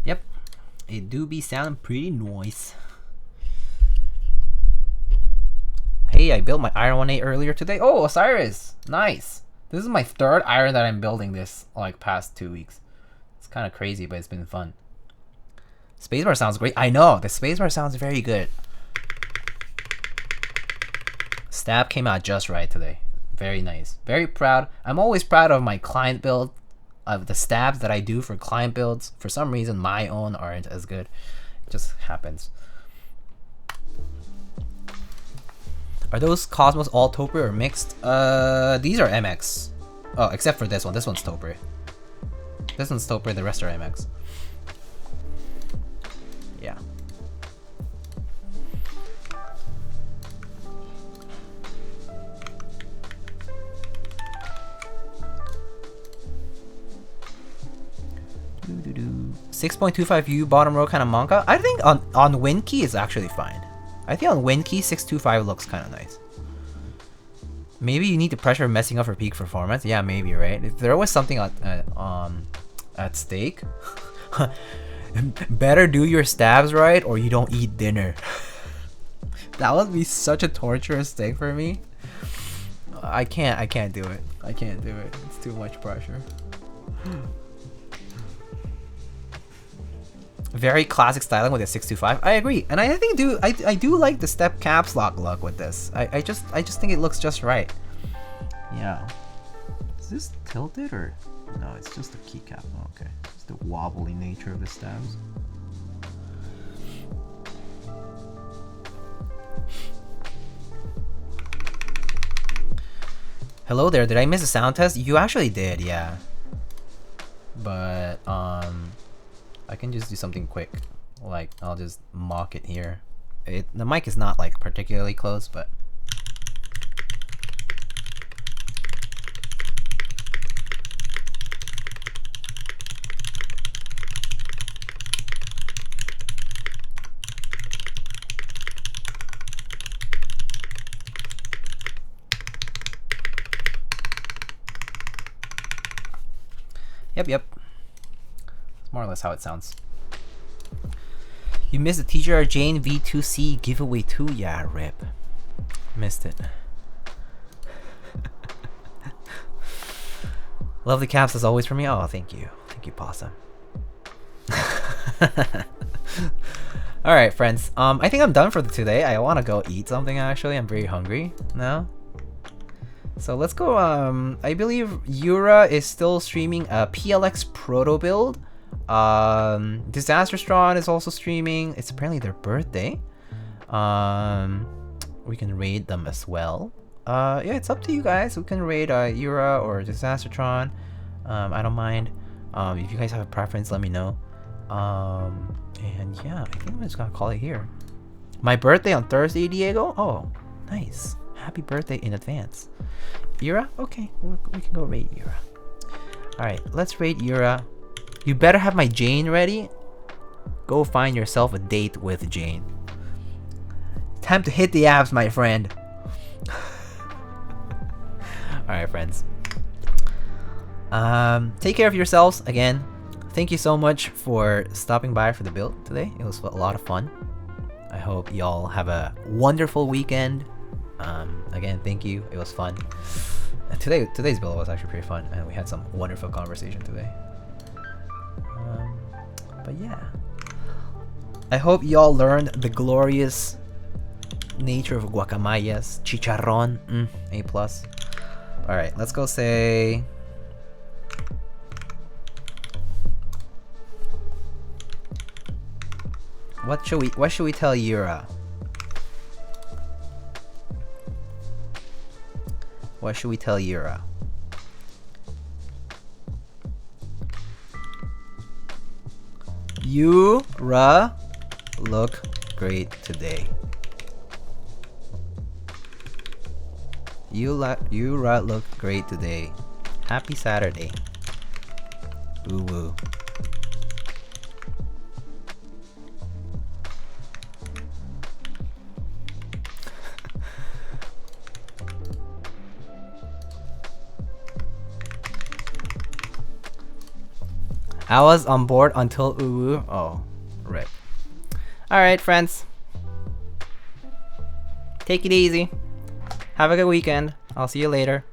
Yep, it do be sounding pretty nice. Hey, I built my Iron180 earlier today. Oh, Osiris, nice. This is my third iron that I'm building this like past 2 weeks. It's kind of crazy, but it's been fun. Spacebar sounds great. I know, the spacebar sounds very good. Stab came out just right today. Very nice. Very proud. I'm always proud of my client build. Of the stabs that I do for client builds. For some reason, my own aren't as good. It just happens. Are those Cosmos all Topri or mixed? These are MX. Oh, except for this one. This one's Topri. This one's Topri, the rest are MX. Yeah. Doo-doo-doo. 6.25U bottom row kind of Monka. I think on WinKey is actually fine. I think on WinKey 625 looks kind of nice. Maybe you need the pressure messing up for peak performance. Yeah, maybe, right? If there was something at stake, better do your stabs right or you don't eat dinner. That would be such a torturous thing for me. I can't do it. I can't do it. It's too much pressure. Very classic styling with a 625. I agree, and I think I do like the step caps lock with this. I just think it looks just right. Yeah. Is this tilted or no? It's just the keycap. Oh, okay. Just the wobbly nature of the stabs. Hello there, did I miss a sound test? You actually did, yeah. But, I can just do something quick. Like, I'll just mock it here. The mic is not, like, particularly close, but... Yep. It's more or less how it sounds. You missed the TGR Jane V2C giveaway too? Yeah, rip. Missed it. Love the caps as always for me. Oh, thank you. Thank you, Possum. Alright, friends. I think I'm done for today. I want to go eat something, actually. I'm very hungry now. So let's go, I believe Yura is still streaming a PLX proto build. Disaster Strawn is also streaming. It's apparently their birthday. We can raid them as well. Yeah, it's up to you guys. We can raid Yura or Disastertron. I don't mind. If you guys have a preference, let me know. And yeah, I think I'm just gonna call it here. My birthday on Thursday, Diego? Oh, nice. Happy birthday in advance. Yura? Okay, we can go raid Yura. Alright, let's raid Yura. You better have my Jane ready. Go find yourself a date with Jane. Time to hit the abs, my friend. Alright, friends. Take care of yourselves again. Thank you so much for stopping by for the build today. It was a lot of fun. I hope y'all have a wonderful weekend. Again, thank you. It was fun. And today's build was actually pretty fun, and we had some wonderful conversation today. But yeah, I hope y'all learned the glorious nature of guacamayas, chicharrón, A+. All right, let's go say. What should we tell Yura? What should we tell Yura? Yura, look great today. Yura look great today. Happy Saturday. Woo woo. I was on board until uwu. Oh, rip. Alright, friends. Take it easy. Have a good weekend. I'll see you later.